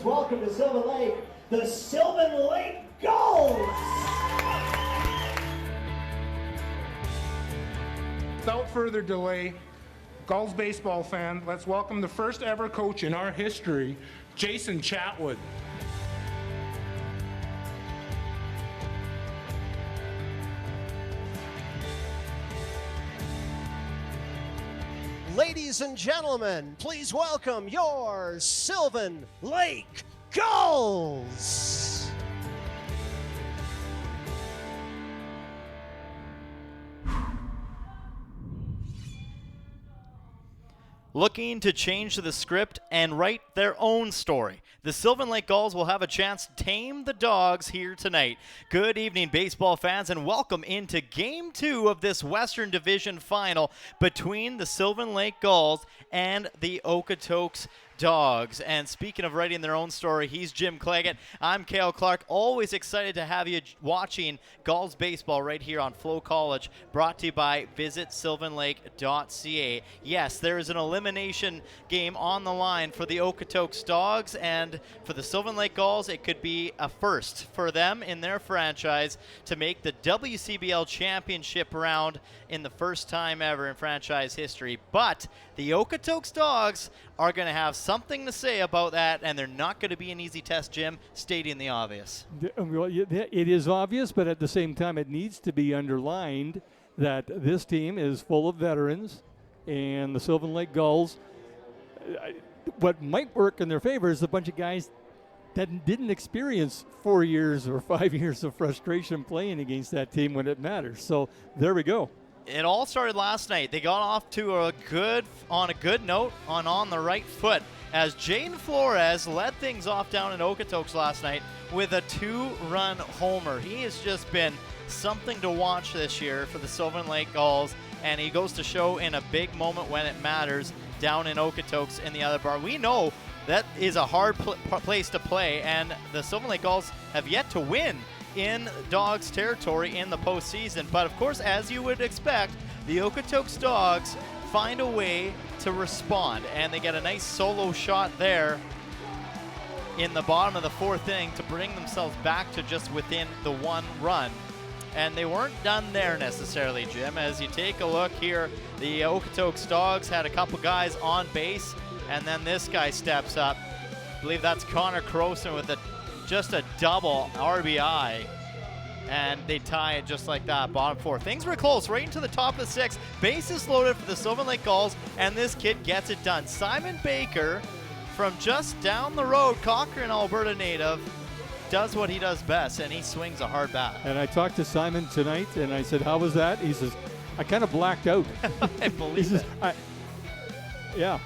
welcome to Sylvan Lake, the Sylvan Lake Gulls! Without further delay, Gulls baseball fan, let's welcome the first ever coach in our history, Jason Chatwood. Ladies and gentlemen, please welcome your Sylvan Lake Gulls! Looking to change the script and write their own story. The Sylvan Lake Gulls will have a chance to tame the Dawgs here tonight. Good evening, baseball fans, and welcome into Game 2 of this Western Division Final between the Sylvan Lake Gulls and the Okotoks Dawgs. And speaking of writing their own story, he's Jim Claggett. I'm Cale Clark. Always excited to have you watching Gulls baseball right here on FloCollege, brought to you by visitsylvanlake.ca. Yes, there is an elimination game on the line for the Okotoks Dawgs, and for the Sylvan Lake Gulls, it could be a first for them in their franchise to make the WCBL championship round in the first time ever in franchise history. But the Okotoks Dawgs are going to have something to say about that, and they're not going to be an easy test, Jim, stating the obvious. It is obvious, but at the same time, it needs to be underlined that this team is full of veterans, and the Sylvan Lake Gulls, what might work in their favor is a bunch of guys that didn't experience 4 years or 5 years of frustration playing against that team when it matters. So there we go. It all started last night. They got off to a good note on the right foot as Jaden Flores led things off down in Okotoks last night with a 2-run homer. He has just been something to watch this year for the Sylvan Lake Gulls, and he goes to show in a big moment when it matters down in Okotoks in the other bar. We know that is a hard place to play, and the Sylvan Lake Gulls have yet to win in Dawgs territory in the postseason. But of course, as you would expect, the Okotoks Dawgs find a way to respond, and they get a nice solo shot there in the bottom of the fourth inning to bring themselves back to just within the 1 run. And they weren't done there necessarily, Jim. As you take a look here, the Okotoks Dawgs had a couple guys on base, and then this guy steps up. I believe that's Connor Croson with just a double RBI, and they tie it just like that, bottom 4. Things were close, right into the top of the 6th. Bases loaded for the Sylvan Lake Gulls, and this kid gets it done. Simon Baker from just down the road, Cochrane, Alberta native, does what he does best, and he swings a hard bat. And I talked to Simon tonight, and I said, how was that? He says, I kind of blacked out. I believe it. Yeah.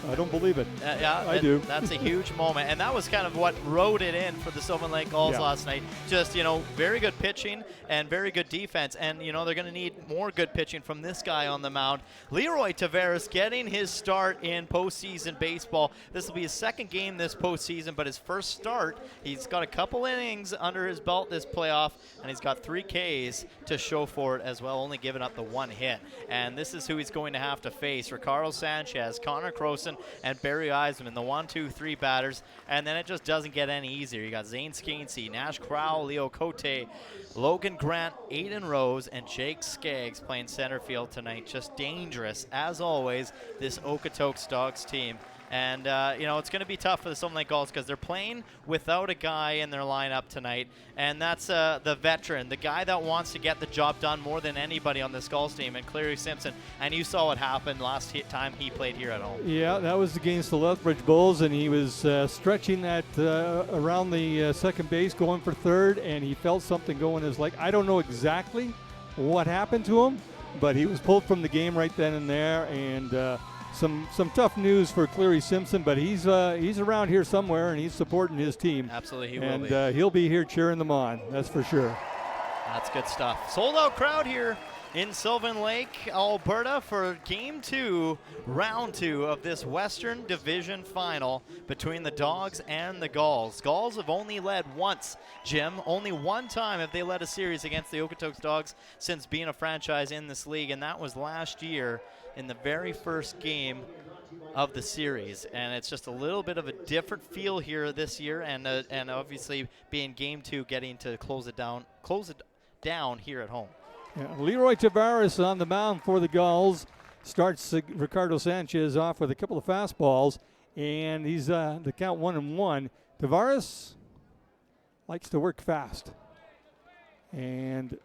I don't believe it. Yeah, I do. That's a huge moment, and that was kind of what wrote it in for the Sylvan Lake Gulls last night. Just, very good pitching and very good defense, and, they're going to need more good pitching from this guy on the mound. Leroy Taveras getting his start in postseason baseball. This will be his second game this postseason, but his first start. He's got a couple innings under his belt this playoff, and he's got 3 Ks to show for it as well, only giving up the 1 hit. And this is who he's going to have to face: Ricardo Sanchez, Connor Croson, and Barry Eisman, the 1, 2, 3 batters. And then it just doesn't get any easier. You got Zane Skainsey, Nash Crowell, Leo Cote, Logan Grant, Aiden Rose, and Jake Skaggs playing center field tonight. Just dangerous, as always, this Okotoks Dawgs team. And, it's going to be tough for the Sylvan Lake Gulls because they're playing without a guy in their lineup tonight. And that's the veteran, the guy that wants to get the job done more than anybody on this Gulls team, and Clary Simpson. And you saw what happened last time he played here at home. Yeah, that was against the Lethbridge Bulls, and he was stretching that around the second base, going for third, and he felt something go in his leg. I don't know exactly what happened to him, but he was pulled from the game right then and there, and some tough news for Clary Simpson, but he's around here somewhere, and he's supporting his team. Absolutely, he will and be. And he'll be here cheering them on, that's for sure. That's good stuff. Sold out crowd here in Sylvan Lake, Alberta for Game 2, Round 2 of this Western Division Final between the Dawgs and the Gulls. Gulls have only led once, Jim. Only one time have they led a series against the Okotoks Dawgs since being a franchise in this league, and that was last year in the very first game of the series, and it's just a little bit of a different feel here this year, and obviously being game 2, getting to close it down here at home. Yeah, Leroy Tavares on the mound for the Gulls. Starts Ricardo Sanchez off with a couple of fastballs, and he's the count 1-1. Tavares likes to work fast, and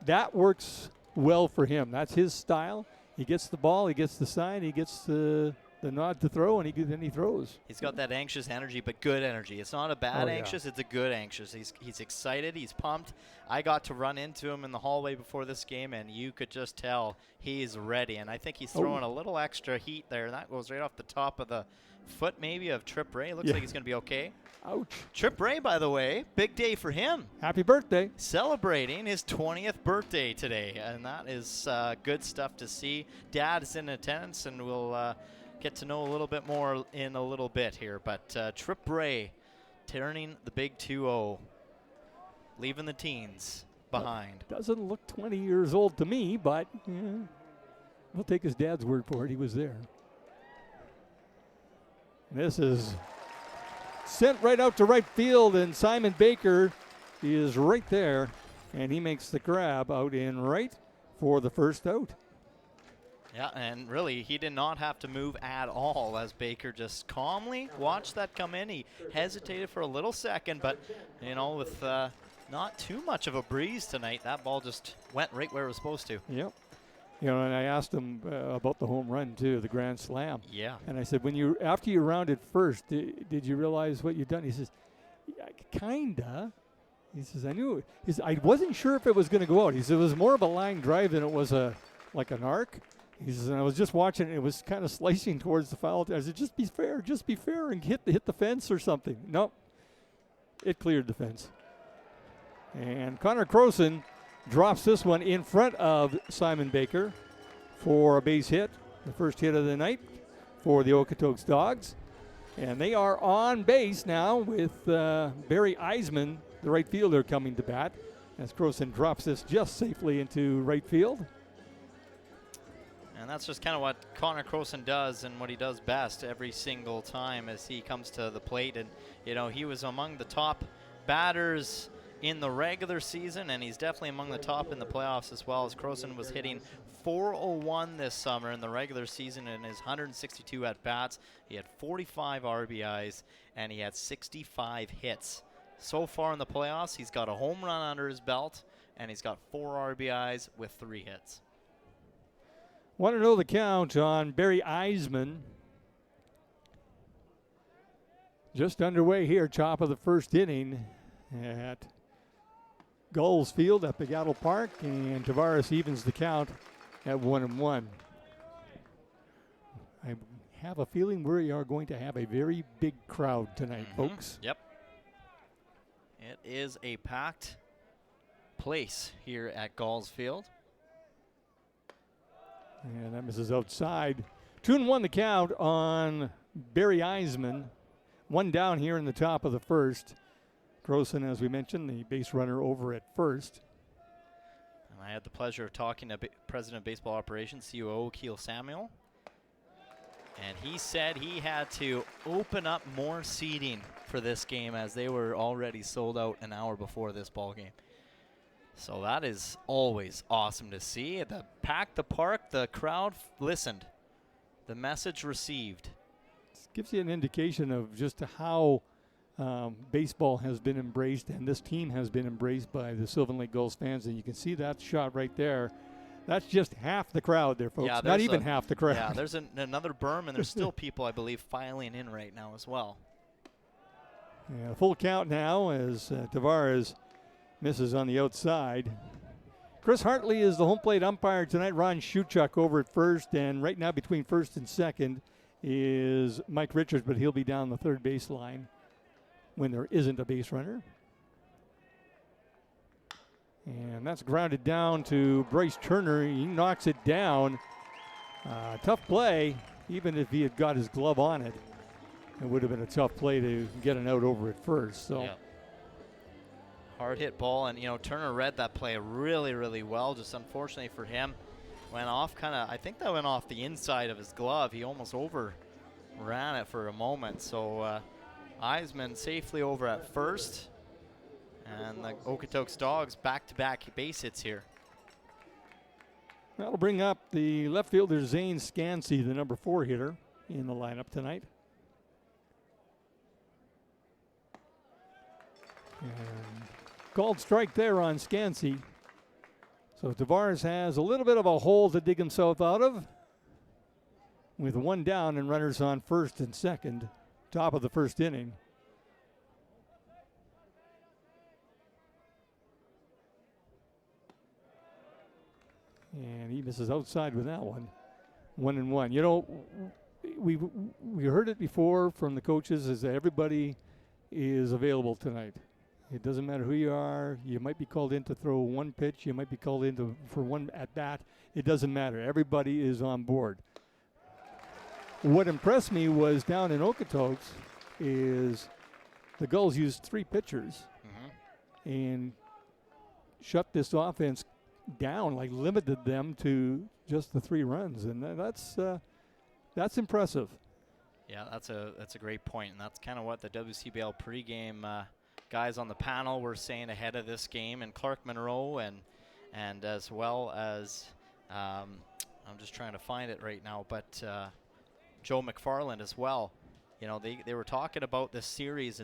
that works well for him. That's his style. He gets the ball, he gets the sign, he gets the nod to throw, and then he throws. He's got that anxious energy, but good energy. It's not a bad anxious, it's a good anxious. He's excited, he's pumped. I got to run into him in the hallway before this game, and you could just tell he's ready. And I think he's throwing a little extra heat there, and that goes right off the top of the foot maybe of Trip Ray. Looks like he's going to be okay. Ouch. Trip Ray, by the way, big day for him. Happy birthday. Celebrating his 20th birthday today, and that is good stuff to see. Dad is in attendance, and we'll get to know a little bit more in a little bit here. But Trip Ray turning the big 2-0, leaving the teens behind. Doesn't look 20 years old to me, but we'll take his dad's word for it. He was there. This is sent right out to right field, and Simon Baker is right there, and he makes the grab out in right for the first out. Yeah, and really, he did not have to move at all as Baker just calmly watched that come in. He hesitated for a little second, but, with not too much of a breeze tonight, that ball just went right where it was supposed to. Yep. And I asked him about the home run, too, the grand slam. Yeah. And I said, after you rounded first, did you realize what you'd done? He says, yeah, kinda. He says, I knew. He says, I wasn't sure if it was going to go out. He said, it was more of a line drive than it was like an arc. He says, and I was just watching, it was kind of slicing towards the foul. I said, just be fair, and hit the fence or something. Nope. It cleared the fence. And Connor Croson drops this one in front of Simon Baker for a base hit, the first hit of the night for the Okotoks Dawgs. And they are on base now with Barry Eisman, the right fielder, coming to bat, as Croson drops this just safely into right field. And that's just kind of what Connor Croson does and what he does best every single time as he comes to the plate. And, he was among the top batters in the regular season, and he's definitely among the top in the playoffs as well, as Croson was hitting .401 this summer in the regular season in his 162 at-bats. He had 45 RBIs, and he had 65 hits. So far in the playoffs, he's got a home run under his belt, and he's got 4 RBIs with 3 hits. Want to know the count on Barry Eisman. Just underway here, top of the first inning at Gulls Field at Begattle Park, and Tavares evens the count at 1-1. I have a feeling we are going to have a very big crowd tonight, folks. Yep. It is a packed place here at Gulls Field. And that misses outside. 2-1 the count on Barry Eisman. One down here in the top of the first. Croson, as we mentioned, the base runner over at first. And I had the pleasure of talking to President of Baseball Operations, COO Keel Samuel. And he said he had to open up more seating for this game as they were already sold out an hour before this ball game. So that is always awesome to see. Packed the park, the crowd listened. The message received. This gives you an indication of just how baseball has been embraced, and this team has been embraced by the Sylvan Lake Gulls fans. And you can see that shot right there. That's just half the crowd there, folks. Yeah, not even half the crowd. Yeah, there's another berm, and there's still people, I believe, filing in right now as well. Yeah, full count now as Tavares misses on the outside. Chris Hartley is the home plate umpire tonight. Ron Shuchuk over at first, and right now between first and second is Mike Richards, but he'll be down the third baseline when there isn't a base runner. And that's grounded down to Bryce Turner. He knocks it down. Tough play. Even if he had got his glove on it, it would have been a tough play to get an out over at first. So. Yeah. Hard hit ball, and Turner read that play really, really well. Just unfortunately for him, went off I think that went off the inside of his glove. He almost ran it for a moment. So Eisman safely over at first. And the Okotoks Dawgs back-to-back base hits here. That'll bring up the left fielder Zane Scansey, the number 4 hitter in the lineup tonight. And called strike there on Scansey. So Tavares has a little bit of a hole to dig himself out of with 1 down and runners on first and second, top of the first inning. And he misses outside with that one. 1-1. You know, we heard it before from the coaches, is that everybody is available tonight. It doesn't matter who you are. You might be called in to throw 1 pitch. You might be called in for 1 at bat. It doesn't matter. Everybody is on board. What impressed me was down in Okotoks is the Gulls used 3 pitchers and shut this offense down, like limited them to just the 3 runs, and that's impressive. Yeah, that's a great point, and that's kind of what the WCBL pregame guys on the panel were saying ahead of this game, and Clark Monroe and as well as I'm just trying to find it right now, but Joe McFarland as well. You know, they were talking about this series,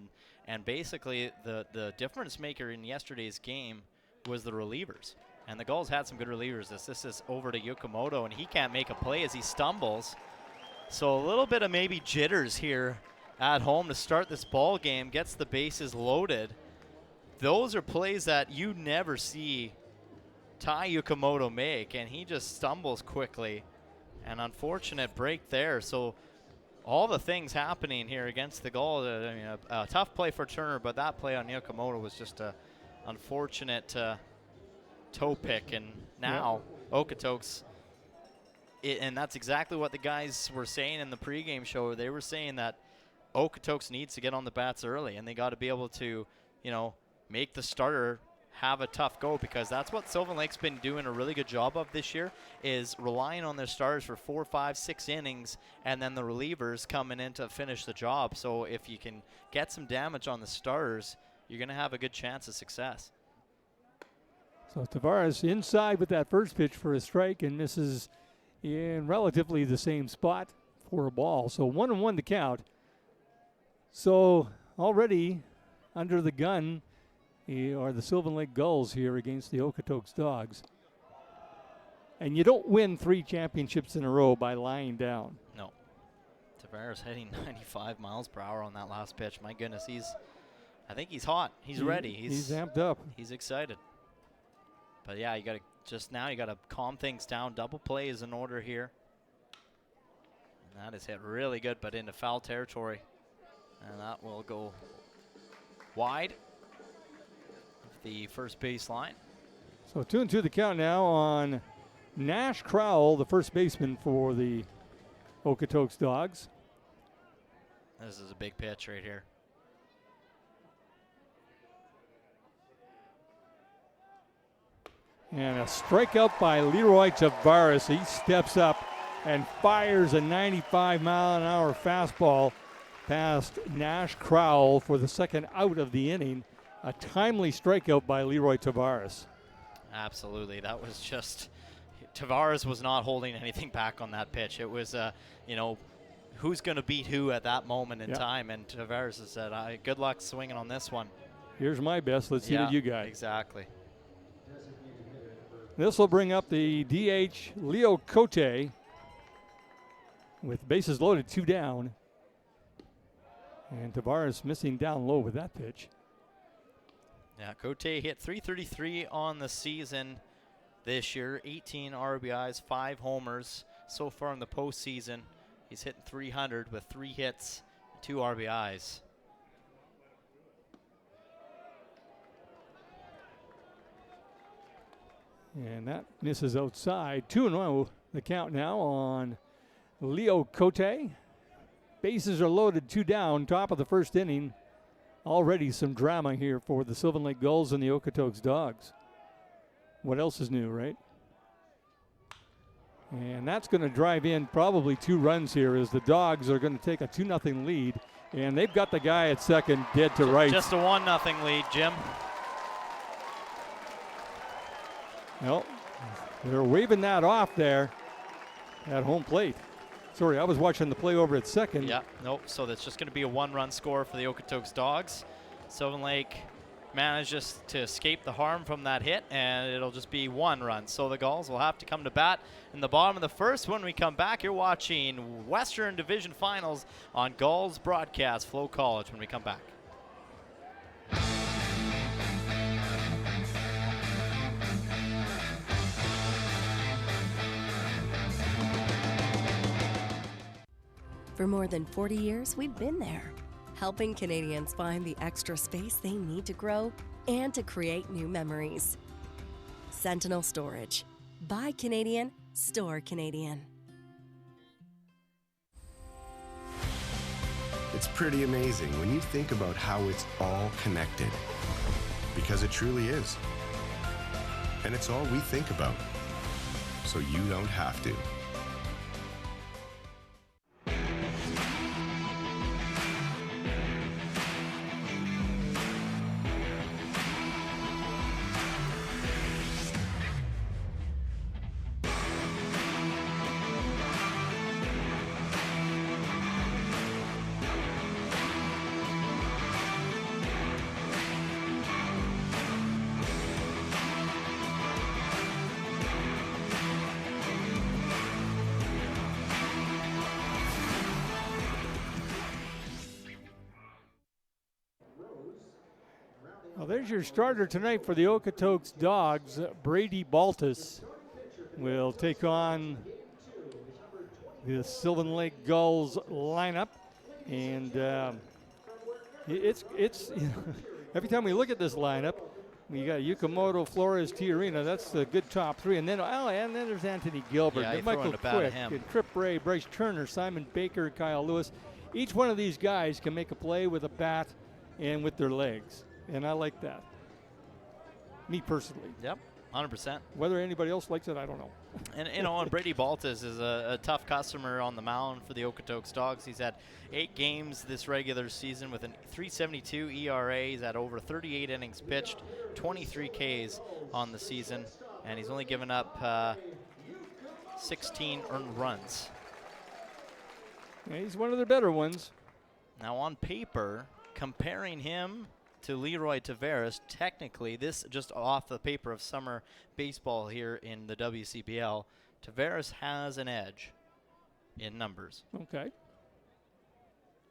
and basically the difference maker in yesterday's game was the relievers. And the Gulls had some good relievers. This is over to Yukamoto, and he can't make a play as he stumbles. So a little bit of maybe jitters here at home to start this ball game, gets the bases loaded. Those are plays that you never see Tai Yukamoto make, and he just stumbles quickly. An unfortunate break there. So all the things happening here against the Gulls. I mean, a tough play for Turner, but that play on Yukamoto was just a unfortunate toe pick, and now Okotoks, and that's exactly what the guys were saying in the pregame show. They were saying that Okotoks needs to get on the bats early, and they got to be able to, you know, make the starter have a tough go, because that's what Sylvan Lake's been doing a really good job of this year, is relying on their starters for 4, 5, 6 innings, and then the relievers coming in to finish the job. So if you can get some damage on the starters, you're going to have a good chance of success. So Tavares inside with that first pitch for a strike and misses in relatively the same spot for a ball. So 1-1 to count. So already under the gun are the Sylvan Lake Gulls here against the Okotoks Dawgs. And you don't win 3 championships in a row by lying down. No. Tavares heading 95 miles per hour on that last pitch. My goodness, I think he's hot. He's ready. He's amped up. He's excited. But yeah, you got to calm things down. Double play is in order here. And that is hit really good, but into foul territory. And that will go wide of the first base line. So 2-2 the count now on Nash Crowell, the first baseman for the Okotoks Dawgs. This is a big pitch right here. And a strikeout by Leroy Tavares. He steps up and fires a 95-mile-an-hour fastball past Nash Crowell for the second out of the inning. A timely strikeout by Leroy Tavares. Absolutely. That was just, Tavares was not holding anything back on that pitch. It was, you know, who's going to beat who at that moment in time. And Tavares has said, good luck swinging on this one. Here's my best. Let's see what you got. Exactly. This will bring up the DH, Leo Cote, with bases loaded, 2 down. And Tavares missing down low with that pitch. Yeah, Cote hit .333 on the season this year, 18 RBIs, 5 homers so far in the postseason. He's hitting .300 with 3 hits, 2 RBIs. And that misses outside. 2-0 the count now on Leo Cote. Bases are loaded, 2 down, top of the first inning. Already some drama here for the Sylvan Lake Gulls and the Okotoks Dawgs. What else is new, right? And that's going to drive in probably 2 runs here as the Dawgs are going to take a 2-0 lead. And they've got the guy at second dead to right. Just a 1-0 lead, Jim. Well, they're waving that off there at home plate. Sorry, I was watching the play over at second. Yeah, nope. So that's just going to be a 1-run score for the Okotoks Dawgs. Sylvan Lake manages to escape the harm from that hit, and it'll just be 1 run. So the Gulls will have to come to bat in the bottom of the first. When we come back, you're watching Western Division Finals on Gulls broadcast, FloCollege, when we come back. For more than 40 years, we've been there, helping Canadians find the extra space they need to grow and to create new memories. Sentinel Storage. Buy Canadian, store Canadian. It's pretty amazing when you think about how it's all connected. Because it truly is. And it's all we think about. So you don't have to. Well, there's your starter tonight for the Okotoks Dawgs. Brady Baltus will take on the Sylvan Lake Gulls lineup. And it's every time we look at this lineup, we got Yukamoto, Flores, Tiarina. That's the good top 3. And then there's Anthony Gilbert, Yeah, and Michael Quick, and Trip Ray, Bryce Turner, Simon Baker, Kyle Lewis. Each one of these guys can make a play with a bat and with their legs. And I like that. Me personally. Yep, 100%. Whether anybody else likes it, I don't know. And and Brady Baltus is a tough customer on the mound for the Okotoks Dawgs. He's had 8 games this regular season with a 3.72 ERA. He's had over 38 innings pitched, 23 Ks on the season, and he's only given up 16 earned runs. Yeah, he's one of the better ones. Now on paper, comparing him to Leroy Tavares, technically, this just off the paper of summer baseball here in the WCBL, Tavares has an edge in numbers. Okay.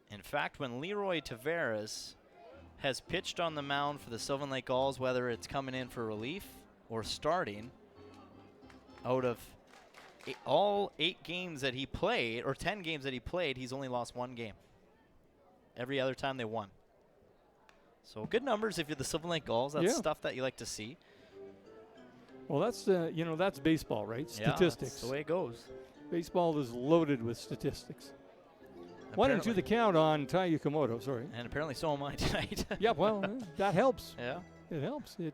In fact, when Leroy Tavares has pitched on the mound for the Sylvan Lake Gulls, whether it's coming in for relief or starting, out of all 8 games that he played, or 10 games that he played, he's only lost 1 game. Every other time they won. So good numbers if you're the Sylvan Lake Gulls. That's stuff that you like to see. Well, that's that's baseball, right? Statistics. Yeah, that's the way it goes. Baseball is loaded with statistics. 1-2 the count on Tai Yukamoto. Sorry. And apparently so am I tonight. Yeah, well, that helps. Yeah. It helps. It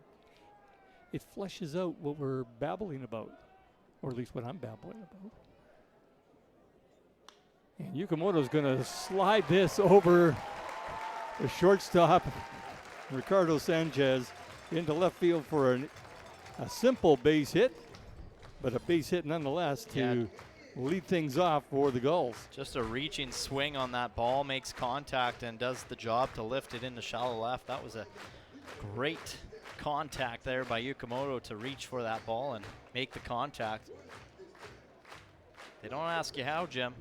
fleshes out what we're babbling about, or at least what I'm babbling about. And Yukamoto's going to slide this over the shortstop, Ricardo Sanchez, into left field for a simple base hit, but a base hit nonetheless to lead things off for the Gulls. Just a reaching swing on that ball, makes contact and does the job to lift it into shallow left. That was a great contact there by Yukamoto to reach for that ball and make the contact. They don't ask you how, Jim.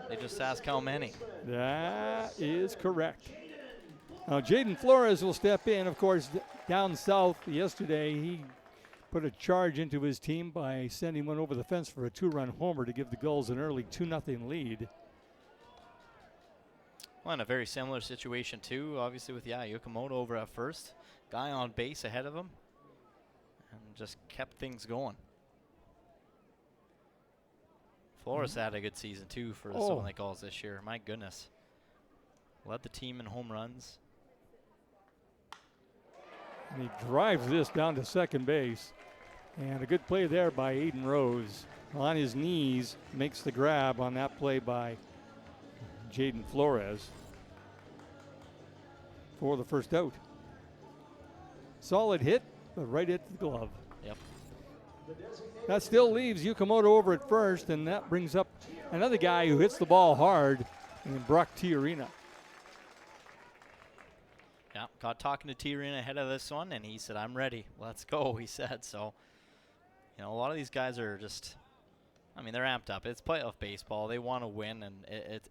They just ask how many. That is correct. Now, Jaden Flores will step in. Of course, down south yesterday, he put a charge into his team by sending one over the fence for a 2-run homer to give the Gulls an early 2-0 lead. Well, in a very similar situation, too, obviously with, Yukamoto over at first. Guy on base ahead of him. And just kept things going. Flores had a good season, too, for the Sylvan Lake Gulls this year. My goodness. Led the team in home runs. And he drives this down to second base. And a good play there by Aiden Rose. on his knees, makes the grab on that play by Jaden Flores for the first out. Solid hit, but right at the glove. Yep. That still leaves Yukamoto over at first, and that brings up another guy who hits the ball hard, and Brock Tiarina. Yeah, got talking to T-Arena ahead of this one, and he said, I'm ready. Let's go, he said. So, you know, a lot of these guys are just, I mean, they're amped up. It's playoff baseball. They want to win, and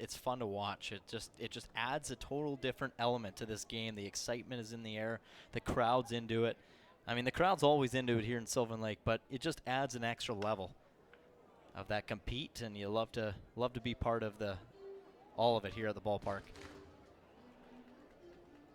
it's fun to watch. It just adds a total different element to this game. The excitement is in the air. The crowd's into it. I mean, the crowd's always into it here in Sylvan Lake, but it just adds an extra level of that compete, and you love to be part of all of it here at the ballpark.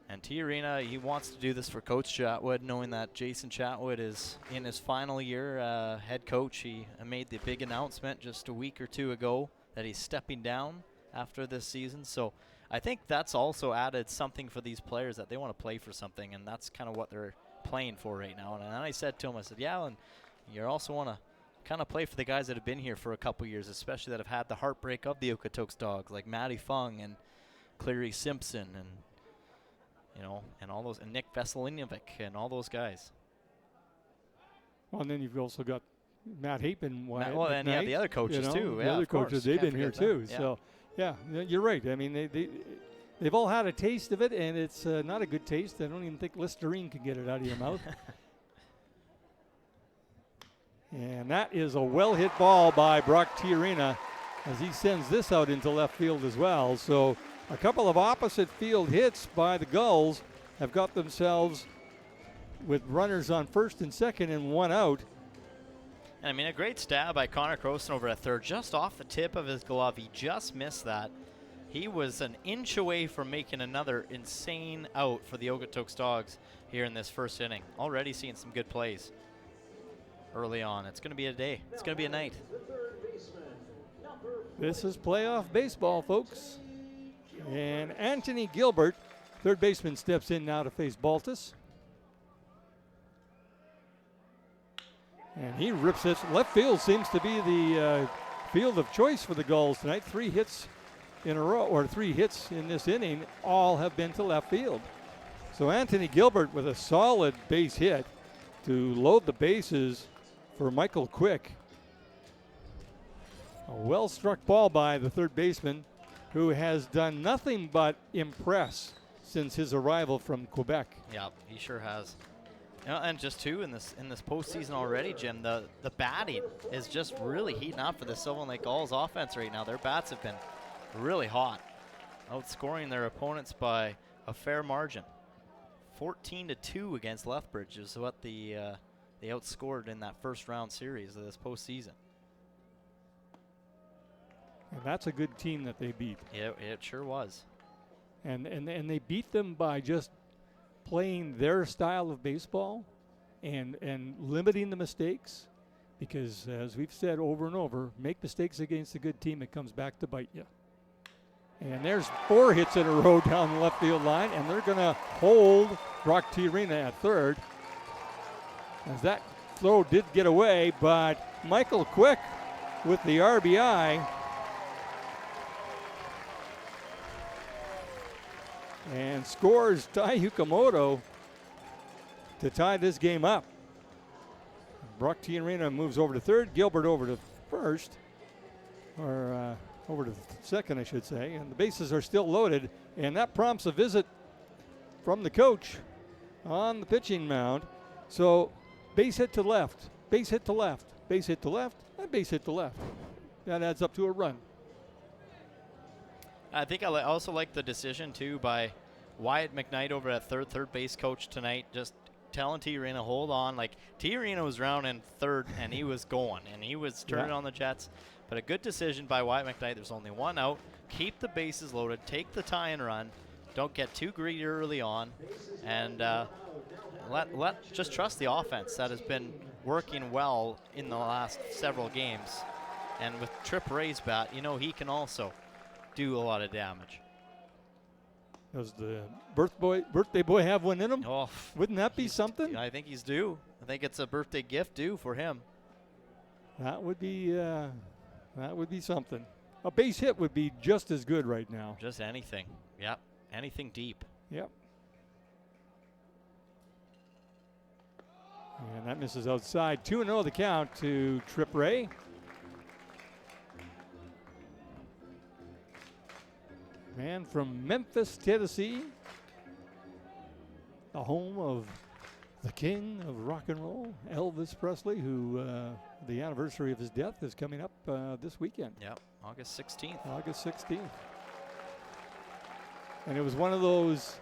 And T-Arena, he wants to do this for Coach Chatwood, knowing that Jason Chatwood is in his final year head coach. He made the big announcement just a week or two ago that he's stepping down after this season. So I think that's also added something for these players, that they want to play for something, and that's kind of what they're playing for right now. And then I said to him, I said, yeah, and you also want to kind of play for the guys that have been here for a couple years, especially that have had the heartbreak of the Okotoks Dawgs, like Matty Fung and Clary Simpson and, you know, and all those, and Nick Veselinovic and all those guys. Well, and then you've also got Matt Hapen. Well, and yeah, the other coaches too. The yeah, other of course. coaches, they've Can't been here forget too. them. Yeah. So, yeah, you're right. I mean, they've all had a taste of it, and it's not a good taste. I don't even think Listerine can get it out of your mouth. And that is a well-hit ball by Brock Tiarina as he sends this out into left field as well. So a couple of opposite field hits by the Gulls have got themselves with runners on first and second and one out. And I mean, a great stab by Connor Croson over at third, just off the tip of his glove. He just missed that. He was an inch away from making another insane out for the Okotoks Dawgs here in this first inning. Already seeing some good plays early on. It's going to be a day. It's going to be a night. This is playoff baseball, folks. And Anthony Gilbert, third baseman, steps in now to face Baltus. And he rips it. Left field seems to be the field of choice for the Gulls tonight. 3 hits in a row, or 3 hits in this inning, all have been to left field. So Anthony Gilbert with a solid base hit to load the bases for Michael Quick. A well-struck ball by the third baseman, who has done nothing but impress since his arrival from Quebec. Yeah, he sure has. You know, and just too in this postseason already, Jim, the batting is just really heating up for the Sylvan Lake Gulls offense right now. Their bats have been really hot, outscoring their opponents by a fair margin. 14-2 against Lethbridge is what they outscored in that first round series of this postseason. And that's a good team that they beat. Yeah, it sure was. And they beat them by just playing their style of baseball and limiting the mistakes, because as we've said over and over, make mistakes against a good team, it comes back to bite you. And there's 4 hits in a row down the left field line, and they're going to hold Brock Tiarina at third, as that throw did get away, but Michael Quick with the RBI. And scores Tai Yukamoto to tie this game up. Brock Tiarina moves over to third, Gilbert over to first, or over to second, I should say. And the bases are still loaded, and that prompts a visit from the coach on the pitching mound. So base hit to left, base hit to left, base hit to left, and base hit to left. That adds up to a run. I think I also like the decision, too, by Wyatt McKnight over at third base coach tonight, just telling Tiarina, hold on. Like, Tiarina was rounding third, and he was going, and he was turning on the Jets. But a good decision by Wyatt McKnight. There's only one out. Keep the bases loaded. Take the tie and run. Don't get too greedy early on. And just trust the offense that has been working well in the last several games. And with Trip Ray's bat, you know he can also do a lot of damage. Does the birthday boy have one in him? Oh, wouldn't that be something? I think he's due. I think it's a birthday gift due for him. That would be something. A base hit would be just as good right now. Just anything. Yep. Anything deep. Yep. And that misses outside. 2-0 the count to Trip Ray. Man from Memphis, Tennessee, the home of the king of rock and roll, Elvis Presley, who the anniversary of his death is coming up this weekend. Yep, August 16th. August 16th. And it was one of those,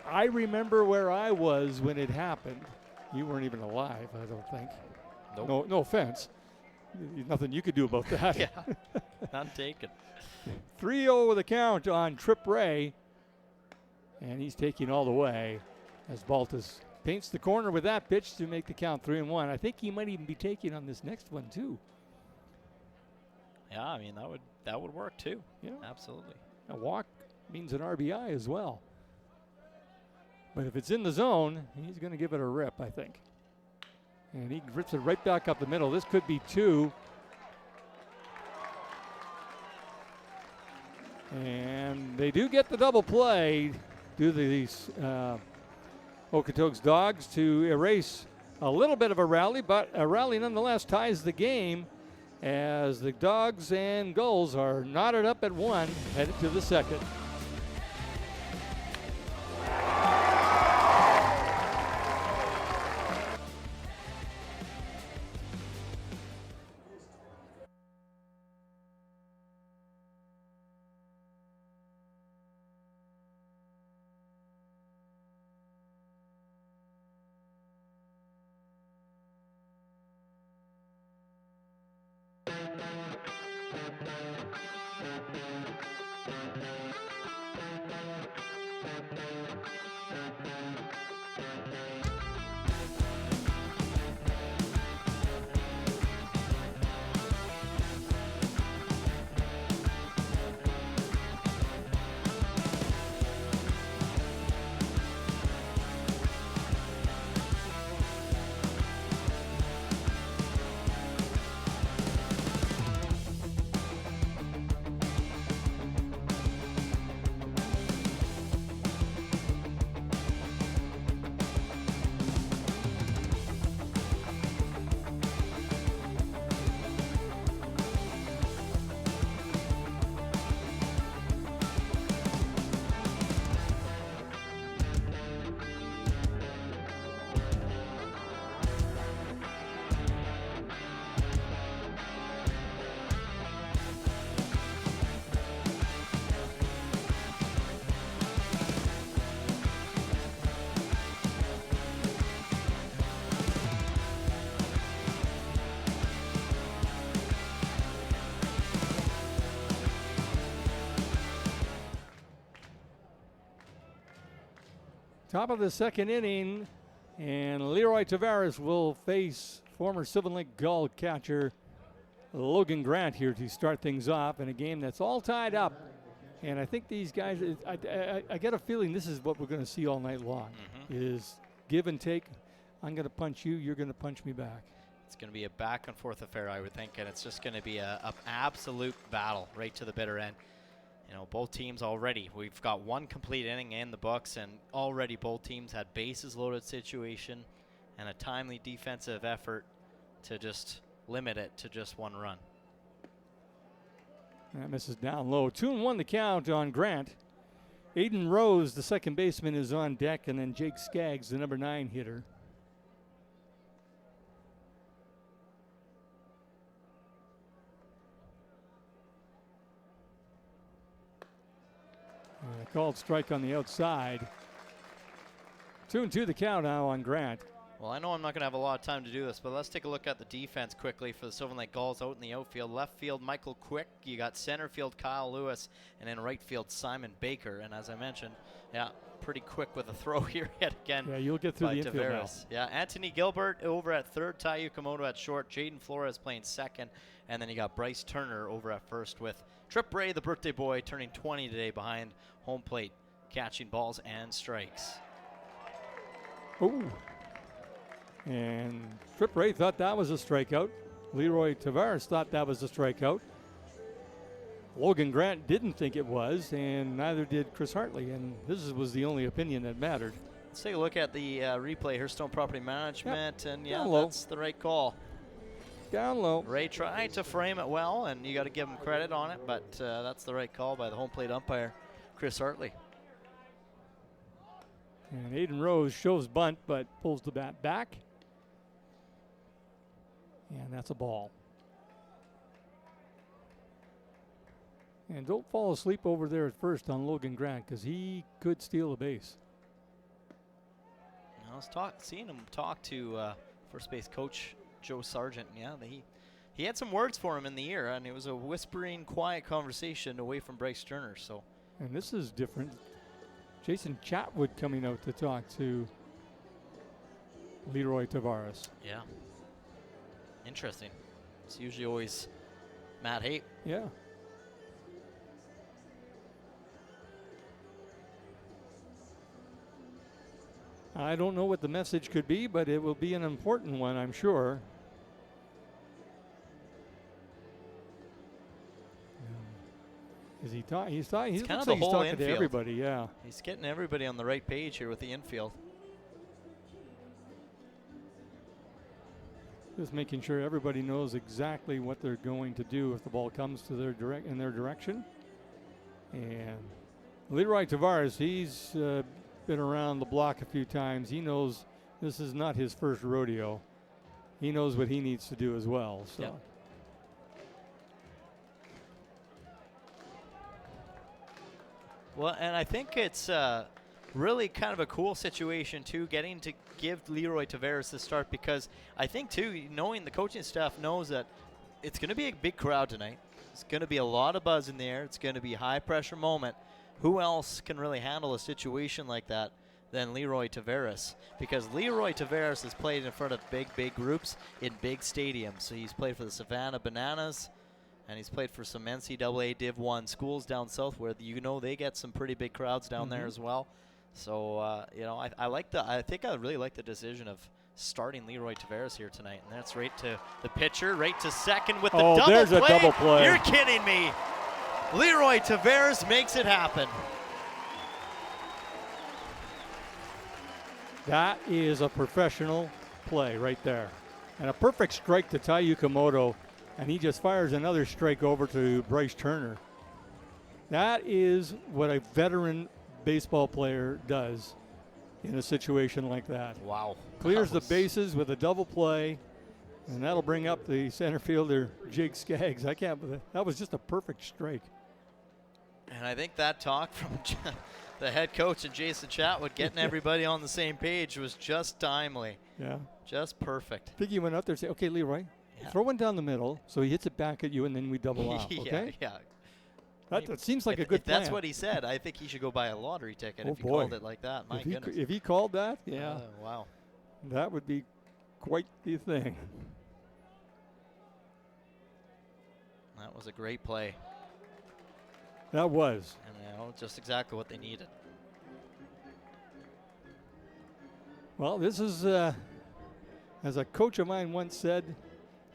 I remember where I was when it happened. You weren't even alive, I don't think. Nope. No offense. Nothing you could do about that. Yeah, none taken. 3-0 with a count on Trip Ray. And he's taking all the way as Baltus paints the corner with that pitch to make the count 3-1. I think he might even be taking on this next one too. Yeah, I mean that would work too. Yeah, absolutely. A walk means an RBI as well. But if it's in the zone, he's going to give it a rip, I think. And he rips it right back up the middle. This could be 2. And they do get the double play. Do these Okotoks Dawgs to erase a little bit of a rally, but a rally nonetheless ties the game as the Dawgs and Gulls are knotted up at 1, headed to the second. Top of the second inning, and Leroy Tavares will face former Sylvan Lake Gull catcher Logan Grant here to start things off in a game that's all tied up. And I think these guys, I get a feeling this is what we're going to see all night long, is give and take. I'm going to punch you, you're going to punch me back. It's going to be a back and forth affair, I would think, and it's just going to be an absolute battle right to the bitter end. You know, both teams already, we've got one complete inning in the books, and already both teams had bases loaded situation and a timely defensive effort to just limit it to just one run. That misses down low. 2-1 the count on Grant. Aiden Rose, the second baseman, is on deck, and then Jake Skaggs, the number 9 hitter. Called strike on the outside. 2-2 the count now on Grant. Well, I know I'm not going to have a lot of time to do this, but let's take a look at the defense quickly for the Sylvan Lake Gulls out in the outfield. Left field, Michael Quick. You got center field, Kyle Lewis, and in right field, Simon Baker. And as I mentioned, yeah, pretty quick with a throw here yet again. Yeah, you'll get through the infield now. Yeah, Anthony Gilbert over at third, Tai Yukamoto at short, Jaden Flores playing second, and then you got Bryce Turner over at first with Trip Ray, the birthday boy, turning 20 today behind home plate, catching balls and strikes. Ooh. And Trip Ray thought that was a strikeout. Leroy Tavares thought that was a strikeout. Logan Grant didn't think it was, and neither did Chris Hartley, and this was the only opinion that mattered. Let's take a look at the replay. Hearthstone Property Management, and yeah, Down low. that's the right call. Down low. Ray tried to frame it well, and you got to give him credit on it, but that's the right call by the home plate umpire, Chris Hartley. And Aiden Rose shows bunt, but pulls the bat back. And that's a ball. And don't fall asleep over there at first on Logan Grant, because he could steal a base. I was seeing him talk to first base coach Joe Sargent. Yeah, he had some words for him in the ear, and it was a whispering, quiet conversation away from Bryce Turner. So, and this is different. Jason Chatwood coming out to talk to Leroy Tavares. yeah, interesting. It's usually always Matt Hape. Yeah. I don't know what the message could be, but it will be an important one, I'm sure. Is he talking? He's talking. He kind looks of like the he's whole talking to infield. everybody. Yeah. He's getting everybody on the right page here with the infield. Just making sure everybody knows exactly what they're going to do if the ball comes to their in their direction. And Leroy Tavares, he's been around the block a few times. He knows this is not his first rodeo. He knows what he needs to do as well. So. Yep. Well, and I think it's really kind of a cool situation, too, getting to give Leroy Tavares the start, because I think, too, knowing the coaching staff knows that it's going to be a big crowd tonight. It's going to be a lot of buzz in the air. It's going to be a high-pressure moment. Who else can really handle a situation like that than Leroy Tavares? Because Leroy Tavares has played in front of big groups in big stadiums. So he's played for the Savannah Bananas, and he's played for some NCAA Div 1 schools down south where they get some pretty big crowds down there as well. So I think I really like the decision of starting Leroy Tavares here tonight, and that's right to the pitcher, right to second with the double play. There's a double play. You're kidding me. Leroy Tavares makes it happen. That is a professional play right there. And a perfect strike to Tai Yukamoto, and he just fires another strike over to Bryce Turner. That is what a veteran baseball player does in a situation like that. Wow. Clears the bases with a double play, and that'll bring up the center fielder, Jake Skaggs. That was just a perfect strike. And I think that talk from the head coach and Jason Chatwood getting everybody on the same page was just timely. Yeah. Just perfect. Piggy went out there and said, okay, Leroy, throw one down the middle so he hits it back at you, and then we double off, okay? Yeah. That seems like a good plan. If that's what he said, I think he should go buy a lottery ticket if he boy. called it like that. My goodness. If he called that, yeah. Wow. That would be quite the thing. That was a great play. That was. And just exactly what they needed. Well, this is, as a coach of mine once said,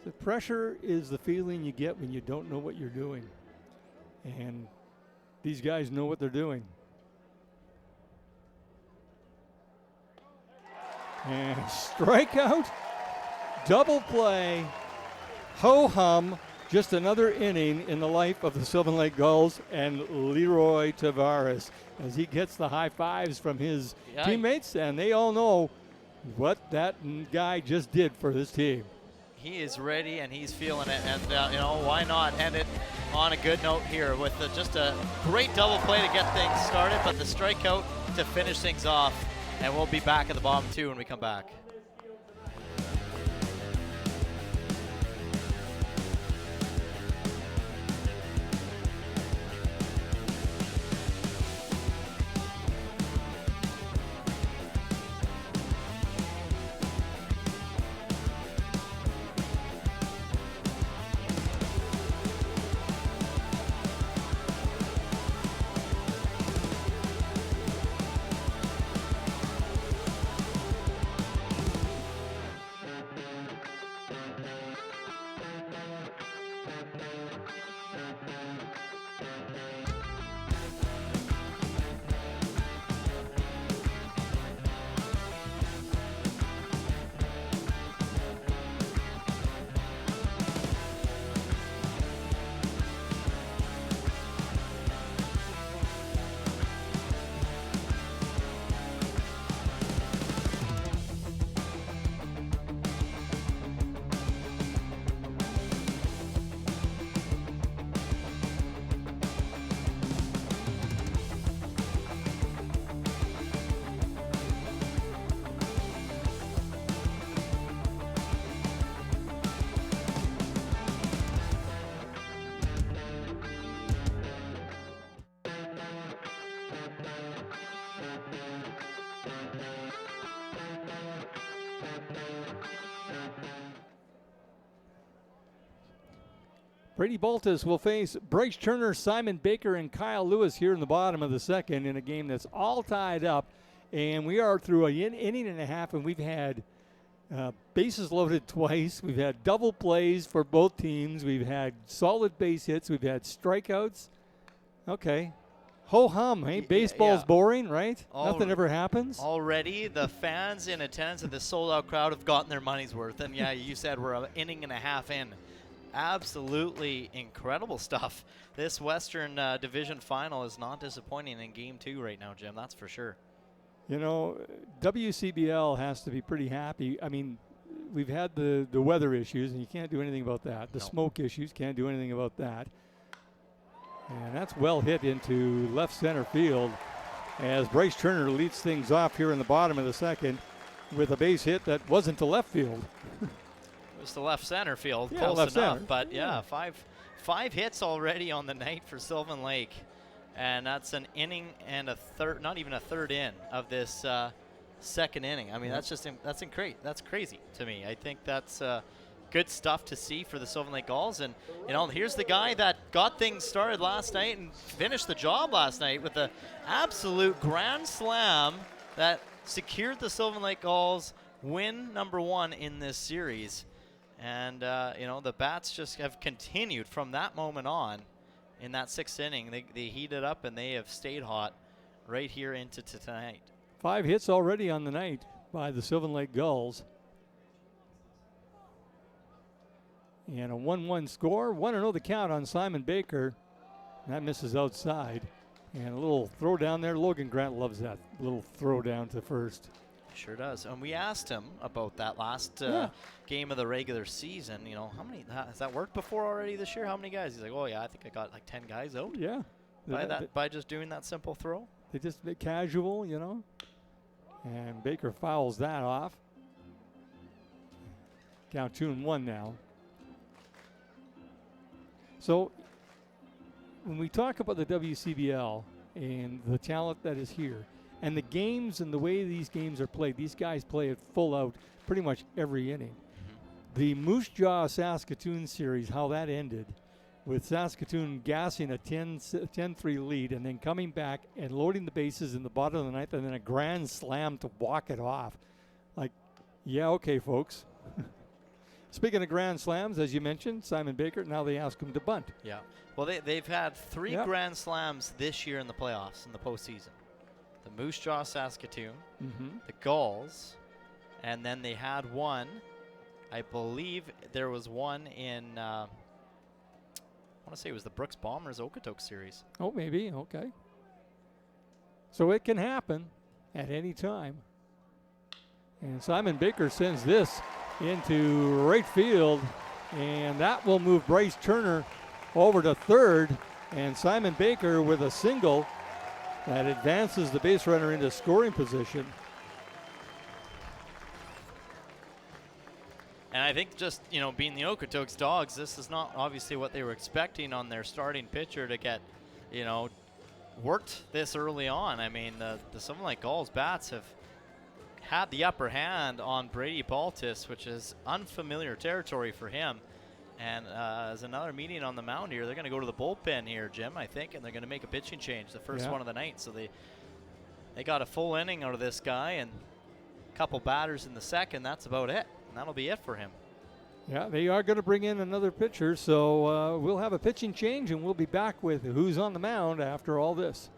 the pressure is the feeling you get when you don't know what you're doing. And these guys know what they're doing. And strikeout, double play, ho-hum, just another inning in the life of the Sylvan Lake Gulls and Leroy Tavares as he gets the high fives from his teammates, and they all know what that guy just did for this team. He is ready and he's feeling it, and why not end it on a good note here with just a great double play to get things started, but the strikeout to finish things off, and we'll be back at the bottom two when we come back. Brady Baltus will face Bryce Turner, Simon Baker, and Kyle Lewis here in the bottom of the second in a game that's all tied up. And we are through an inning and a half, and we've had bases loaded twice. We've had double plays for both teams. We've had solid base hits. We've had strikeouts. Okay. Ho-hum, hey? Baseball's boring, right? Nothing ever happens. Already, the fans in attendance at this sold-out crowd have gotten their money's worth. And, yeah, you said we're an inning and a half in. Absolutely incredible stuff. This Western Division final is not disappointing in Game 2 right now, Jim. That's for sure. You know, WCBL has to be pretty happy. I mean, we've had the weather issues, and you can't do anything about that. The smoke issues, can't do anything about that. And that's well hit into left center field as Bryce Turner leads things off here in the bottom of the second with a base hit that wasn't to left field. It was to left center field, yeah, close left enough. center. But, yeah, five hits already on the night for Sylvan Lake. And that's an inning and a third, not even a third in of this second inning. I mean, that's crazy to me. I think that's good stuff to see for the Sylvan Lake Gulls. And, you know, here's the guy that got things started last night and finished the job last night with the absolute grand slam that secured the Sylvan Lake Gulls win number 1 in this series. And, you know, the bats just have continued from that moment on. In that 6th inning, they heated up and they have stayed hot right here into tonight. 5 hits already on the night by the Sylvan Lake Gulls. And a 1-1 score. 1-0 the count on Simon Baker. That misses outside. And a little throw down there. Logan Grant loves that little throw down to first. Sure does. And we asked him about that last game of the regular season. You know, how many has that worked before already this year? How many guys? He's like, oh yeah, I think I got like 10 guys out. Yeah. By just doing that simple throw. They just bit casual, you know. And Baker fouls that off. Count 2-1 now. So when we talk about the WCBL and the talent that is here, and the games and the way these games are played, these guys play it full out pretty much every inning. The Moose Jaw Saskatoon series, how that ended, with Saskatoon gassing a 10-3 lead and then coming back and loading the bases in the bottom of the ninth and then a grand slam to walk it off. Like, yeah, okay, folks. Speaking of grand slams, as you mentioned, Simon Baker, now they ask him to bunt. Yeah. Well, they've had 3 grand slams this year in the playoffs, in the postseason. The Moose Jaw Saskatoon, the Gulls, and then they had one, I believe there was one in, I want to say it was the Brooks Bombers Okotoks series. Oh, maybe, okay. So it can happen at any time. And Simon Baker sends this into right field, and that will move Bryce Turner over to third, and Simon Baker with a single that advances the base runner into scoring position. And I think just, you know, being the Okotoks Dawgs, this is not obviously what they were expecting on their starting pitcher to get, you know, worked this early on. I mean, the Sylvan Lake Gulls bats have had the upper hand on Brady Baltus, which is unfamiliar territory for him. And as another meeting on the mound here, they're going to go to the bullpen here, Jim, I think, and they're going to make a pitching change, the first one of the night. So they got a full inning out of this guy and a couple batters in the second. That's about it, and that'll be it for him. Yeah, they are going to bring in another pitcher, so we'll have a pitching change, and we'll be back with who's on the mound after all this.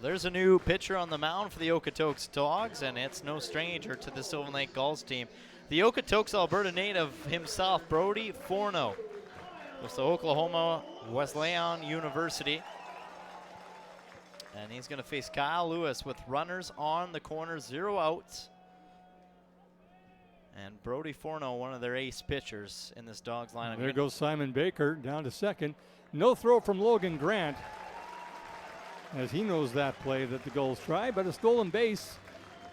there's a new pitcher on the mound for the Okotoks Dawgs, and it's no stranger to the Sylvan Lake Gulls team. The Okotoks Alberta native himself, Brody Forno, with the Oklahoma Wesleyan University. And he's going to face Kyle Lewis with runners on the corner, 0 outs. And Brody Forno, one of their ace pitchers in this Dawgs lineup. There goes Simon Baker down to second. No throw from Logan Grant, as he knows that play that the Gulls try, but a stolen base.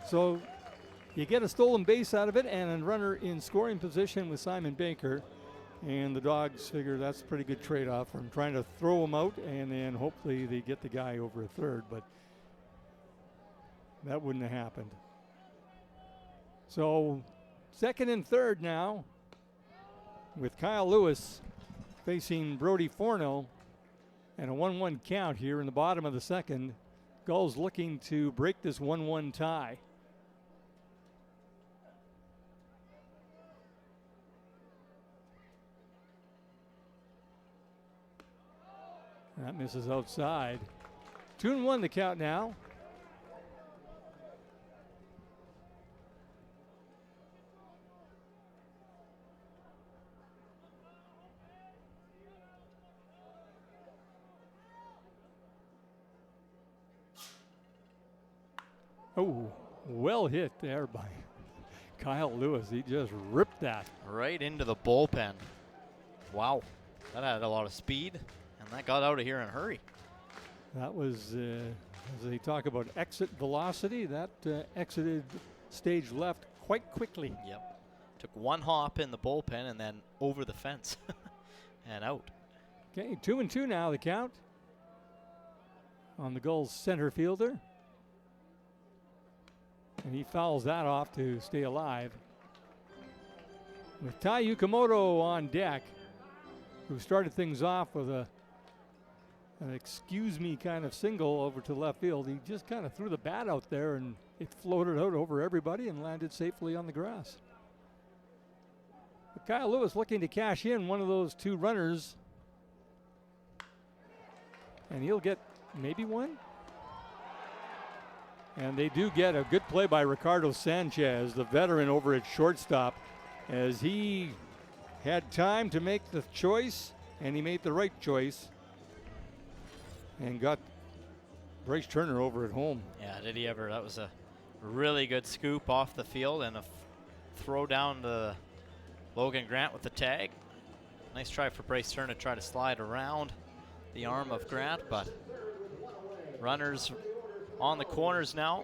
So you get a stolen base out of it and a runner in scoring position with Simon Baker. And the Dawgs figure that's a pretty good trade-off from trying to throw him out and then hopefully they get the guy over a third, but that wouldn't have happened. So second and third now with Kyle Lewis facing Brody Forno, and a 1-1 count here in the bottom of the second. Gulls looking to break this 1-1 tie. That misses outside. 2-1 the count now. Oh, well hit there by Kyle Lewis. He just ripped that. Right into the bullpen. Wow, that had a lot of speed, and that got out of here in a hurry. That was, as they talk about exit velocity, that exited stage left quite quickly. Yep. Took one hop in the bullpen and then over the fence and out. Okay, 2-2 now the count on the Gulls center fielder. And he fouls that off to stay alive. With Tai Yukamoto on deck, who started things off with an excuse me kind of single over to left field. He just kind of threw the bat out there and it floated out over everybody and landed safely on the grass. But Kyle Lewis looking to cash in one of those two runners. And he'll get maybe one. And they do get a good play by Ricardo Sanchez, the veteran over at shortstop, as he had time to make the choice, and he made the right choice and got Bryce Turner over at home. Yeah, did he ever? That was a really good scoop off the field and a throw down to Logan Grant with the tag. Nice try for Bryce Turner to try to slide around the arm of Grant, but runners on the corners now.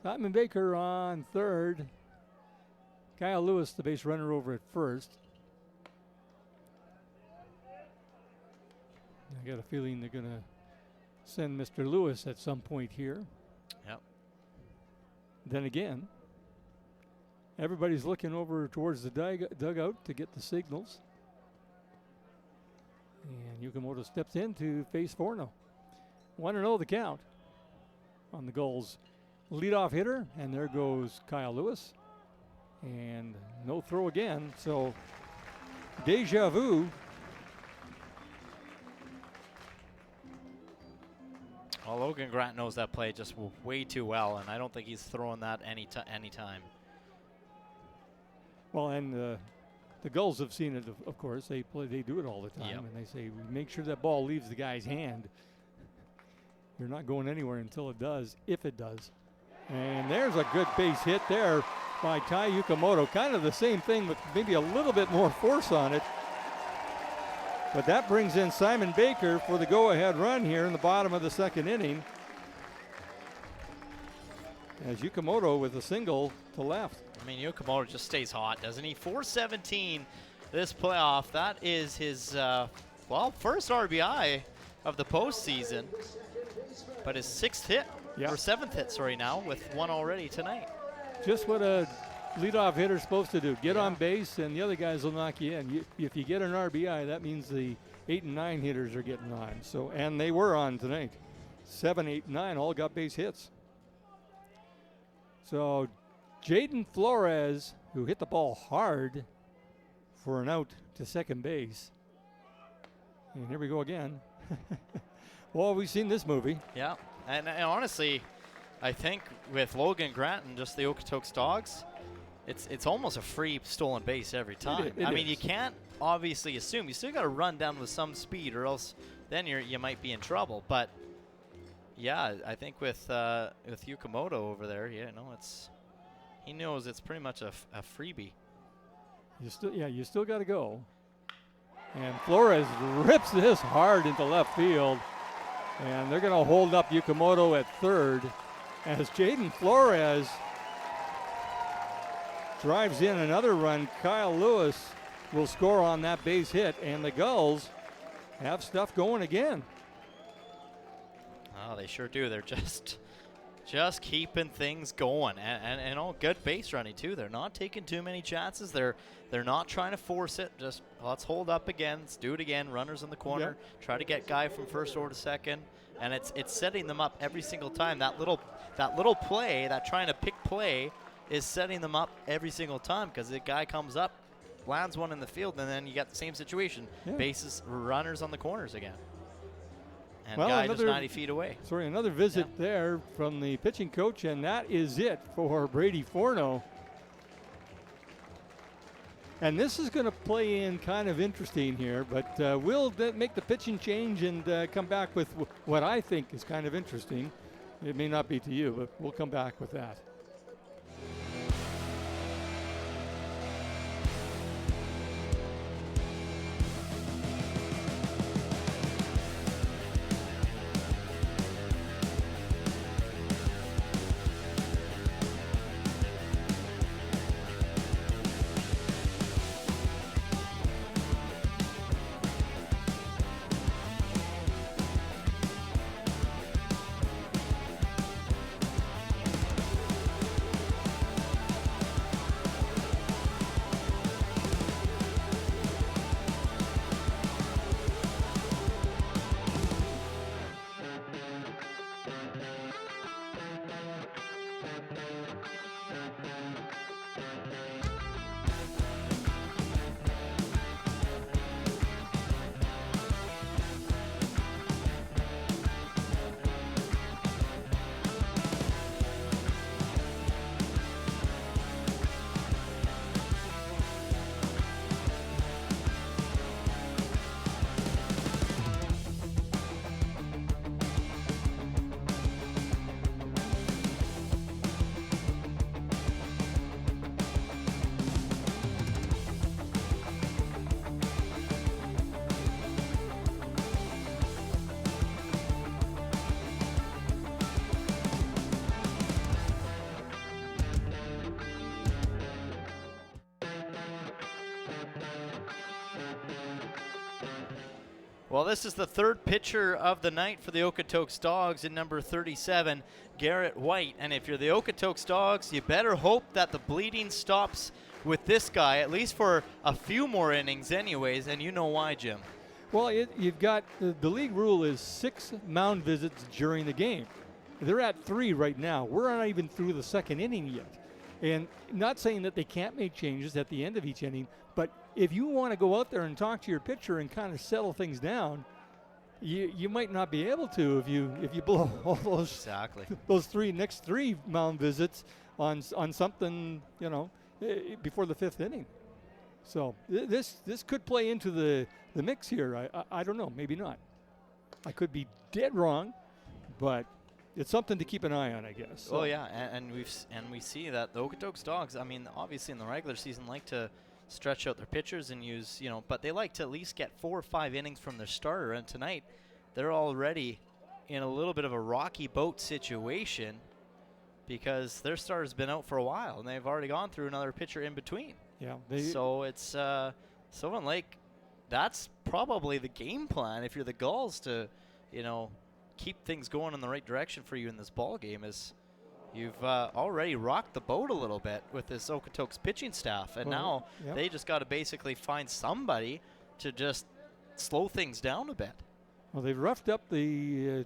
Simon Baker on third. Kyle Lewis, the base runner, over at first. I got a feeling they're going to send Mr. Lewis at some point here. Yep. Then again, everybody's looking over towards the dugout to get the signals. And Yukamoto steps in to face Forno. 1-0 the count on the Gulls. Leadoff hitter, and there goes Kyle Lewis. And no throw again, so deja vu. Well, Logan Grant knows that play just way too well, and I don't think he's throwing that any time. Well, and the Gulls have seen it, of course. They do it all the time, Yep. and they say, make sure that ball leaves the guy's hand. You're not going anywhere until it does, if it does. And there's a good base hit there by Tai Yukamoto. Kind of the same thing, but maybe a little bit more force on it. But that brings in Simon Baker for the go-ahead run here in the bottom of the second inning, as Yukamoto with a single to left. I mean, Yukamoto just stays hot, doesn't he? 417 this playoff. That is his, first RBI of the postseason, but his sixth hit, or seventh hit, sorry, now, with one already tonight. Just what a leadoff hitter's supposed to do. Get on base, and the other guys will knock you in. If you get an RBI, that means the 8 and 9 hitters are getting on. So, and they were on tonight. 7, 8, 9 all got base hits. So Jaden Flores, who hit the ball hard for an out to second base. And here we go again. Well, we've seen this movie. Yeah, and honestly, I think with Logan Grant and just the Okotoks Dawgs, it's almost a free stolen base every time. It I mean, is. you can't obviously assume. You still got to run down with some speed, or else then you might be in trouble. But yeah, I think with Yukamoto over there, he knows it's pretty much a freebie. You still got to go. And Flores rips this hard into left field. And they're going to hold up Yukamoto at third as Jaden Flores drives in another run. Kyle Lewis will score on that base hit, and the Gulls have stuff going again. Oh, they sure do. They're just keeping things going, and all good base running too. They're not taking too many chances. They're not trying to force it. Just let's hold up again. Let's do it again. Runners in the corner. Yeah. Try to get guy from first over to second, and it's setting them up every single time. That little play, that trying to pick play, is setting them up every single time because the guy comes up, lands one in the field, and then you got the same situation. Yeah. Bases, runners on the corners again. And Well, guy just 90 feet away. Sorry, another visit there from the pitching coach, and that is it for Brady Forno. And this is going to play in kind of interesting here, but we'll make the pitching change and come back with what I think is kind of interesting. It may not be to you, but we'll come back with that. Well, this is the third pitcher of the night for the Okotoks Dawgs in number 37, Garrett White. And if you're the Okotoks Dawgs, you better hope that the bleeding stops with this guy, at least for a few more innings anyways, and you know why, Jim. Well, you've got the league rule is 6 mound visits during the game. They're at 3 right now. We're not even through the second inning yet. And not saying that they can't make changes at the end of each inning, but if you want to go out there and talk to your pitcher and kind of settle things down, you might not be able to if you blow all those next three mound visits on something, before the 5th inning. So this could play into the mix here. I don't know, maybe not. I could be dead wrong, but it's something to keep an eye on, I guess. So. Oh yeah, and we see that the Okotoks Dawgs, I mean, obviously in the regular season like to stretch out their pitchers and use, but they like to at least get 4 or 5 innings from their starter. And tonight, they're already in a little bit of a rocky boat situation because their starter's been out for a while and they've already gone through another pitcher in between. Yeah. So it's Sylvan Lake. That's probably the game plan if you're the Gulls to, keep things going in the right direction for you in this ball game. Is you've already rocked the boat a little bit with this Okotoks pitching staff, and now they just got to basically find somebody to just slow things down a bit. Well, they've roughed up the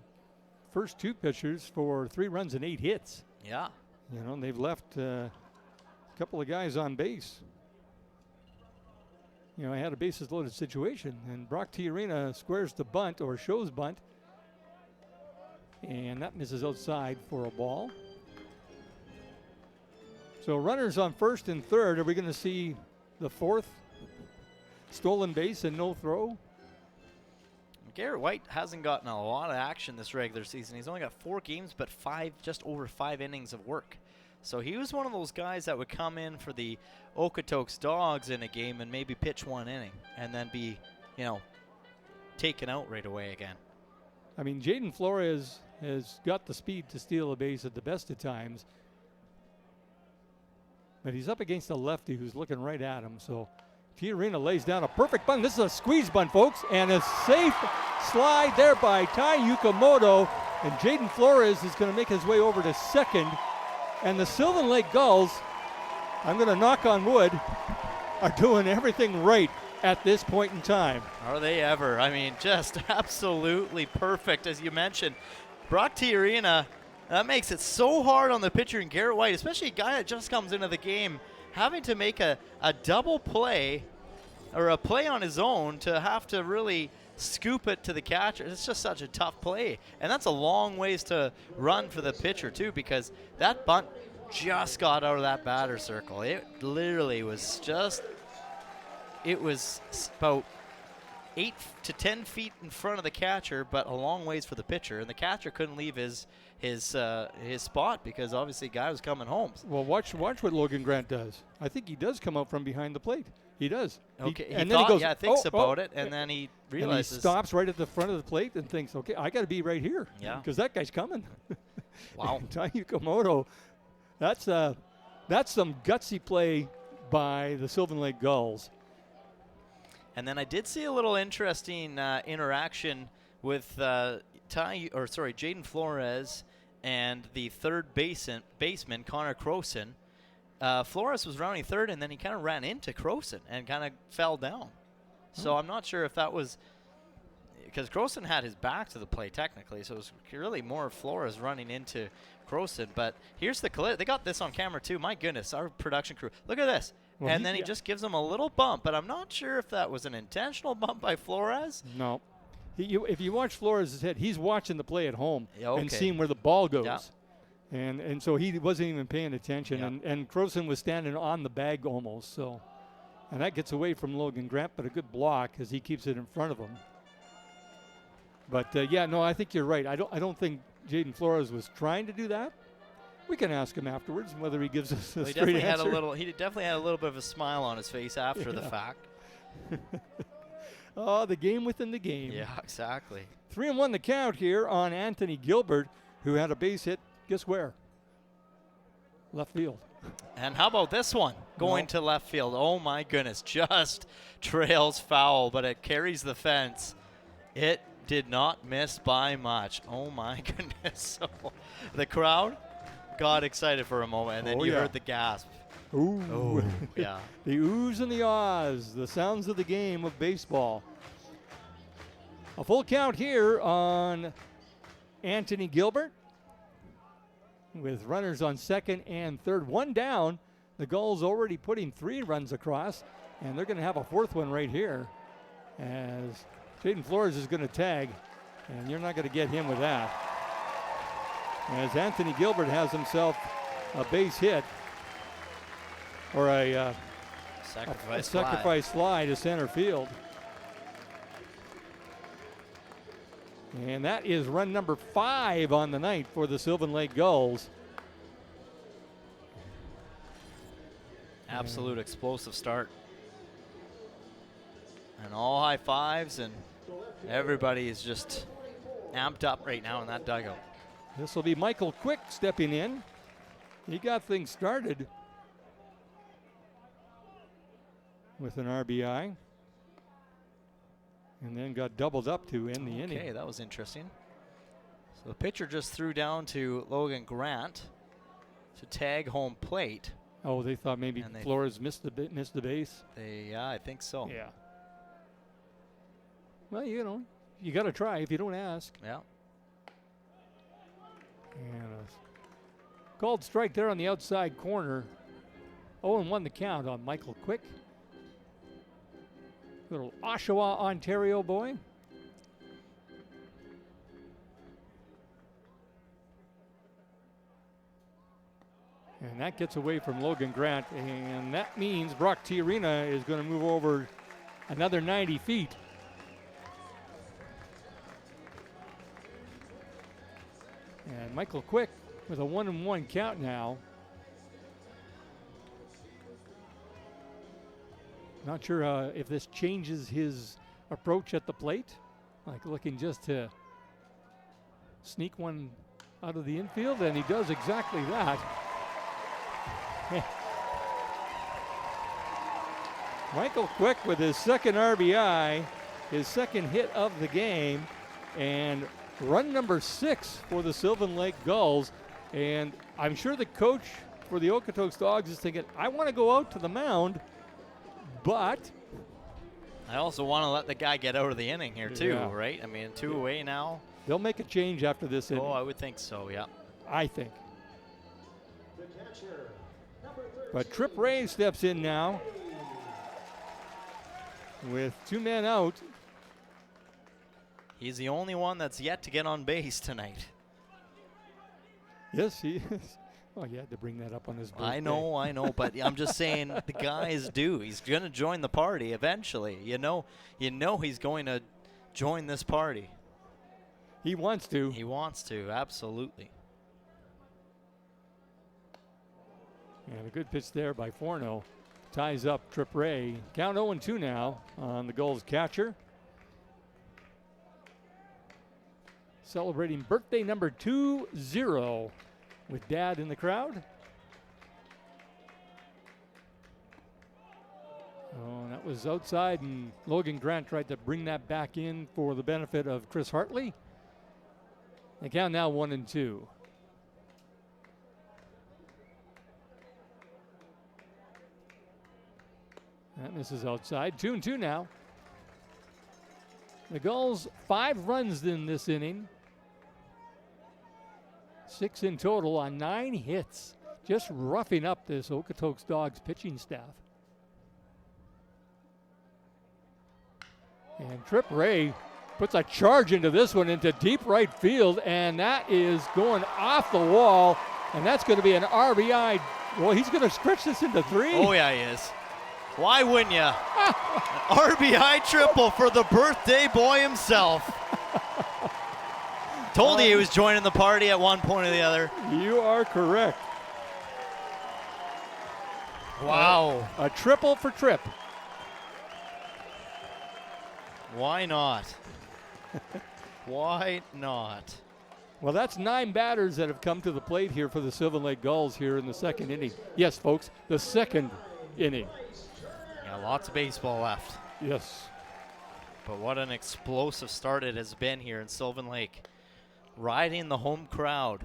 first 2 pitchers for 3 runs and 8 hits. Yeah. They've left a couple of guys on base. You know, I had a bases loaded situation, and Brock Tiarina squares the bunt or shows bunt, and that misses outside for a ball. So runners on first and third. Are we going to see the fourth stolen base and no throw? Garrett White hasn't gotten a lot of action this regular season. He's only got 4 games, but just over 5 innings of work. So he was one of those guys that would come in for the Okotoks Dawgs in a game and maybe pitch 1 inning and then be, you know, taken out right away again. I mean, Jaden Flores has got the speed to steal a base at the best of times, but he's up against a lefty who's looking right at him. So Tiarina lays down a perfect bunt. This is a squeeze bunt, folks, and a safe slide there by Tai Yukamoto. And Jaden Flores is going to make his way over to second. And the Sylvan Lake Gulls, I'm going to knock on wood, are doing everything right at this point in time. Are they ever? I mean, just absolutely perfect, as you mentioned. Brock Tiarina, that makes it so hard on the pitcher and Garrett White, especially a guy that just comes into the game, having to make a double play or a play on his own to have to really scoop it to the catcher. It's just such a tough play. And that's a long ways to run for the pitcher, too, because that bunt just got out of that batter circle. It literally was just, it was about 8 to 10 feet in front of the catcher, but a long ways for the pitcher. And the catcher couldn't leave his spot because obviously the guy was coming home. Well, watch what Logan Grant does. I think he does come out from behind the plate. He does. Okay, and then he goes, thinks about it, and then he realizes. And he stops right at the front of the plate and thinks, okay, I got to be right here. Yeah. Because that guy's coming. Wow. Tai Yukamoto, that's some gutsy play by the Sylvan Lake Gulls. And then I did see a little interesting interaction with Jaden Flores and the third baseman, Connor Croson. Flores was rounding third, and then he kind of ran into Croson and kind of fell down. So I'm not sure if that was because Croson had his back to the play technically, so it was really more Flores running into Croson. But here's the clip. They got this on camera too. My goodness, our production crew. Look at this. Well, and then he just gives him a little bump, but I'm not sure if that was an intentional bump by Flores. No. If you watch Flores' head, he's watching the play at home and Okay. seeing where the ball goes. Yeah. And so he wasn't even paying attention. Yeah. And Croson was standing on the bag almost. So, and that gets away from Logan Grant, but a good block as he keeps it in front of him. But, yeah, no, I think you're right. I don't think Jaden Flores was trying to do that. We can ask him afterwards whether he gives us a straight answer. He definitely had a little bit of a smile on his face after the fact. Oh, the game within the game. Yeah, exactly. 3-1 the count here on Anthony Gilbert, who had a base hit. Guess where? Left field. And how about this one going to left field? Oh my goodness, just trails foul, but it carries the fence. It did not miss by much. Oh my goodness. So the crowd got excited for a moment, and then you heard the gasp. Ooh. Oh, yeah. The oohs and the ahs, the sounds of the game of baseball. A full count here on Anthony Gilbert with runners on second and third. One down. The Gulls already putting 3 runs across, and they're going to have a 4th one right here as Jaden Flores is going to tag, and you're not going to get him with that. As Anthony Gilbert has himself a base hit, or a sacrifice fly to center field. And that is run number 5 on the night for the Sylvan Lake Gulls. Absolute explosive start. And all high fives, and everybody is just amped up right now in that dugout. This will be Michael Quick stepping in. He got things started with an RBI. And then got doubled up to end the inning. Okay, that was interesting. So the pitcher just threw down to Logan Grant to tag home plate. Oh, they thought maybe Flores missed the base. Yeah, I think so. Yeah. Well, you got to try if you don't ask. Yeah. And a called strike there on the outside corner 0-1 the count on Michael Quick. Little Oshawa, Ontario boy. And that gets away from Logan Grant, and that means Brock Tiarina is going to move over another 90 feet. And Michael Quick with a 1-1 count now. Not sure if this changes his approach at the plate, like looking just to sneak one out of the infield, and he does exactly that. Michael Quick with his second RBI, his second hit of the game, and run number 6 for the Sylvan Lake Gulls. And I'm sure the coach for the Okotoks Dawgs is thinking, I want to go out to the mound, but I also want to let the guy get out of the inning here too, Yeah. right? I mean, 2 away now. they'll make a change after this inning. Oh, I would think so, yeah. I think. But Trip Ray steps in now with 2 men out. He's the only one that's yet to get on base tonight. Yes, he is. Oh, you had to bring that up on his birthday. I know, but I'm just saying the guy is due. He's going to join the party eventually. You know he's going to join this party. He wants to. He wants to, absolutely. And a good pitch there by Forno. Ties up Trip Ray. Count 0-2 now on the Gulls catcher. Celebrating birthday number 20 with Dad in the crowd. Oh, that was outside, and Logan Grant tried to bring that back in for the benefit of Chris Hartley. The count now 1-2. That misses outside. 2-2 now. The Gulls 5 runs in this inning. 6 in total on 9 hits. Just roughing up this Okotoks Dawgs pitching staff. And Trip Ray puts a charge into this one into deep right field, and that is going off the wall, and that's going to be an RBI. Well, he's going to stretch this into 3. Oh, yeah, he is. Why wouldn't you? RBI triple for the birthday boy himself. Told you he was joining the party at one point or the other. You are correct. Wow. A triple for Trip. Why not? Why not? Well, that's 9 batters that have come to the plate here for the Sylvan Lake Gulls here in the second inning. Yes, folks, the second inning. Yeah, lots of baseball left. Yes. But what an explosive start it has been here in Sylvan Lake. Riding the home crowd.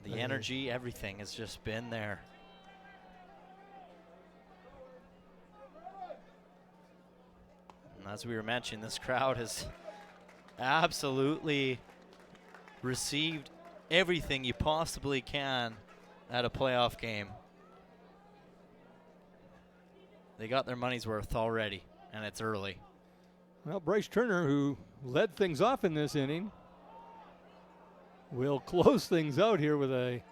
The energy, everything has just been there. And as we were mentioning, this crowd has absolutely received everything you possibly can at a playoff game. They got their money's worth already, and it's early. Well, Bryce Turner, who led things off in this inning, will close things out here with a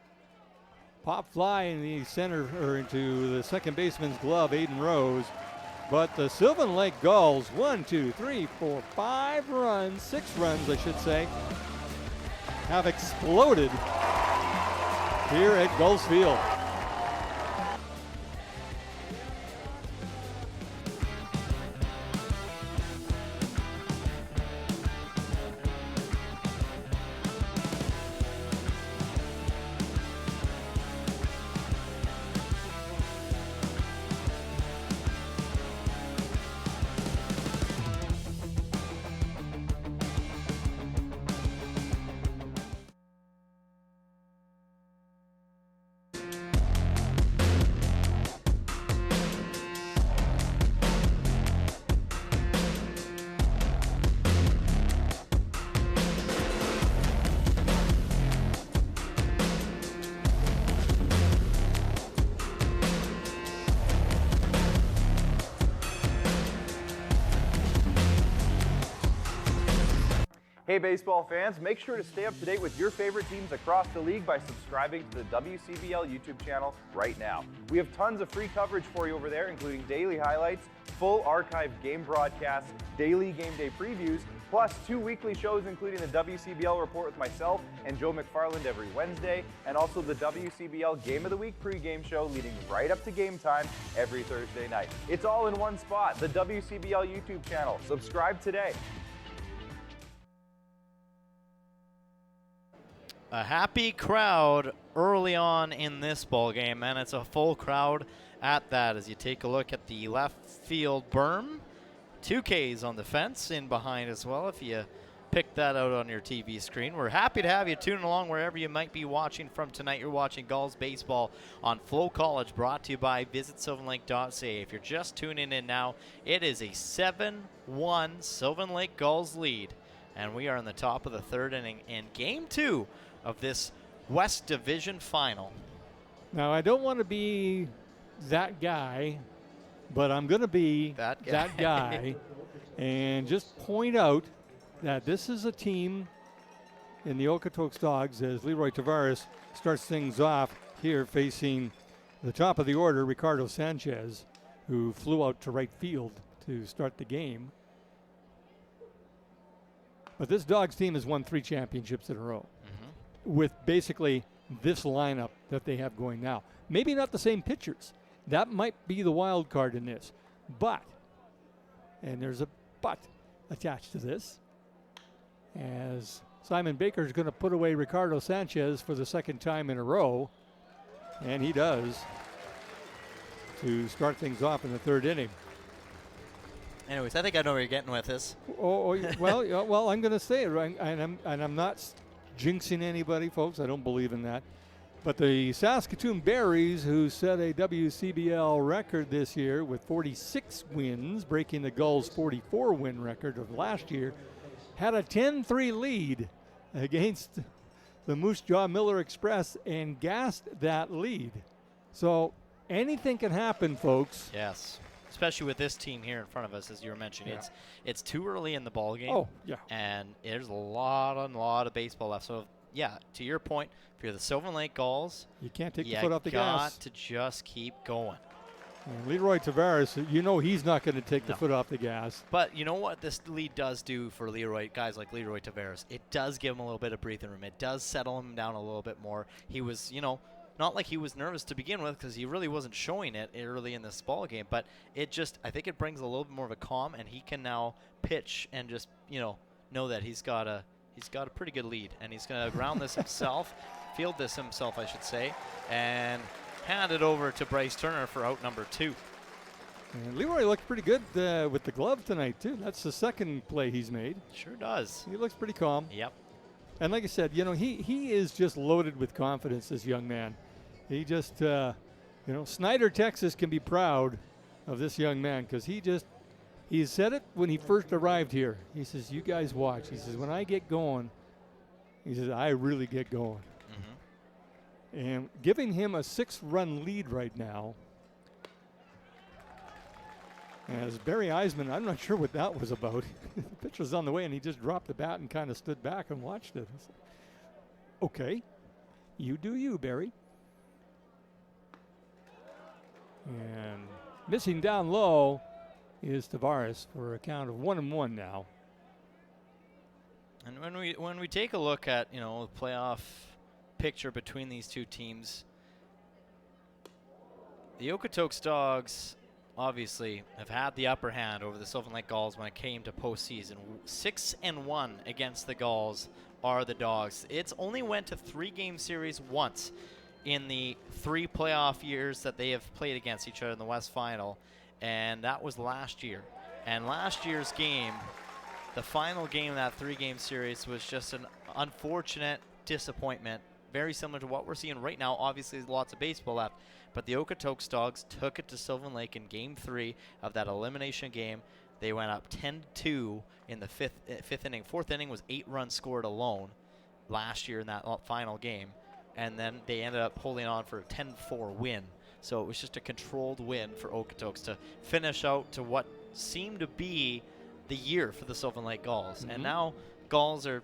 pop fly in the center, or into the second baseman's glove, Aiden Rose. But the Sylvan Lake Gulls, 1, 2, 3, 4, 5 runs, 6 runs, I should say, have exploded here at Gulls Field. Hey baseball fans, make sure to stay up to date with your favorite teams across the league by subscribing to the WCBL YouTube channel right now. We have tons of free coverage for you over there, including daily highlights, full archived game broadcasts, daily game day previews, plus 2 weekly shows including the WCBL Report with myself and Joe McFarland every Wednesday, and also the WCBL Game of the Week pregame show leading right up to game time every Thursday night. It's all in one spot, the WCBL YouTube channel. Subscribe today. A happy crowd early on in this ball game, and it's a full crowd at that as you take a look at the left field berm. 2 Ks on the fence in behind as well if you pick that out on your TV screen. We're happy to have you tuning along wherever you might be watching from tonight. You're watching Gulls baseball on FloCollege, brought to you by visitsylvanlake.ca. If you're just tuning in now, it is a 7-1 Sylvan Lake Gulls lead, and we are in the top of the 3rd inning in Game 2 of this West Division final. Now, I don't want to be that guy, but I'm going to be that guy and just point out that this is a team in the Okotoks Dawgs as Leroy Tavares starts things off here facing the top of the order, Ricardo Sanchez, who flew out to right field to start the game. But this Dawgs team has won 3 championships in a row with basically this lineup that they have going now. Maybe not the same pitchers. That might be the wild card in this. But, and there's a but attached to this, as Simon Baker is going to put away Ricardo Sanchez for the 2nd time in a row, and he does, to start things off in the 3rd inning. Anyways, I think I know where you're getting with this. Well, I'm going to say it, right, and I'm not jinxing anybody, folks. I don't believe in that. But the Saskatoon Berries, who set a WCBL record this year with 46 wins, breaking the Gulls' 44-win record of last year, had a 10-3 lead against the Moose Jaw Miller Express and gassed that lead. So anything can happen, folks. Yes. Especially with this team here in front of us, as you were mentioning. Yeah. It's too early in the ball game. Oh, yeah. And there's a lot of baseball left. So, yeah, to your point, if you're the Sylvan Lake Gulls, you can't take the foot off the gas. You got to just keep going. And Leroy Tavares, you know he's not going to take the foot off the gas. But you know what this lead does do for guys like Leroy Tavares? It does give him a little bit of breathing room. It does settle him down a little bit more. He was, not like he was nervous to begin with because he really wasn't showing it early in this ball game, but I think it brings a little bit more of a calm, and he can now pitch and just, know that he's got a pretty good lead, and he's going to ground this himself, field this himself, I should say, and hand it over to Bryce Turner for out number 2. And Leroy looked pretty good with the glove tonight, too. That's the 2nd play he's made. Sure does. He looks pretty calm. Yep. And like I said, he is just loaded with confidence, this young man. He just, Snyder, Texas can be proud of this young man because he said it when he first arrived here. He says, you guys watch. He says, when I get going, he says, I really get going. Mm-hmm. And giving him a 6-run lead right now, as Barry Eisman, I'm not sure what that was about. The pitch was on the way, and he just dropped the bat and kind of stood back and watched it. Okay, you do you, Barry. And missing down low is Tavares for a count of 1-1 now. And when we take a look at the playoff picture between these two teams, the Okotoks Dawgs obviously have had the upper hand over the Sylvan Lake Gulls when it came to postseason. 6-1 against the Gulls are the Dawgs. It's only went to 3-game series once in the 3 playoff years that they have played against each other in the West Final, and that was last year. And last year's game, the final game of that 3-game series, was just an unfortunate disappointment, very similar to what we're seeing right now. Obviously, there's lots of baseball left, but the Okotoks Dawgs took it to Sylvan Lake in Game 3 of that elimination game. They went up 10-2 in the fifth inning. 4th inning was 8 runs scored alone last year in that final game. And then they ended up holding on for a 10-4 win. So it was just a controlled win for Okotoks to finish out to what seemed to be the year for the Sylvan Lake Gulls. Mm-hmm. And now Gulls are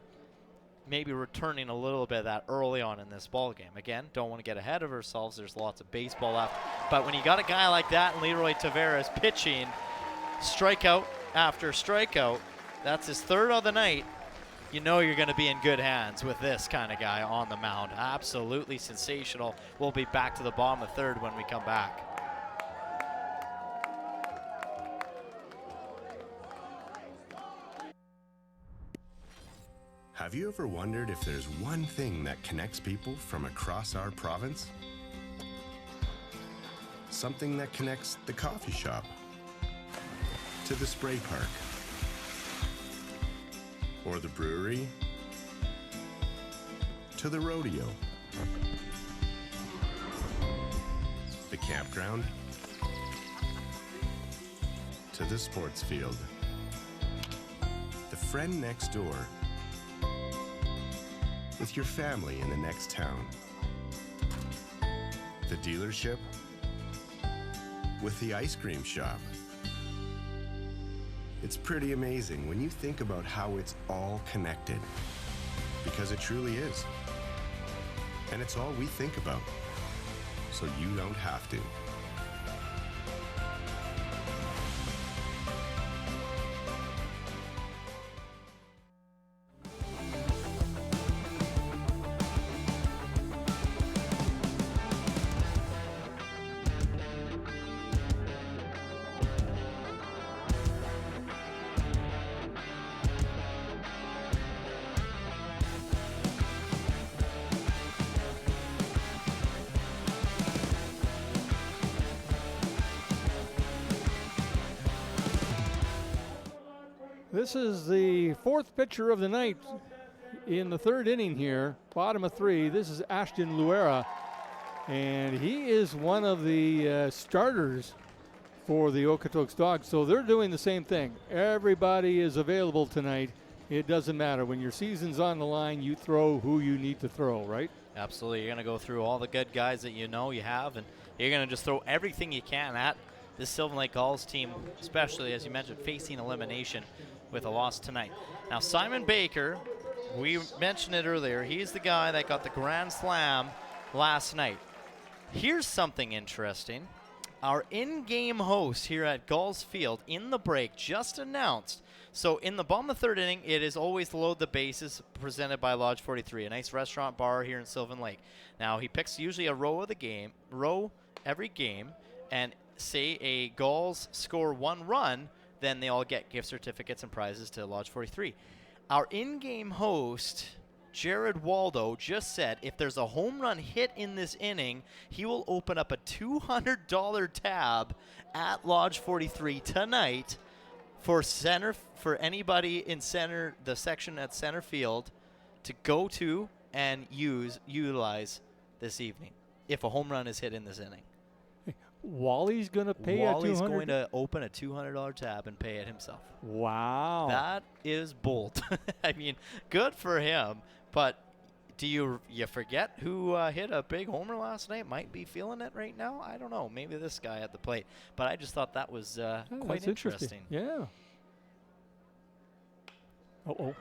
maybe returning a little bit of that early on in this ball game. Again, don't want to get ahead of ourselves. There's lots of baseball left. But when you got a guy like that and Leroy Tavares pitching strikeout after strikeout, that's his third of the night, you know you're going to be in good hands with this kind of guy on the mound. Absolutely sensational. We'll be back to the bottom of third when we come back. Have you ever wondered if there's one thing that connects people from across our province? Something that connects the coffee shop to the spray park, or the brewery to the rodeo, the campground to the sports field, the friend next door with your family in the next town, the dealership with the ice cream shop. It's pretty amazing when you think about how it's all connected, because it truly is. And it's all we think about, so you don't have to. This is the fourth pitcher of the night in the third inning here, bottom of three. This is Ashton Luera, and he is one of the starters for the Okotoks Dawgs. So they're doing the same thing. Everybody is available tonight. It doesn't matter. When your season's on the line, you throw who you need to throw, right? Absolutely. You're going to go through all the good guys that you know you have, and you're going to just throw everything you can at this Sylvan Lake Gulls team, especially, as you mentioned, facing elimination with a loss tonight. Now, Simon Baker, we mentioned it earlier, he's the guy that got the grand slam last night. Here's something interesting. Our in-game host here at Gulls Field in the break just announced, so in the bottom of the third inning, it is always Load the Bases presented by Lodge 43, a nice restaurant bar here in Sylvan Lake. Now, he picks usually a row every game, and say a Gulls score one run, then they all get gift certificates and prizes to Lodge 43. Our in-game host, Jared Waldo, just said if there's a home run hit in this inning, he will open up a $200 tab at Lodge 43 tonight for anybody in the section at center field to go to and utilize this evening if a home run is hit in this inning. Wally's going to pay Wally's $200? going to open a $200 tab and pay it himself. Wow. That is bold. I mean, good for him. But do you forget who hit a big homer last night? Might be feeling it right now. I don't know. Maybe this guy at the plate. But I just thought that was quite interesting. Yeah. Uh-oh.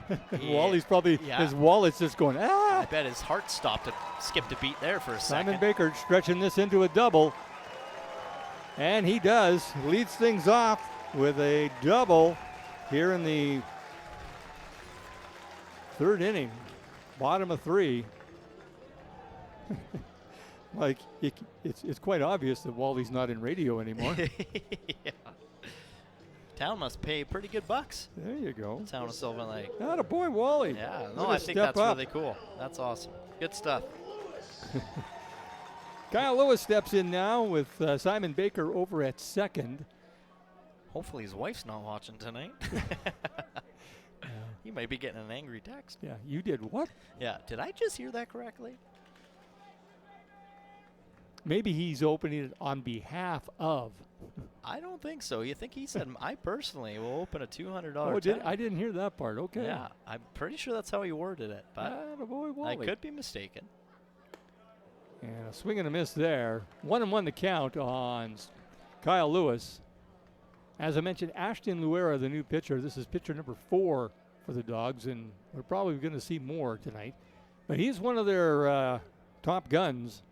Yeah. Wally's probably, his wallet's just going, I bet his heart skipped a beat there for a second. Simon Baker stretching this into a double. And he does. Leads things off with a double here in the third inning. Bottom of three. Like, it's quite obvious that Wally's not in radio anymore. Yeah. Town must pay pretty good bucks. There you go. Town of Sylvan Lake. Atta boy, Wally. Yeah, Way no, to I think step that's up. really cool. That's awesome. Good stuff. Kyle Lewis steps in now with Simon Baker over at second. Hopefully his wife's not watching tonight. He might be getting an angry text. Yeah, you did what? Yeah, did I just hear that correctly? Maybe he's opening it on behalf of. I don't think so. You think he said, I personally will open a $200 Oh, tab. I didn't hear that part. Okay. Yeah, I'm pretty sure that's how he worded it, but Atta boy, Wally. I could be mistaken. And a swing and a miss there. 1-1 the count on Kyle Lewis. As I mentioned, Ashton Luera, the new pitcher. This is pitcher number 4 for the Dawgs, and we're probably going to see more tonight. But he's one of their top guns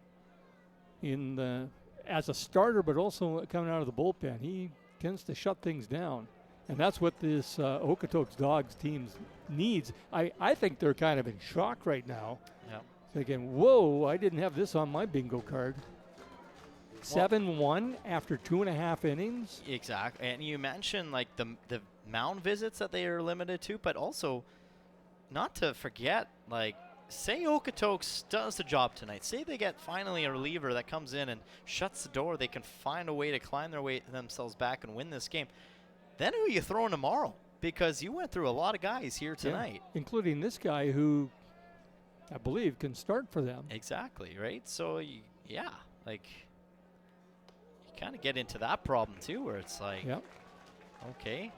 as a starter, but also coming out of the bullpen. He tends to shut things down, and that's what this Okotoks Dawgs team needs. I think they're kind of in shock right now. Yeah. Thinking, whoa, I didn't have this on my bingo card. 7-1 after 2.5 innings. Exactly. And you mentioned like the mound visits that they are limited to, but also not to forget, like, say Okotoks does the job tonight. Say they get finally a reliever that comes in and shuts the door. They can find a way to climb their way themselves back and win this game. Then who are you throwing tomorrow? Because you went through a lot of guys here tonight. Yeah, including this guy who I believe can start for them. Exactly, right? So, yeah, like, you kind of get into that problem too, where it's like, yep. Okay,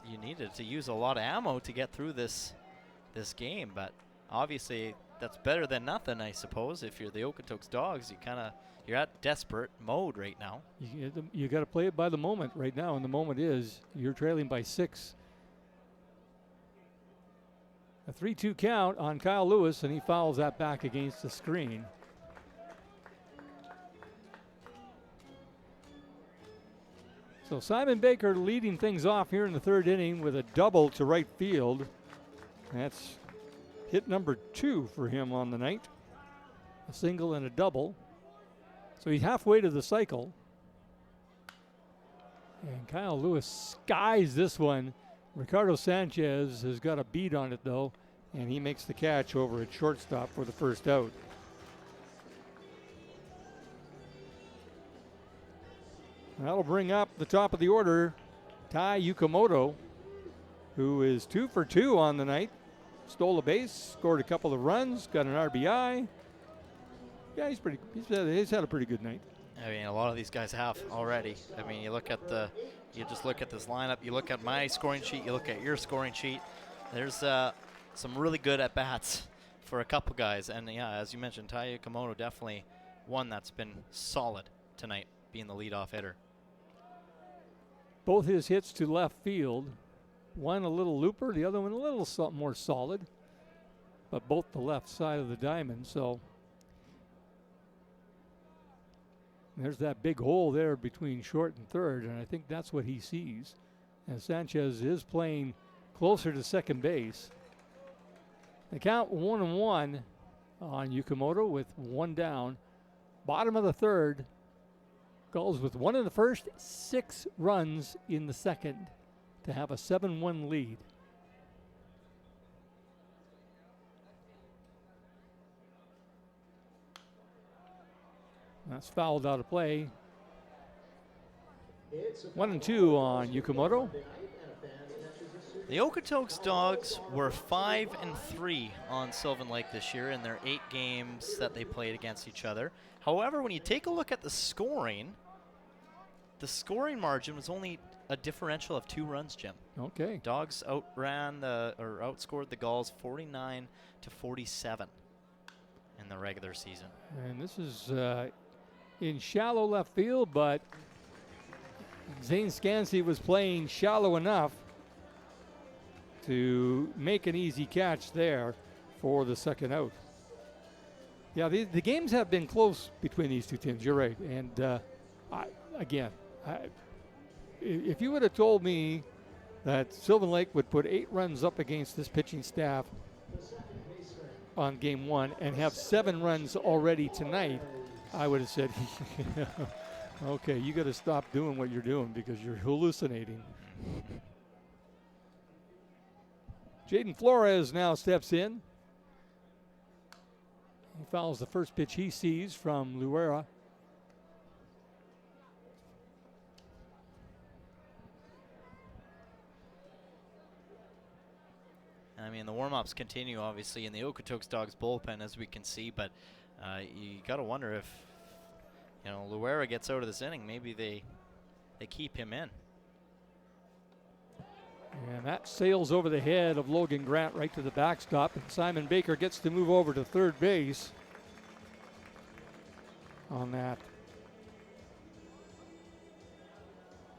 you needed to use a lot of ammo to get through this game, but obviously that's better than nothing, I suppose. If you're the Okotoks Dawgs, you're at desperate mode right now. You got to play it by the moment right now, and the moment is you're trailing by 6. A 3-2 count on Kyle Lewis, and he fouls that back against the screen. So Simon Baker leading things off here in the 3rd inning with a double to right field. That's hit number 2 for him on the night. A single and a double. So he's halfway to the cycle. And Kyle Lewis skies this one. Ricardo Sanchez has got a beat on it, though, and he makes the catch over at shortstop for the first out. That'll bring up the top of the order, Tai Yukamoto, who is 2 for 2 on the night. Stole a base, scored a couple of runs, got an RBI. Yeah, he's had a pretty good night. I mean, a lot of these guys have already. I mean, you just look at this lineup, you look at my scoring sheet, you look at your scoring sheet. There's some really good at-bats for a couple guys. And yeah, as you mentioned, Tai Yukamoto definitely one that's been solid tonight, being the leadoff hitter. Both his hits to left field, one a little looper, the other one a little more solid, but both the left side of the diamond. So there's that big hole there between short and third, and I think that's what he sees. And Sanchez is playing closer to second base. The count 1-1 on Yukamoto with 1 down. Bottom of the 3rd. Gulls with 1 in the first, 6 runs in the second to have a 7-1 lead. That's fouled out of play. 1-2 on Yukamoto. The Okotoks Dawgs were 5-3 on Sylvan Lake this year in their 8 games that they played against each other. However, when you take a look at the scoring margin was only a differential of 2 runs, Jim. Okay. Dawgs outscored the Gulls 49-47 in the regular season. And this is in shallow left field, but Zane Scansey was playing shallow enough to make an easy catch there for the second out. Yeah, the games have been close between these two teams. You're right. And if you would have told me that Sylvan Lake would put 8 runs up against this pitching staff on game 1 and have 7 runs already tonight, I would have said, okay, you got to stop doing what you're doing because you're hallucinating. Jaden Flores now steps in. He fouls the first pitch he sees from Luera. I mean, the warm-ups continue, obviously, in the Okotoks Dawgs bullpen, as we can see, but you got to wonder if, Luera gets out of this inning, maybe they keep him in. And that sails over the head of Logan Grant right to the backstop, and Simon Baker gets to move over to third base on that.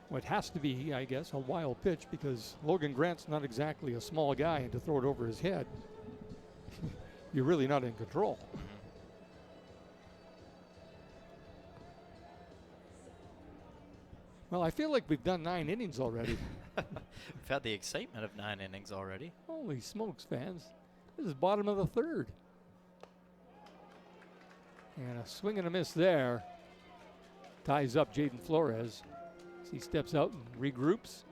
what has to be, I guess, a wild pitch because Logan Grant's not exactly a small guy, and to throw it over his head, you're really not in control. Well, I feel like we've done 9 innings already. We've had the excitement of 9 innings already. Holy smokes, fans. This is bottom of the 3rd. And a swing and a miss there. Ties up Jaden Flores as he steps out and regroups.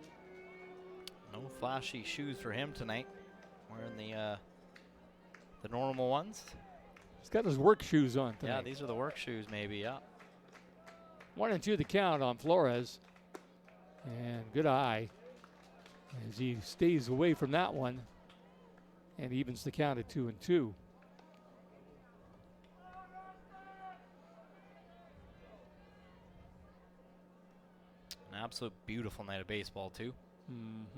No flashy shoes for him tonight. Wearing the normal ones. He's got his work shoes on tonight. Yeah, these are the work shoes maybe, yeah. 1-2 the count on Flores. And good eye as he stays away from that one and evens the count at 2-2. An absolute beautiful night of baseball too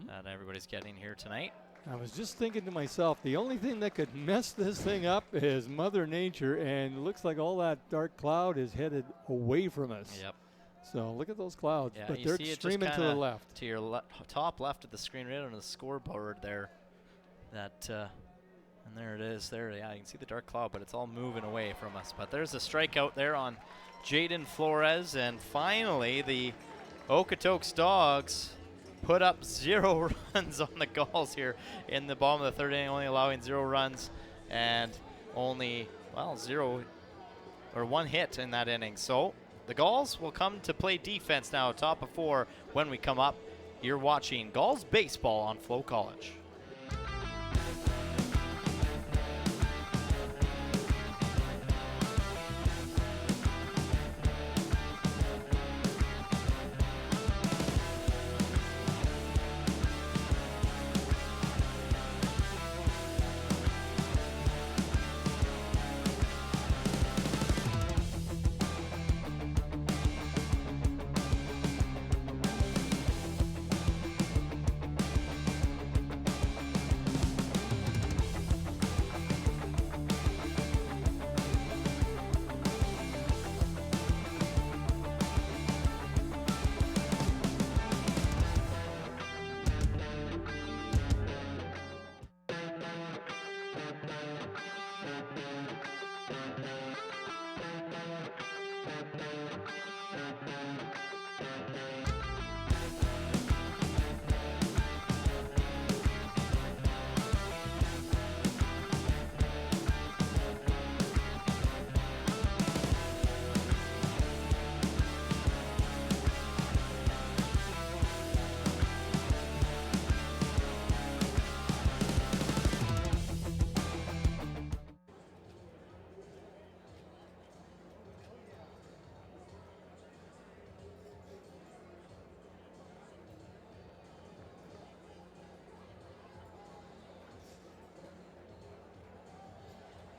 that everybody's getting here tonight. I was just thinking to myself, the only thing that could mess this thing up is Mother Nature, and it looks like all that dark cloud is headed away from us. Yep. So look at those clouds, Yeah, but you they're see it just streaming to the left. To your top left of the screen, right on the scoreboard there. That and there it is. There, yeah, you can see the dark cloud, but it's all moving away from us. But there's a strikeout there on Jaden Flores, and finally the Okotoks Dawgs put up 0 runs on the Gulls here in the bottom of the 3rd inning, only allowing 0 runs and only, well, 1 hit in that inning. So the Gulls will come to play defense now, top of 4 when we come up. You're watching Gulls baseball on FloCollege.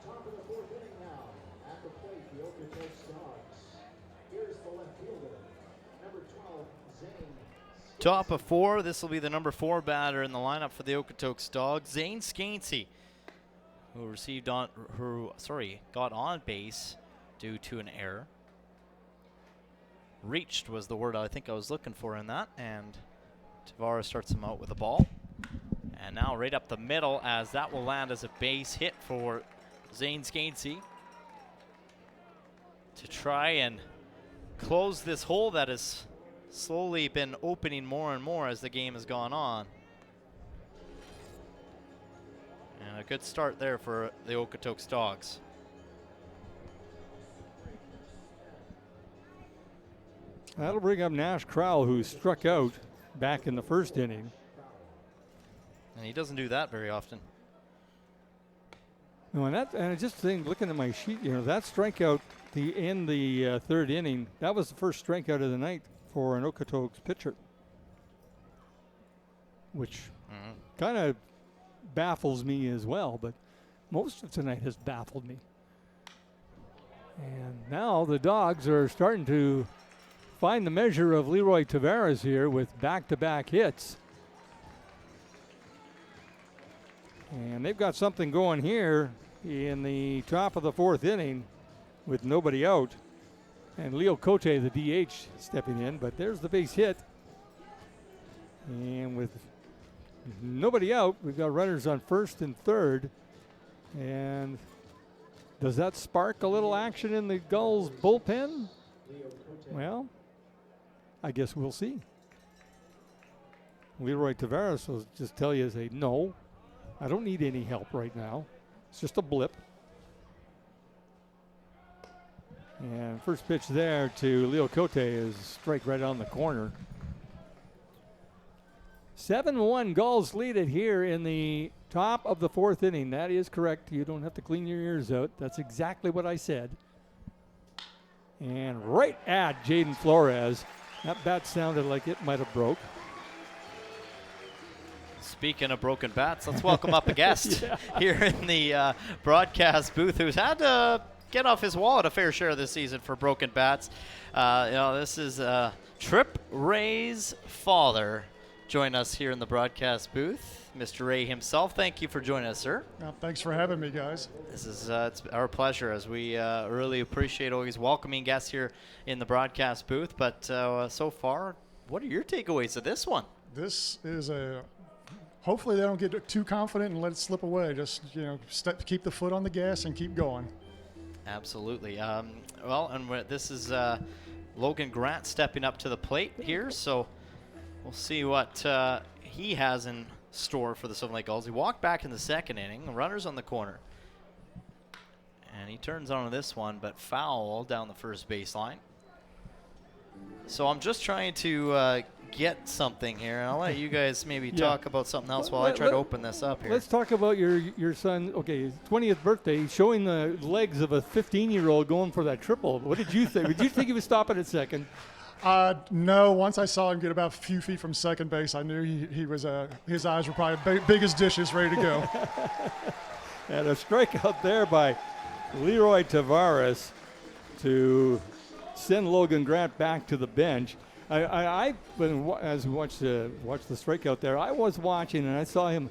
Top of the 4th inning now. At the plate, the Okotoks Dawgs. Here's the left fielder, number 12, Zane. Top of 4, this will be the number 4 batter in the lineup for the Okotoks Dawgs, Zane Scansey, who got on base due to an error. Reached was the word I think I was looking for in that, and Tavares starts him out with a ball. And now right up the middle, as that will land as a base hit for Zane Scansey to try and close this hole that has slowly been opening more and more as the game has gone on. And a good start there for the Okotoks Dawgs. That'll bring up Nash Crowell, who struck out back in the 1st inning. And he doesn't do that very often. No, and I just think, looking at my sheet, that strikeout in the 3rd inning, that was the first strikeout of the night for an Okotoks pitcher, which kind of baffles me as well, but most of tonight has baffled me. And now the Dawgs are starting to find the measure of Leroy Tavares here with back-to-back hits. And they've got something going here in the top of the 4th inning with nobody out. And Leo Cote, the DH, stepping in, but there's the base hit. And with nobody out, we've got runners on first and third. And does that spark a little action in the Gulls bullpen? Well, I guess we'll see. Leroy Tavares will just tell you, say, no, I don't need any help right now. It's just a blip. And first pitch there to Leo Cote is strike right on the corner. 7-1 Gulls lead it here in the top of the fourth inning. That is correct. You don't have to clean your ears out. That's exactly what I said. And right at Jaden Flores. That bat sounded like it might have broke. Speaking of broken bats, let's welcome up a guest here in the broadcast booth who's had to get off his wallet a fair share this season for broken bats. This is Trip Ray's father. Join us here in the broadcast booth, Mr. Ray himself. Thank you for joining us, sir. Well, thanks for having me, guys. This is it's our pleasure, as we really appreciate always welcoming guests here in the broadcast booth. But so far, what are your takeaways of this one? This is hopefully they don't get too confident and let it slip away. Just, keep the foot on the gas and keep going. Absolutely. This is Logan Grant stepping up to the plate here, so we'll see what he has in store for the Sylvan Lake Gulls. He walked back in the second inning. The runner's on the corner. And he turns on this one, but foul down the first baseline. So I'm just trying to get something here. And I'll let you guys maybe talk about something else while I try to open this up here. Let's talk about your son. Okay, his 20th birthday, showing the legs of a 15-year-old going for that triple. What did you think? Did you think he was stopping at second? No. Once I saw him get about a few feet from second base, I knew he was. His eyes were probably big as dishes, ready to go. And a strikeout there by Leroy Tavares to send Logan Grant back to the bench. As we watched the strikeout there, I was watching and I saw him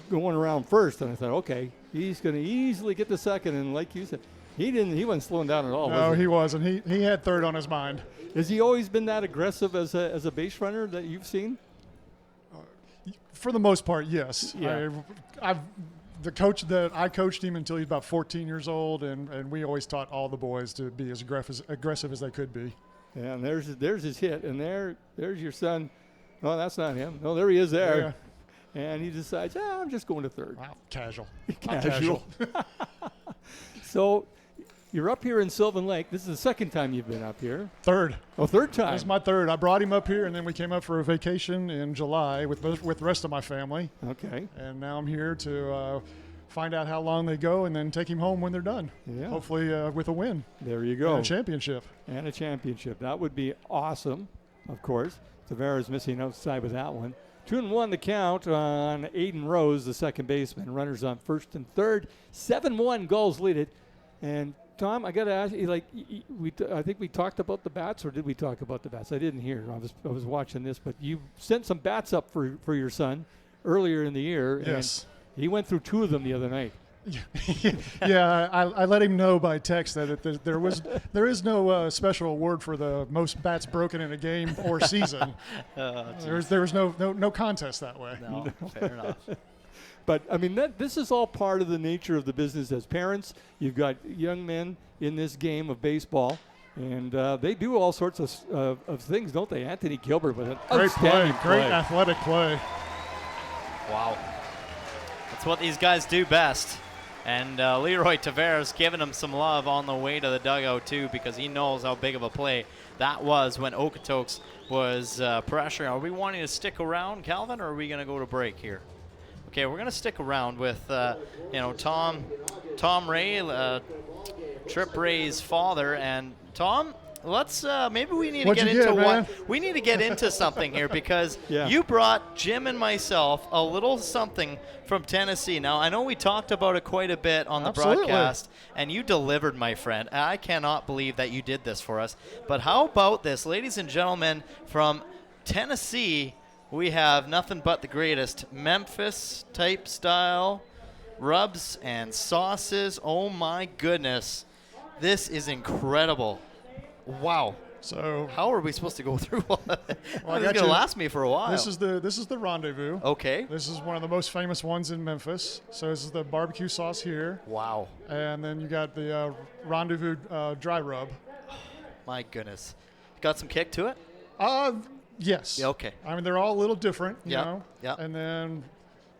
going around first, and I thought, okay, he's going to easily get to second. And like you said, he wasn't slowing down at all. No, he wasn't. He had third on his mind. Has he always been that aggressive as a base runner that you've seen? For the most part, yes. Yeah. The coach that I coached him until he was about 14 years old, and we always taught all the boys to be as aggressive as they could be. And there's his hit, and there's your son. No, that's not him. No, there he is there. Yeah. And he decides, I'm just going to third. Wow, casual. Casual. So you're up here in Sylvan Lake. This is the second time you've been up here. Third. Oh, third time. This is my third. I brought him up here, and then we came up for a vacation in July with the rest of my family. Okay. And now I'm here to find out how long they go and then take him home when they're done. Yeah. Hopefully with a win. There you go. And a championship. And a championship. That would be awesome, of course. Tavares missing outside with that one. 2-1 the count on Aiden Rose, the second baseman. Runners on first and third. 7-1 Gulls lead it. And Tom, I got to ask you, I think we talked about the bats, or did we talk about the bats? I didn't hear. I was watching this, but you sent some bats up for your son earlier in the year. Yes. And he went through two of them the other night. Yeah, I let him know by text that there is no special award for the most bats broken in a game or season. There was no contest that way. No, fair enough. But, I mean, this is all part of the nature of the business. As parents, you've got young men in this game of baseball, and they do all sorts of things, don't they? Anthony Gilbert with an outstanding play. Great athletic play. Wow. That's what these guys do best. And Leroy Tavares giving him some love on the way to the dugout, too, because he knows how big of a play that was when Okotoks was pressuring. Are we wanting to stick around, Calvin, or are we going to go to break here? Okay, we're going to stick around with, Tom Ray, Trip Ray's father. And, Tom, let's maybe we need to get into we need to get into something here, because you brought Jim and myself a little something from Tennessee. Now, I know we talked about it quite a bit on the broadcast, and you delivered, my friend. I cannot believe that you did this for us. But how about this, ladies and gentlemen, from Tennessee? We have nothing but the greatest Memphis type style rubs and sauces. Oh my goodness. This is incredible. Wow. So how are we supposed to go through all that? Well, This is going to last me for a while. This is the rendezvous. Okay. This is one of the most famous ones in Memphis. So this is the barbecue sauce here. Wow. And then you got the rendezvous dry rub. My goodness. Got some kick to it? Yes. Yeah, okay. I mean, they're all a little different, you Yeah, know. yeah. And then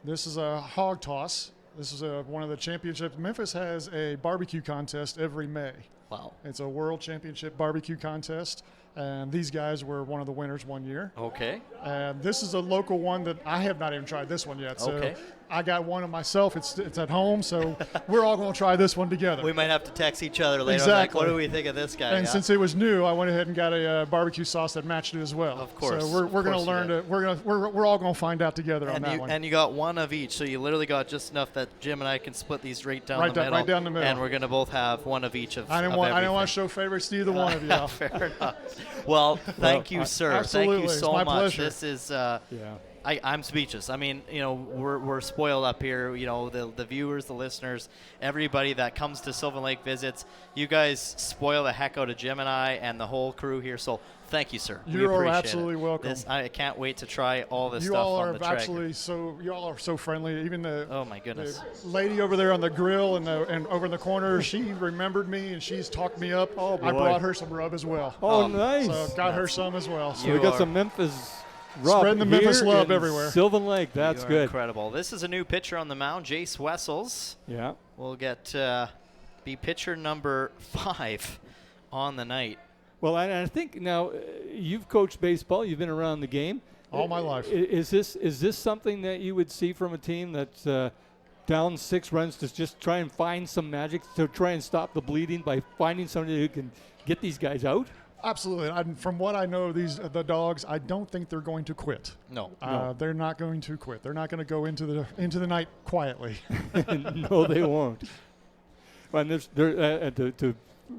this is a hog toss. This is one of the championships. Memphis has a barbecue contest every May. Wow. It's a world championship barbecue contest, and these guys were one of the winners one year. Okay. And this is a local one that I have not even tried this one yet. So Okay. I got one of myself. It's at home, so we're all going to try this one together. We might have to text each other later. Exactly. Like, what do we think of this guy? And Yeah? since it was new, I went ahead and got a barbecue sauce that matched it as well. Of course. So we're going to course you learn did. to we're all going to find out together on and that you, one. and you got one of each, so you literally got just enough that Jim and I can split these right down the middle. Right down the middle. And we're going to both have one of each of I didn't of want everything. to show favorites to either one of you. Fair enough. Well, thank you, sir. absolutely. Thank you It's so my much. pleasure. This is Yeah. I'm speechless. I mean, you know, we're spoiled up here. You know, the viewers, the listeners, everybody that comes to Sylvan Lake visits. You guys spoil the heck out of Jim and I and the whole crew here. So thank you, sir. We You are appreciate absolutely it. welcome. I can't wait to try all this You stuff all on are the track. absolutely you all are so friendly. Even Oh my goodness. the lady over there on the grill and over in the corner, she remembered me and she's talked me up. Oh, I boy. brought her some rub as well. Oh, nice. So got her some as well. So So we got some Memphis rub Spreading the Memphis here love in everywhere. Sylvan Lake. That's You are good. Incredible. This is a new pitcher on the mound, Jace Wessels. Yeah. Will get be pitcher number 5 on the night. Well, and I think now you've coached baseball. You've been around the game all my life. Is this something that you would see from a team that's down 6 runs to just try and find some magic to try and stop the bleeding by finding somebody who can get these guys out? Absolutely. From what I know of the Dawgs, I don't think they're going to quit. No. They're not going to quit. They're not going to go into the night quietly. No, they won't. And to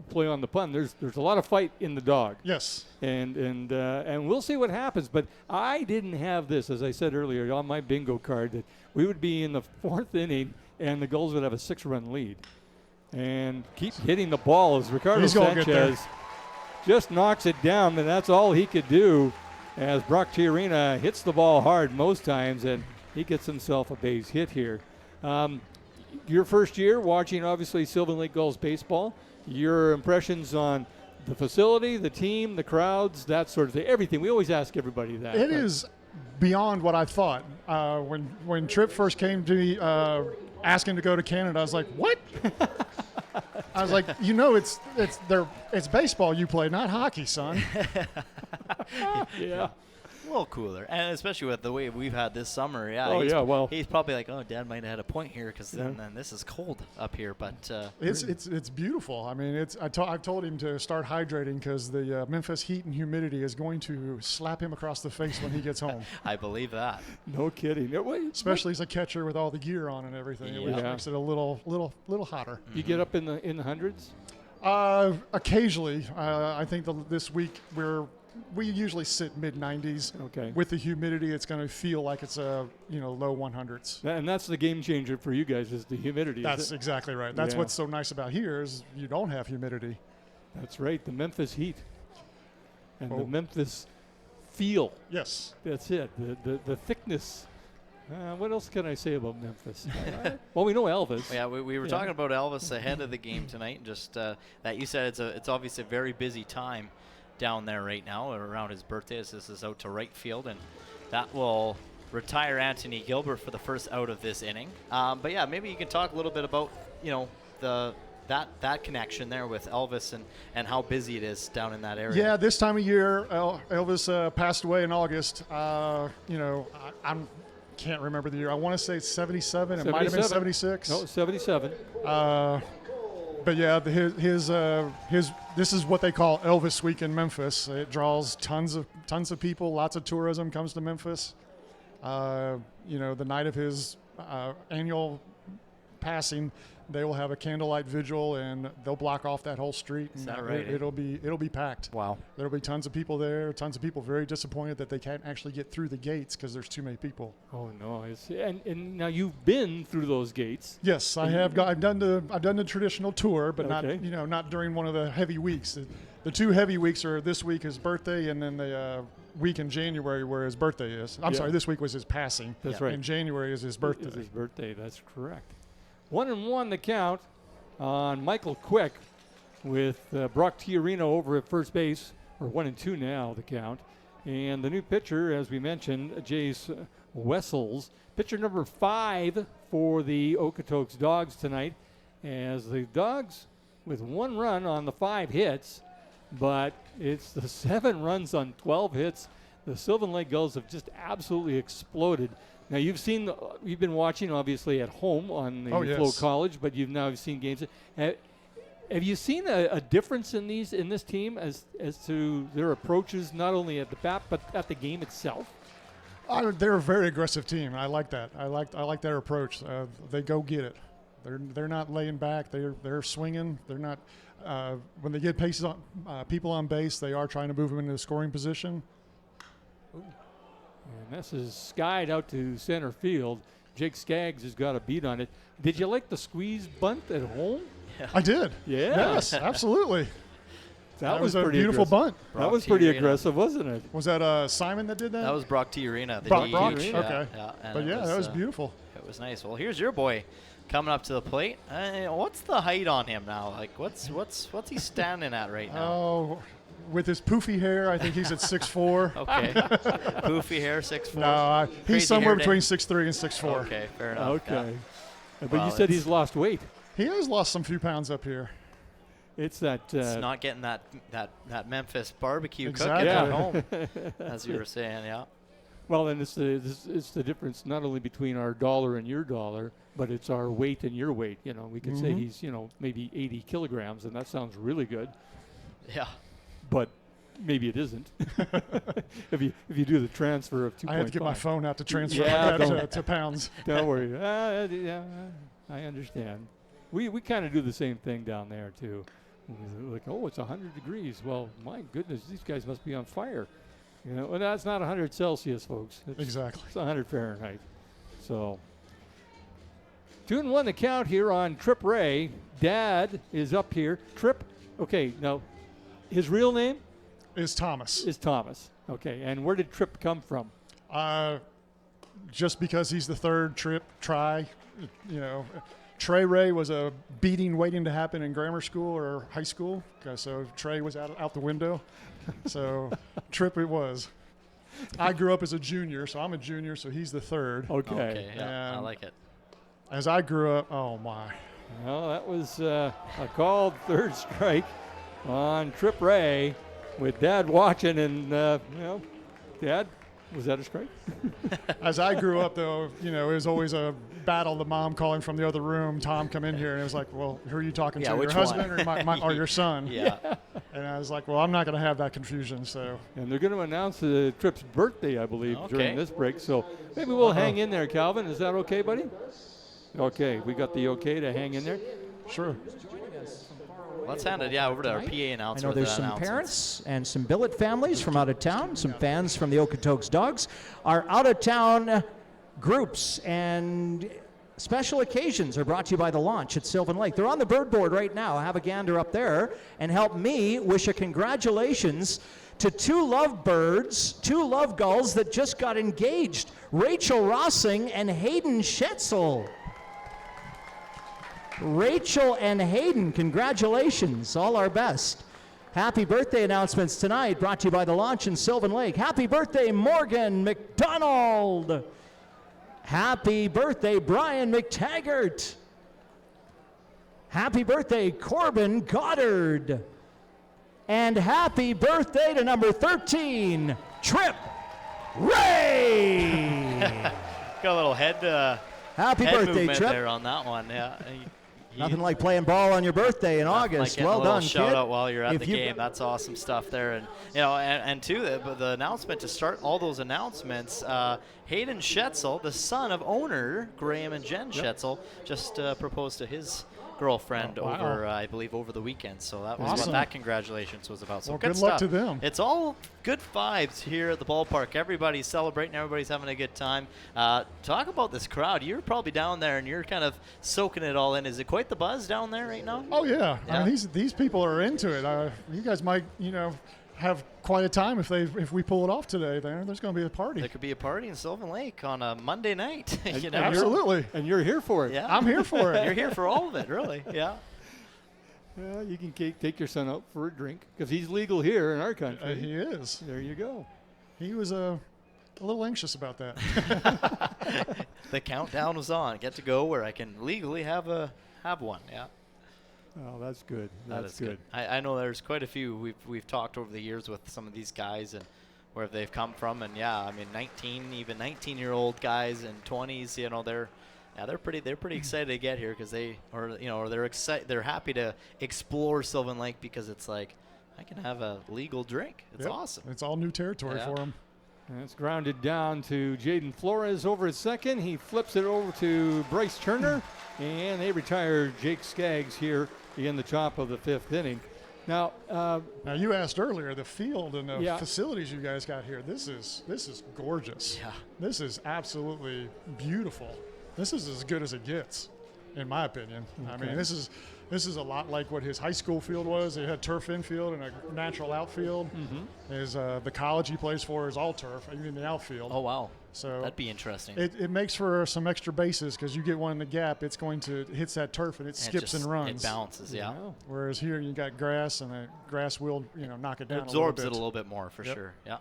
play on the pun, there's a lot of fight in the dog. Yes. And we'll see what happens. But I didn't have this, as I said earlier, on my bingo card that we would be in the 4th inning and the Gulls would have a 6-run lead. And keep hitting the ball as Ricardo He's gonna get there. Sanchez just knocks it down, and that's all he could do as Brock Tiarina hits the ball hard most times, and he gets himself a base hit here. Your first year watching, obviously, Sylvan Lake Gulls baseball, your impressions on the facility, the team, the crowds, that sort of thing, everything. We always ask everybody that. It is beyond what I thought. When Tripp first came to me asking to go to Canada, I was like, what? I was like, it's baseball you play, not hockey, son. Yeah. A little cooler, and especially with the way we've had this summer. Yeah. Oh, yeah, well. He's probably like, oh, Dad might have had a point here because then this is cold up here. But it's beautiful. I mean, I've told him to start hydrating because the Memphis heat and humidity is going to slap him across the face when he gets home. I believe that. No kidding. Especially as a catcher with all the gear on and everything. It Yeah. makes it a little hotter. You get up in the hundreds? Occasionally. I think this week we usually sit mid-90s. Okay. With the humidity, it's going to feel like it's low 100s. And that's the game changer for you guys is the humidity. That's exactly right. That's Yeah. what's so nice about here is you don't have humidity. That's right. The Memphis heat and the Oh. Memphis feel. Yes. That's it. The thickness. What else can I say about Memphis? Well, we know Elvis. Yeah, we were talking about Elvis ahead of the game tonight, and just that you said it's obviously a very busy time down there right now around his birthday as this is out to right field, and that will retire Anthony Gilbert for the first out of this inning. But yeah, maybe you can talk a little bit about that connection there with Elvis and how busy it is down in that area. Yeah, this time of year, Elvis passed away in August. I can't remember the year. I want to say 77. It might have been 76. No, 77. But yeah, his this is what they call Elvis Week in Memphis. It draws tons of people. Lots of tourism comes to Memphis. The night of his annual passing, they will have a candlelight vigil, and they'll block off that whole street. Is that right? It'll be packed. Wow. There'll be tons of people there. Tons of people very disappointed that they can't actually get through the gates because there's too many people. Oh no! And now you've been through those gates. Yes, I have. I've done the traditional tour, but Okay. not during one of the heavy weeks. The 2 heavy weeks are this week his birthday, and then the week in January where his birthday is. I'm sorry, this week was his passing. That's right. In January is his birthday. It's his birthday. That's correct. 1-1 the count on Michael Quick with Brock Tiarino over at first base, or 1-2 now the count. And the new pitcher, as we mentioned, Jace Wessels, pitcher number 5 for the Okotoks Dawgs tonight, as the Dawgs with 1 run on the 5 hits, but it's the 7 runs on 12 hits. The Sylvan Lake Gulls have just absolutely exploded. Now you've been watching obviously at home on the FloCollege, but you've now seen games. Have you seen a difference in this team as to their approaches, not only at the bat but at the game itself? They're a very aggressive team. I like that. I like their approach. They go get it. They're not laying back. They're swinging. They're not. When they get people on base, they are trying to move them into the scoring position. And this is skied out to center field. Jake Skaggs has got a beat on it. Did you like the squeeze bunt at home? Yeah. I did. Yeah. Yes, absolutely. That was a pretty beautiful aggressive. bunt. That was pretty aggressive, wasn't it? Was that Simon that did that? That was Brock Tiarino. Brock, okay. But yeah, that was beautiful. It was nice. Well, here's your boy coming up to the plate. What's the height on him now? Like, what's he standing at right now? Oh, with his poofy hair, I think he's at 6'4". Okay. Poofy hair, 6'4". No, he's somewhere between 6'3" and 6'4". Okay, fair enough. Okay. Yeah. But you said he's lost weight. He has lost some few pounds up here. It's that. It's not getting that Memphis barbecue exactly. cooking at home, as you were saying, yeah. Well, then it's the difference not only between our dollar and your dollar, but it's our weight and your weight. You know, we could say he's maybe 80 kilograms, and that sounds really good. Yeah. But maybe it isn't. if you do the transfer of 2.5. I had to get my phone out to transfer that to pounds. Don't worry. Yeah, I understand. We kind of do the same thing down there too. Like, oh, it's 100 degrees. Well, my goodness, these guys must be on fire. You know, and that's not 100 Celsius, folks. Exactly. It's 100 Fahrenheit. So 2-1 the count here on Trip Ray. Dad is up here. Trip. Okay, now his real name is Thomas. Okay, and where did Trip come from? Just because he's the third try, Trey Ray was a beating waiting to happen in grammar school or high school, so Trey was out the window. So Trip it was. I grew up as a junior, so I'm a junior, so he's the third. Okay. Yeah, I like it. As I grew up, oh my. Well, that was a called third strike on Trip Ray with Dad watching, and Dad, was that a strike? As I grew up, though, it was always a battle. The mom calling from the other room, Tom, come in here, and it was like, well, who are you talking to, your husband or your son? Yeah. And I was like, well, I'm not going to have that confusion. So. And they're going to announce Trip's birthday, I believe, during this break. So maybe we'll hang in there, Calvin. Is that okay, buddy? Okay, we got the okay to hang in there. Sure. Let's hand it, over to our PA announcer. I know there's some parents and some billet families from out of town, some fans from the Okotoks Dawgs. Our out-of-town groups and special occasions are brought to you by the launch at Sylvan Lake. They're on the bird board right now. Have a gander up there and help me wish a congratulations to two love gulls that just got engaged, Rachel Rossing and Hayden Schetzel. Rachel and Hayden, congratulations, all our best. Happy birthday announcements tonight brought to you by the launch in Sylvan Lake. Happy birthday, Morgan McDonald. Happy birthday, Brian McTaggart. Happy birthday, Corbin Goddard. And happy birthday to number 13, Trip Ray. Got a little head happy head birthday, movement Trip. there on that one, yeah. Nothing like playing ball on your birthday in August. Like well done, shout kid. out while you're at the game. That's awesome stuff there. And and too, the announcement to start all those announcements. Hayden Schetzel, the son of owner Graham and Jen Schetzel, just proposed to his girlfriend Oh, wow. over, I believe, over the weekend. So that was Awesome. what that congratulations was about. So Well, good good luck stuff. to them. It's all good vibes here at the ballpark. Everybody's celebrating. Everybody's having a good time. Talk about this crowd. You're probably down there and you're kind of soaking it all in. Is it quite the buzz down there right now? Oh yeah. Yeah. I mean, these people are into it. You guys might, have quite a time if we pull it off today. There's going to be a party. There could be a party in Sylvan Lake on a Monday night. you know? Absolutely. And you're here for it. Yeah. I'm here for it. You're here for all of it, really. Yeah. Yeah, you can take your son out for a drink because he's legal here in our country. He is. There you go. He was a little anxious about that. The countdown was on. Get to go where I can legally have one. Yeah. Oh, that's good. That That's is good. I know there's quite a few we've talked over the years with some of these guys and where they've come from, and yeah, I mean 19-year-old guys and 20s, they're pretty excited to get here because they're happy to explore Sylvan Lake because it's like I can have a legal drink. It's Yep. awesome. It's all new territory for them. And it's grounded down to Jaden Flores over at second. He flips it over to Bryce Turner, and they retire Jake Skaggs here in the top of the 5th inning. Now you asked earlier the field and the Yeah. facilities you guys got here. This is gorgeous. Yeah. This is absolutely beautiful. This is as good as it gets, in my opinion. I mean, this is a lot like what his high school field was. It had turf infield and a natural outfield. The college he plays for is all turf, even the outfield. Oh wow. So That'd be interesting. It makes for some extra bases because you get one in the gap, it hits that turf and it skips and runs. It bounces, yeah. Whereas here you got grass and the grass will knock it down. It absorbs a it a little bit more for sure. Yeah.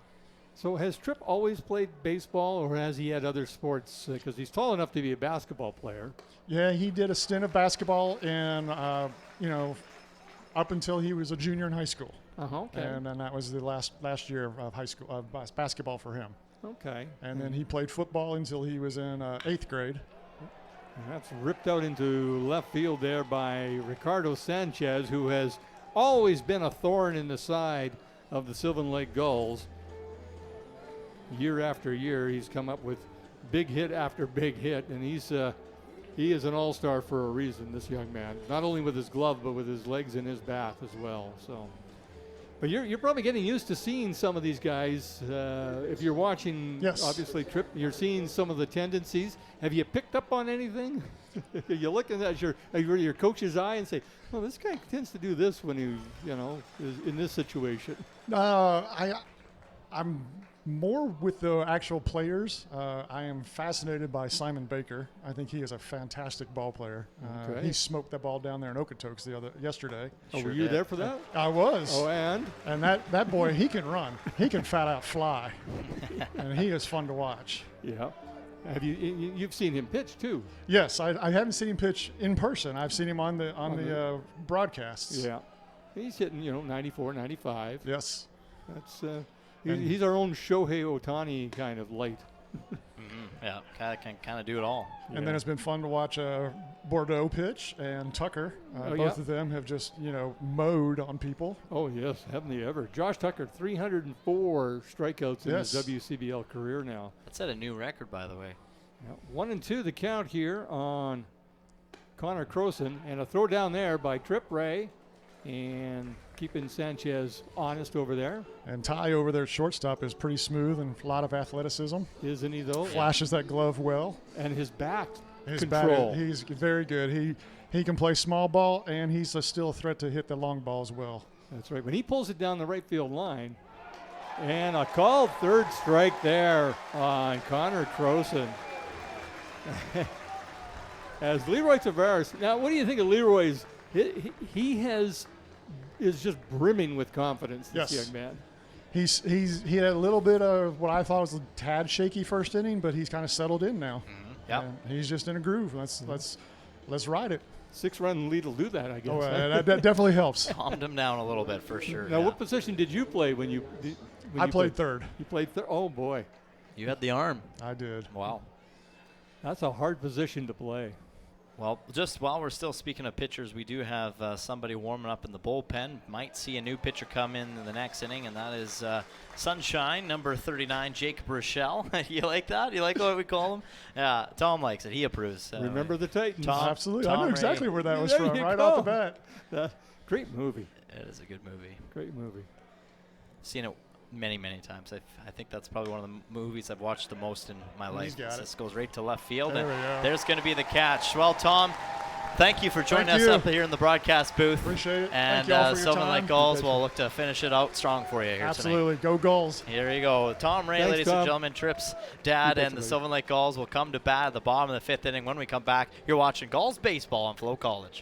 So has Tripp always played baseball, or has he had other sports? Because he's tall enough to be a basketball player. Yeah, he did a stint of basketball and up until he was a junior in high school. Okay. And then that was the last year of high school basketball for him. Okay. And then he played football until he was in 8th grade. And that's ripped out into left field there by Ricardo Sanchez, who has always been a thorn in the side of the Sylvan Lake Gulls. Year after year, he's come up with big hit after big hit, and he is an all-star for a reason, this young man. Not only with his glove, but with his legs and his bat as well. So, but you're probably getting used to seeing some of these guys. If you're watching, Yes. obviously, Tripp, you're seeing some of the tendencies. Have you picked up on anything? You're looking at your coach's eye and say, "Well, this guy tends to do this when he, is in this situation." I'm more with the actual players. I am fascinated by Simon Baker. I think he is a fantastic ball player. Okay. He smoked that ball down there in Okotoks yesterday. Oh, were you there for that? I was. Oh, and that boy, he can run. He can fat out fly, and he is fun to watch. yeah. Have you've seen him pitch too? Yes, I haven't seen him pitch in person. I've seen him on the broadcasts. Yeah. He's hitting 94, 95. Yes. That's he's our own Shohei Ohtani kind of light. Yeah, can kind of do it all. And then it's been fun to watch Bordeaux pitch and Tucker. Both of them have just, mowed on people. Oh, yes, haven't they ever? Josh Tucker, 304 strikeouts in his WCBL career now. That's set a new record, by the way. Yeah, 1-2 the count here on Connor Croson. And a throw down there by Tripp Ray. And keeping Sanchez honest over there. And Ty over there at shortstop is pretty smooth and a lot of athleticism. Isn't he, though? Flashes that glove well. And his bat His control. bat, he's very good. He can play small ball, and he's still a threat to hit the long ball as well. That's right. When he pulls it down the right field line, and a called third strike there on Connor Croson. As Leroy Tavares. Now, what do you think of Leroy's? He is just brimming with confidence, this young man. He had a little bit of what I thought was a tad shaky first inning, but he's kind of settled in now. Yeah, he's just in a groove. Let's ride it. 6-run lead will do that, I guess. Oh, that definitely helps. Calmed him down a little bit for sure. Now, what position did you play when you? I played third. You played third. Oh boy, you had the arm. I did. Wow, that's a hard position to play. Well, just while we're still speaking of pitchers, we do have somebody warming up in the bullpen. Might see a new pitcher come in the next inning, and that is Sunshine, number 39, Jacob Rochelle. You like that? You like what we call him? Yeah, Tom likes it. He approves. Remember the Titans. Absolutely. I Tom knew exactly Ray. where that was There from, you right go. off the bat. Great movie. It is a good movie. Great movie. Seen it many, many times. I think that's probably one of the movies I've watched the most in my life. This goes right to left field. There we and go. there's going to be the catch. Well, Tom, thank you for joining Thank us you. up here in the broadcast booth. Appreciate it. And Thank y'all for your Sylvan time. Lake Gulls will look to finish it out strong for you here Absolutely. Go Gulls. tonight. Here you go. Tom Ray, Thanks, ladies Tom. and gentlemen, Tripp's dad You and the betcha, Sylvan Lake Gulls will come to bat at the bottom of the 5th inning. When we come back, you're watching Gulls baseball on FloCollege.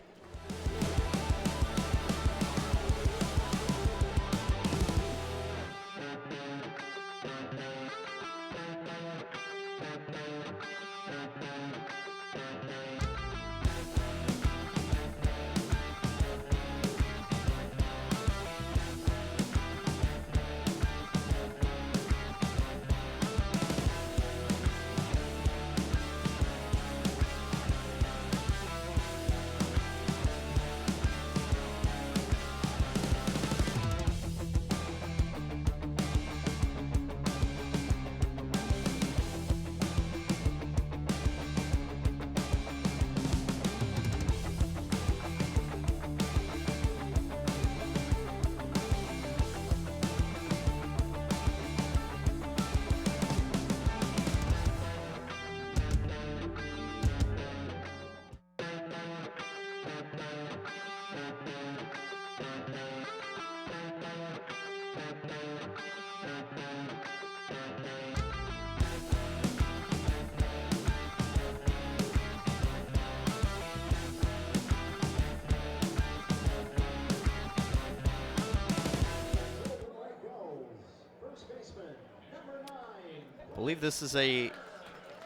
I believe this is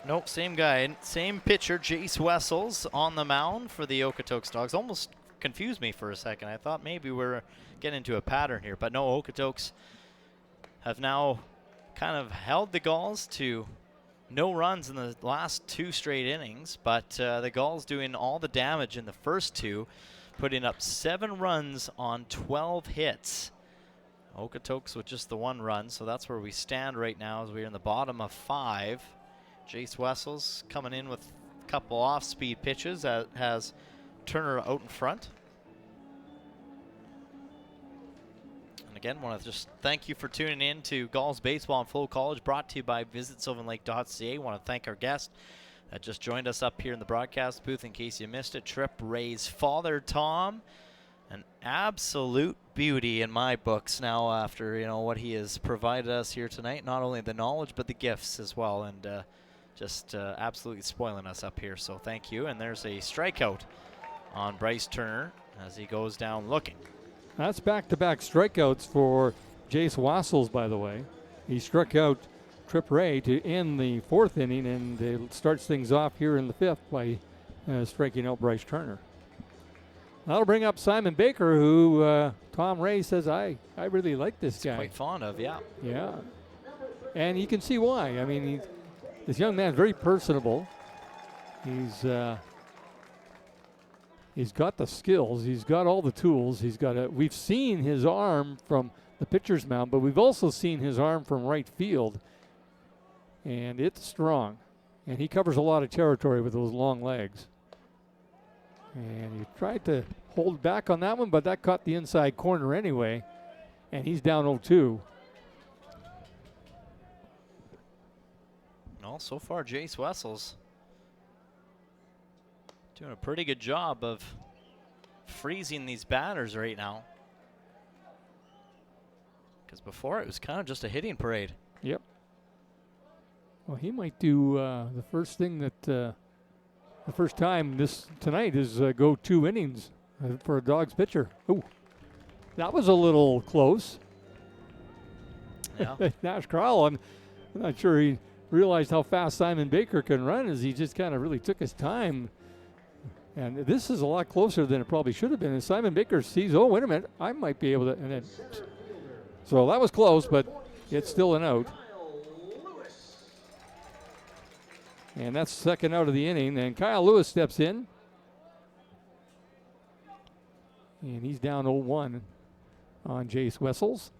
nope, same guy, same pitcher, Jace Wessels on the mound for the Okotoks Dawgs. Almost confused me for a second. I thought maybe we're getting into a pattern here, but no, Okotoks have now kind of held the Gulls to no runs in the last 2 straight innings, but the Gulls doing all the damage in the first 2, putting up 7 runs on 12 hits. Okotoks with just the 1 run, so that's where we stand right now as we're in the bottom of 5. Jace Wessels coming in with a couple off-speed pitches that has Turner out in front. And again, want to just thank you for tuning in to Gulls Baseball on FloCollege, brought to you by visitsylvanlake.ca. Want to thank our guest that just joined us up here in the broadcast booth. In case you missed it, Tripp Ray's father, Tom. An absolute beauty in my books now after, what he has provided us here tonight. Not only the knowledge, but the gifts as well. And just absolutely spoiling us up here. So thank you. And there's a strikeout on Bryce Turner as he goes down looking. That's back-to-back strikeouts for Jace Wassels, by the way. He struck out Tripp Ray to end the 4th inning, and it starts things off here in the 5th by striking out Bryce Turner. That'll bring up Simon Baker, who Tom Ray says, I really like this guy. Quite fond of, yeah. Yeah. And you can see why. I mean, this young man is very personable. He's got the skills. He's got all the tools. We've seen his arm from the pitcher's mound, but we've also seen his arm from right field. And it's strong. And he covers a lot of territory with those long legs. And he tried to hold back on that one, but that caught the inside corner anyway. And he's down 0-2. Well, so far, Jace Wessels doing a pretty good job of freezing these batters right now. Because before it was kind of just a hitting parade. Yep. Well, he might do the first thing that the first time tonight is go 2 innings for a Dawgs pitcher. Ooh, that was a little close. Yeah. Nash Crowell, I'm not sure he realized how fast Simon Baker can run, as he just kind of really took his time. And this is a lot closer than it probably should have been. And Simon Baker sees, oh, wait a minute, I might be able to. And then, so that was close, but it's still an out. And that's the second out of the inning. And Kyle Lewis steps in. And he's down 0-1 on Jace Wessels.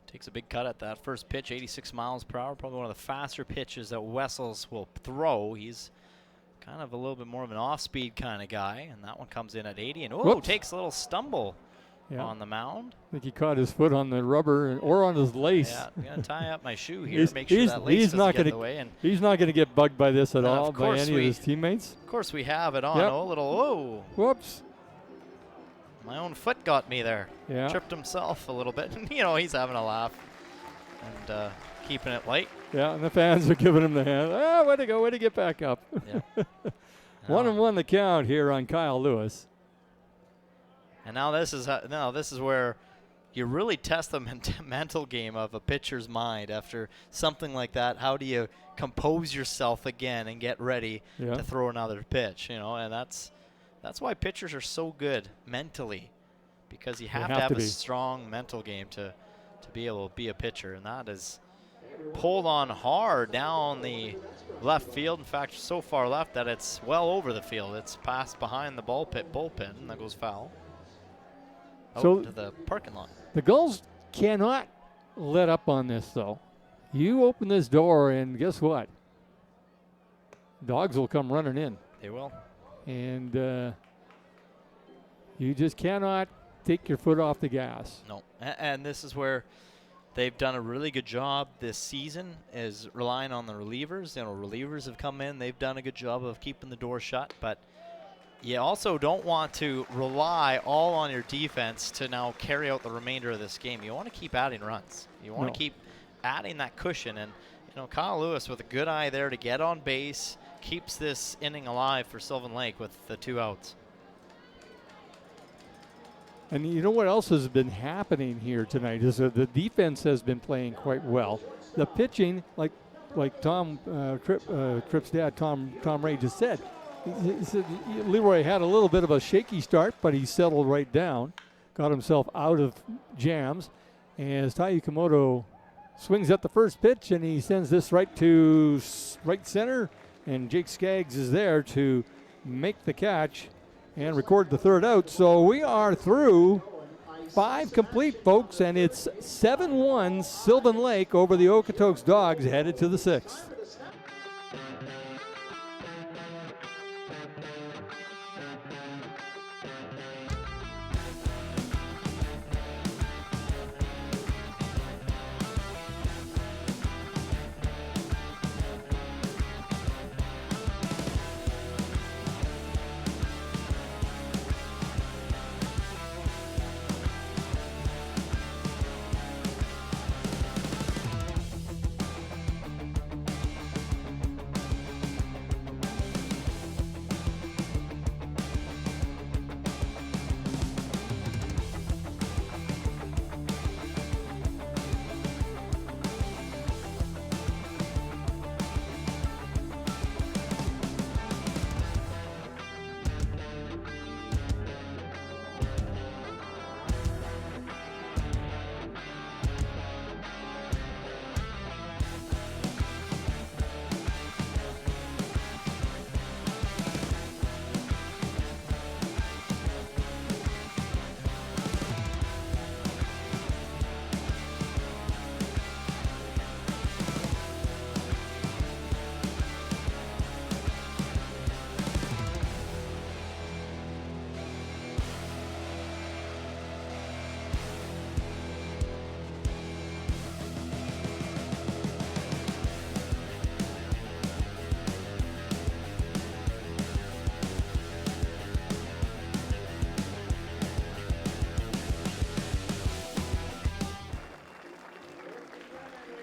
Takes a big cut at that first pitch, 86 miles per hour. Probably one of the faster pitches that Wessels will throw. He's kind of a little bit more of an off-speed kind of guy, and that one comes in at 80. And takes a little stumble on the mound. I think he caught his foot on the rubber or on his lace. Yeah, I'm going to tie up my shoe here, make sure that lace doesn't get in the way. And he's not going to get bugged by this at all by any of his teammates. Of course we have it on. Yep. Oh, a little, whoa. Whoops. My own foot got me there. Yeah. Tripped himself a little bit. You know, he's having a laugh and keeping it light. Yeah, and the fans are giving him the hand. Ah, way to go, way to get back up. Yeah. 1-1 the count here on Kyle Lewis. And now this is where you really test the mental game of a pitcher's mind after something like that. How do you compose yourself again and get ready to throw another pitch? You know, and that's why pitchers are so good mentally, because you have to have a strong mental game to be able to be a pitcher, and that is pulled on hard down the left field. In fact, so far left that it's well over the field. It's passed behind the bullpen, and that goes foul. So to the parking lot. The Gulls cannot let up on this, though. You open this door, and guess what? Dawgs will come running in. They will. And you just cannot take your foot off the gas. No, and this is where they've done a really good job this season, is relying on the relievers. You know, relievers have come in. They've done a good job of keeping the door shut, but you also don't want to rely all on your defense to now carry out the remainder of this game. You want to keep adding runs. You want to keep adding that cushion. And, you know, Kyle Lewis with a good eye there to get on base keeps this inning alive for Sylvan Lake with the 2 outs. And you know what else has been happening here tonight is that the defense has been playing quite well. The pitching, like Tom Tripp's dad, Tom Ray just said, he said Leroy had a little bit of a shaky start, but he settled right down, got himself out of jams. As Tai Yukamoto swings at the first pitch, and he sends this right to right center, and Jake Skaggs is there to make the catch and record the 3rd out. So we are through 5 complete, folks, and it's 7-1 Sylvan Lake over the Okotoks Dawgs, headed to the 6th.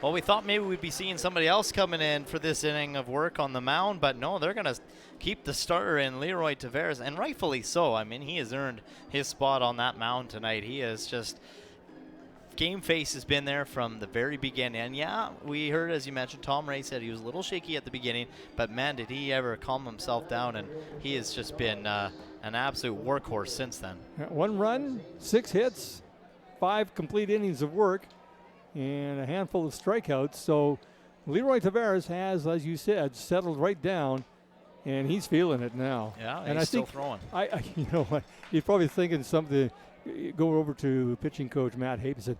Well, we thought maybe we'd be seeing somebody else coming in for this inning of work on the mound, but no, they're going to keep the starter in Leroy Tavares, and rightfully so. I mean, he has earned his spot on that mound tonight. He is just game face has been there from the very beginning. And yeah, we heard, as you mentioned, Tom Ray said he was a little shaky at the beginning, but man, did he ever calm himself down, and he has just been an absolute workhorse since then. 1 run, 6 hits, 5 complete innings of work, and a handful of strikeouts. So Leroy Tavares has, as you said, settled right down and he's feeling it now. Yeah, and he's I still think throwing. You know what? He's probably thinking something. Go over to pitching coach Matt Hape and said,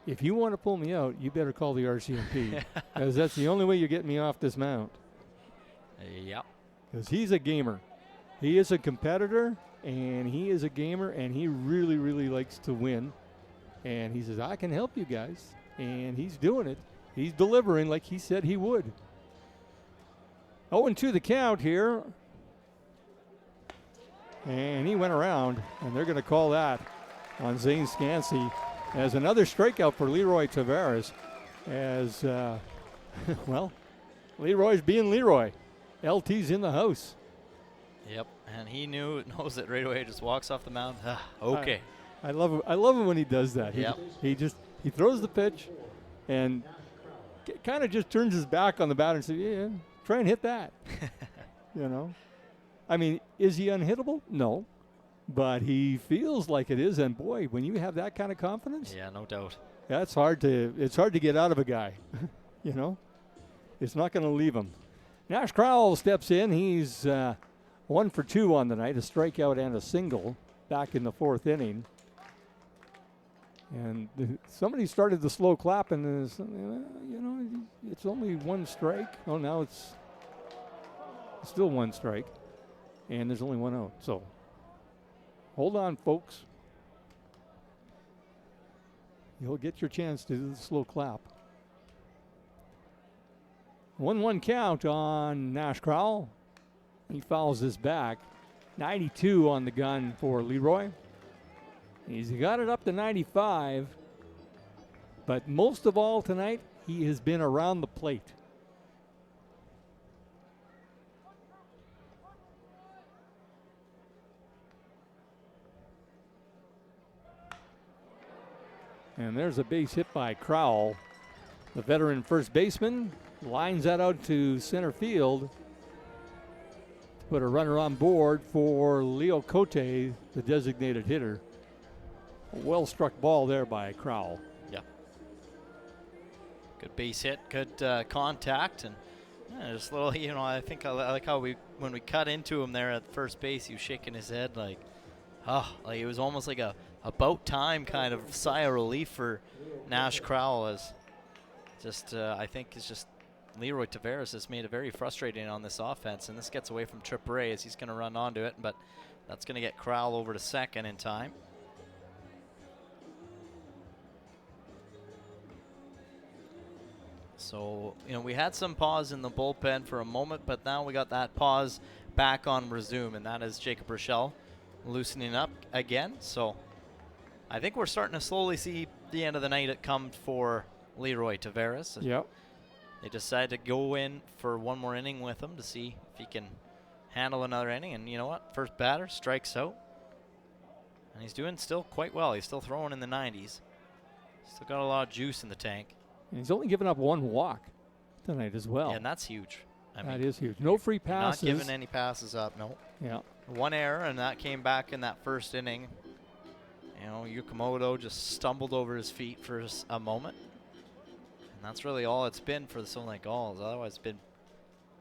"If you want to pull me out, you better call the RCMP, because that's the only way you're getting me off this mount." Yep. Because he's a gamer. He is a competitor, and he is a gamer, and he really, really likes to win. And he says, "I can help you guys," and he's doing it. He's delivering like he said he would. 0-2 the count here. And he went around, and they're going to call that on Zane Scansey as another strikeout for Leroy Tavares. As, well, Leroy's being Leroy. LT's in the house. Yep, and he knows it right away. Just walks off the mound. Okay. I love him when he does that. Yep. He throws the pitch and kind of just turns his back on the batter and says, "Yeah, try and hit that." You know, I mean, is he unhittable? No, but he feels like it is. And boy, when you have that kind of confidence, Yeah, no doubt. it's hard to get out of a guy. You know, it's not going to leave him. Nash Crowell steps in. He's 1 for 2 on the night, a strikeout and a single back in the 4th inning. And somebody started the slow clap, and you know, it's only 1 strike. Oh, now it's still 1 strike, and there's only 1 out. So hold on, folks. You'll get your chance to do the slow clap. 1-1 count on Nash Crowell. He fouls this back. 92 on the gun for Leroy. He's got it up to 95. But most of all tonight, he has been around the plate. And there's a base hit by Crowell. The veteran first baseman lines that out to center field to put a runner on board for Leo Cote, the designated hitter. A well-struck ball there by Crowell. Yeah. Good base hit, good contact, and just a little, you know, I think I like how when we cut into him there at first base, he was shaking his head like it was almost like a about time kind of sigh of relief for Nash Crowell. As just I think it's just Leroy Tavares has made it very frustrating on this offense, and this gets away from Trip Ray as he's going to run onto it, but that's going to get Crowell over to second in time. So, you know, we had some pause in the bullpen for a moment, but now we got that pause back on resume, and that is Jacob Rochelle loosening up again. So I think we're starting to slowly see the end of the night come for Leroy Tavares. Yep. They decided to go in for 1 more inning with him to see if he can handle another inning. And you know what? First batter strikes out. And he's doing still quite well. He's still throwing in the 90s. Still got a lot of juice in the tank. And he's only given up 1 walk tonight as well. Yeah, and that's huge. That is huge. No free passes. Not giving any passes up, no. Yeah. 1 error, and that came back in that first inning. You know, Yukimoto just stumbled over his feet for a moment. And that's really all it's been for the Sylvan Lake Gulls. Otherwise, it's been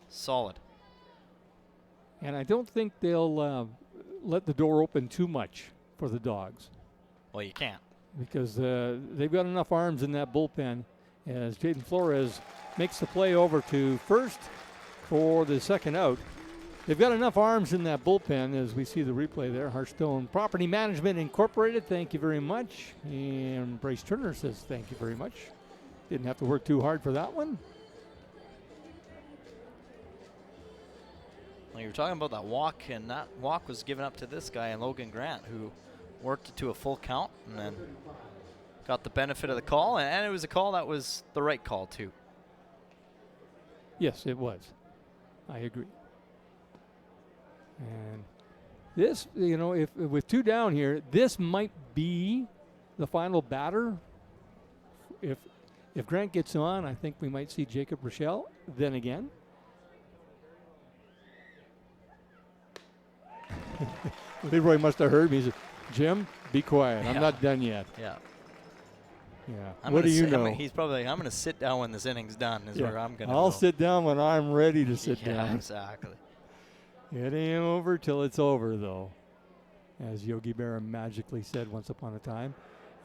solid. And I don't think they'll let the door open too much for the Dawgs. Well, you can't. Because they've got enough arms in that bullpen as Jaden Flores makes the play over to first for the second out. They've got enough arms in that bullpen as we see the replay there. Hearthstone Property Management Incorporated, thank you very much. And Bryce Turner says thank you very much. Didn't have to work too hard for that one. Well, you were talking about that walk, and that walk was given up to this guy, Logan Grant, who worked it to a full count and then got the benefit of the call. And it was a call that was the right call, too. Yes, it was. I agree. And this, you know, if with 2 down here, this might be the final batter. If Grant gets on, I think we might see Jacob Rochelle. Then again, Leroy must have heard me. He said, "Jim, be quiet. Yeah. I'm not done yet." Yeah. Yeah. What do you know? He's probably like, I'm going to sit down when this inning's done is where I'm going to I'll go. sit down when I'm ready to sit down. Exactly. It ain't over till it's over, though, as Yogi Berra magically said once upon a time.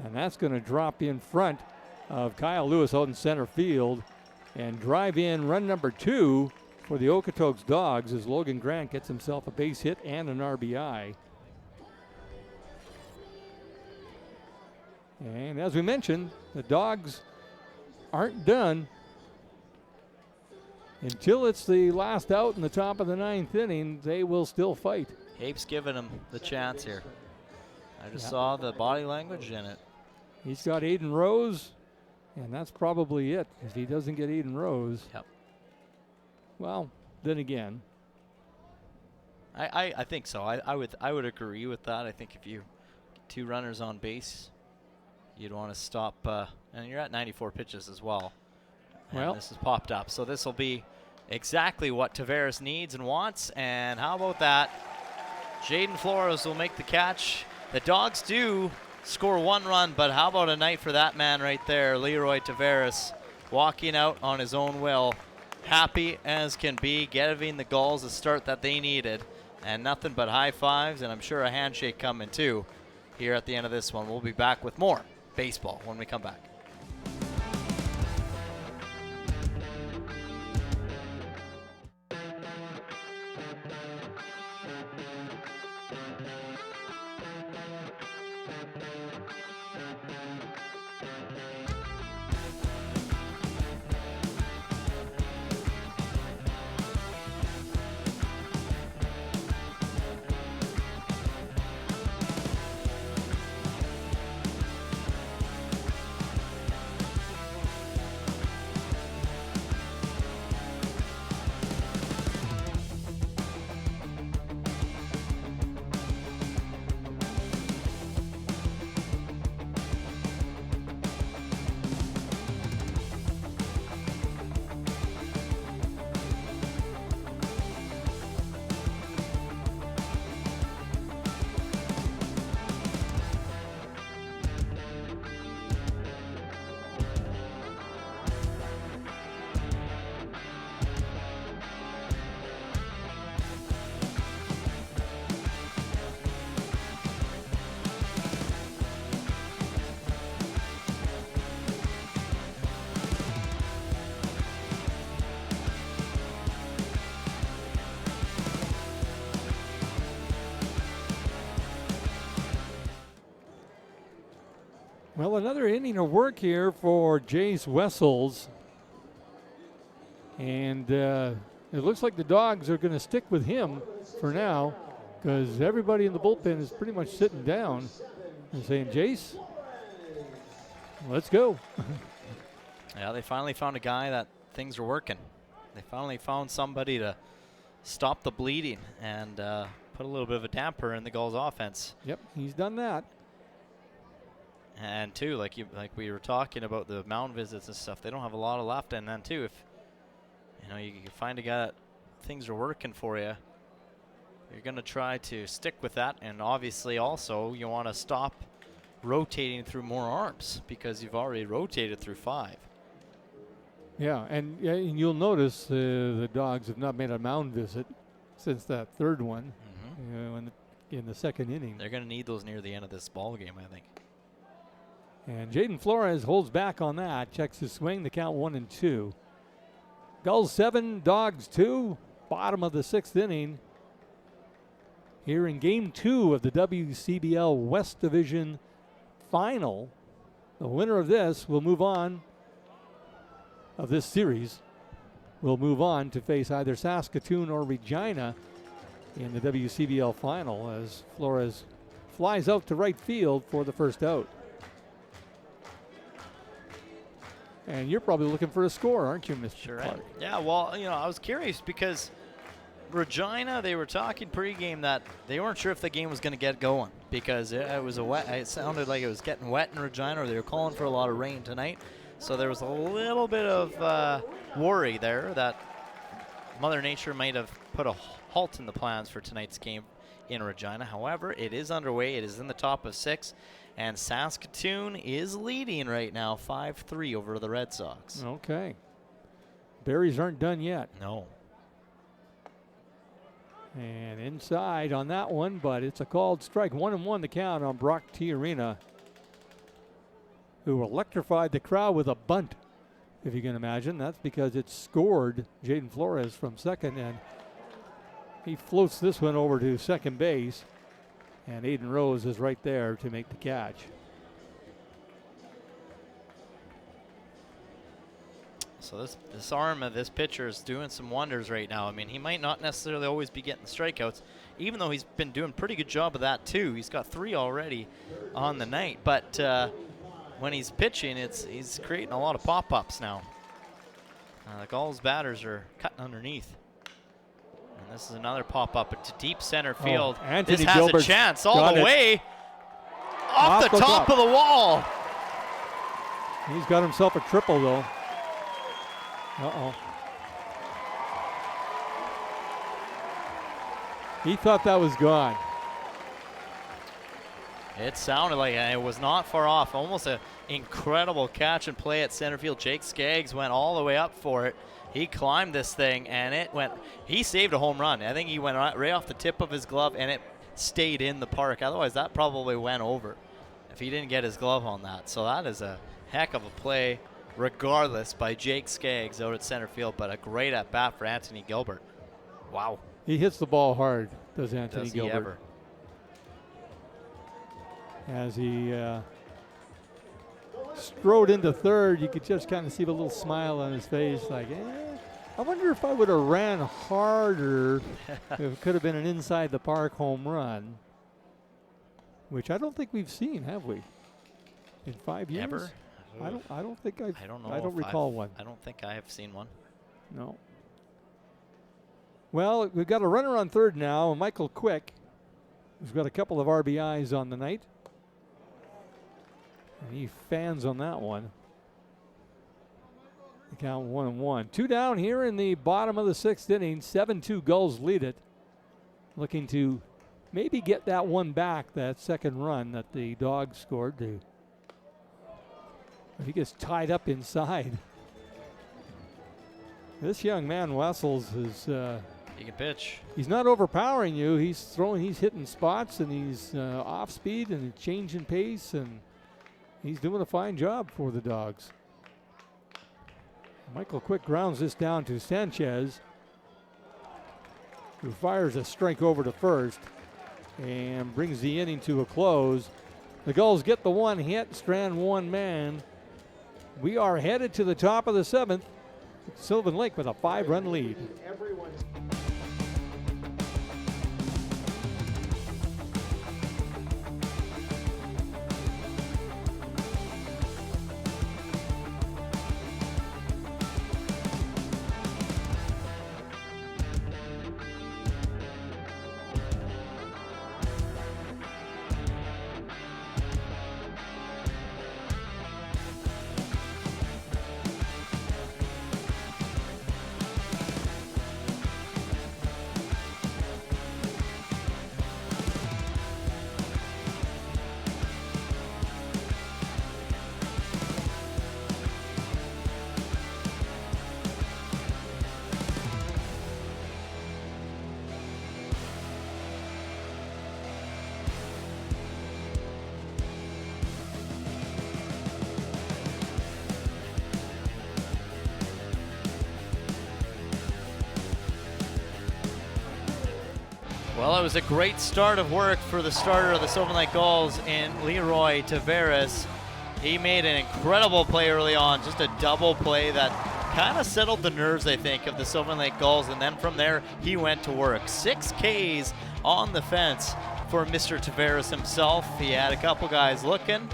And that's going to drop in front of Kyle Lewis out in center field and drive in run number 2 for the Okotoks Dawgs as Logan Grant gets himself a base hit and an RBI. And as we mentioned, the Dawgs aren't done until it's the last out in the top of the 9th inning. They will still fight. Abe's giving him the chance here. I just saw the body language in it. He's got Aiden Rose, and that's probably it. If he doesn't get Aiden Rose, well, then again, I think so. I would agree with that. I think if you 2 runners on base, you'd want to stop, and you're at 94 pitches as well. And this has popped up, so this will be exactly what Tavares needs and wants. And how about that? Jaden Flores will make the catch. The Dawgs do score 1 run, but how about a night for that man right there, Leroy Tavares, walking out on his own will, happy as can be, giving the Gulls the start that they needed, and nothing but high fives, and I'm sure a handshake coming too here at the end of this one. We'll be back with more baseball when we come back. Well, another inning of work here for Jace Wessels. And it looks like the Dawgs are going to stick with him for now because everybody in the bullpen is pretty much sitting down and saying, Jace, let's go. Yeah, they finally found a guy that things are working. They finally found somebody to stop the bleeding and put a little bit of a damper in the Gulls offense. Yep, he's done that. And too, like we were talking about the mound visits and stuff, they don't have a lot of left. And then too, if you can find a guy that things are working for you, you're going to try to stick with that. And obviously, also you want to stop rotating through more arms because you've already rotated through 5. Yeah, and you'll notice the Dawgs have not made a mound visit since that third one in the second inning. They're going to need those near the end of this ball game, I think. And Jaden Flores holds back on that, checks his swing, the count 1-2. Gulls 7, Dawgs 2, bottom of the 6th inning. Here in game 2 of the WCBL West Division Final. The winner of this will move on, of this series, will move on to face either Saskatoon or Regina in the WCBL Final as Flores flies out to right field for the first out. And you're probably looking for a score, aren't you, Mr. Sure Clark? am. Yeah, well, I was curious because Regina, they were talking pregame that they weren't sure if the game was going to get going because it was it sounded like it was getting wet in Regina, or they were calling for a lot of rain tonight. So there was a little bit of worry there that Mother Nature might have put a halt in the plans for tonight's game in Regina. However, it is underway. It is in the top of 6. And Saskatoon is leading right now 5-3 over the Red Sox. Okay. Berries aren't done yet. No. And inside on that one, but it's a called strike. 1-1 the count on Brock Tiarina, who electrified the crowd with a bunt, if you can imagine. That's because it scored Jaden Flores from second, and he floats this one over to second base, and Aiden Rose is right there to make the catch. So this arm of this pitcher is doing some wonders right now. I mean, he might not necessarily always be getting strikeouts, even though he's been doing a pretty good job of that too. He's got 3 already on the night, but when he's pitching, he's creating a lot of pop-ups now. The Gulls batters are cutting underneath. And this is another pop-up into deep center field. This has a chance all the way off the top of the wall. He's got himself a triple, though. Uh-oh. He thought that was gone. It sounded like it was not far off. Almost an incredible catch and play at center field. Jake Skaggs went all the way up for it. He climbed this thing, and it went. He saved a home run. I think he went right off the tip of his glove, and it stayed in the park. Otherwise, that probably went over if he didn't get his glove on that. So that is a heck of a play, regardless, by Jake Skaggs out at center field, but a great at-bat for Anthony Gilbert. Wow. He hits the ball hard, does Anthony Gilbert. Ever. As he strode into third, you could just kind of see the little smile on his face, like, I wonder if I would have ran harder if it could have been an inside the park home run, which I don't think we've seen, have we? In 5 years? Ever? I don't think I don't know. I don't recall one. I don't think I have seen one. No. Well, we've got a runner on third now, Michael Quick, who's got a couple of RBIs on the night. And he fans on that one. The count 1-1. 2 down here in the bottom of the 6th inning. 7-2 Gulls lead it. Looking to maybe get that one back, that second run that the Dawgs scored. If he gets tied up inside. This young man, Wessels, is... he can pitch. He's not overpowering you. He's throwing, he's hitting spots, and he's off speed and changing pace, and he's doing a fine job for the Dawgs. Michael Quick grounds this down to Sanchez, who fires a strike over to first and brings the inning to a close. The Gulls get the one hit, strand one man. We are headed to the top of the 7th. Sylvan Lake with a 5-run lead. Well, it was a great start of work for the starter of the Sylvan Lake Gulls in Leroy Tavares. He made an incredible play early on, just a double play that kind of settled the nerves, I think, of the Sylvan Lake Gulls, and then from there, he went to work. 6 Ks on the fence for Mr. Tavares himself. He had a couple guys looking,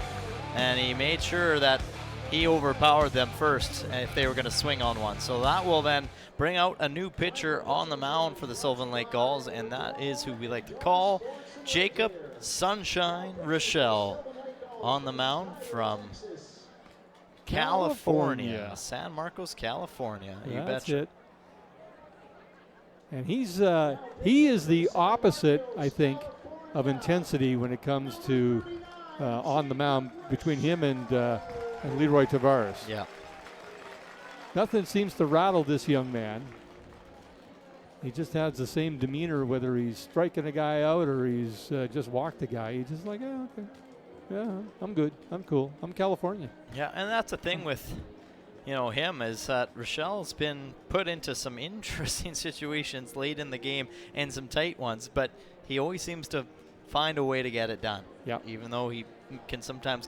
and he made sure that he overpowered them first if they were going to swing on one. So that will then bring out a new pitcher on the mound for the Sylvan Lake Gulls, and that is who we like to call Jacob Sunshine Rochelle on the mound from California. San Marcos, California. You That's betcha. it. And he is the opposite, I think, of intensity when it comes to on the mound between him and Leroy Tavares. Yeah. Nothing seems to rattle this young man. He just has the same demeanor, whether he's striking a guy out or he's just walked a guy. He's just like, yeah, okay. Yeah, I'm good. I'm cool. I'm California. Yeah, and that's the thing with, him is that Rochelle's been put into some interesting situations late in the game and some tight ones, but he always seems to find a way to get it done. Yeah. Even though he can sometimes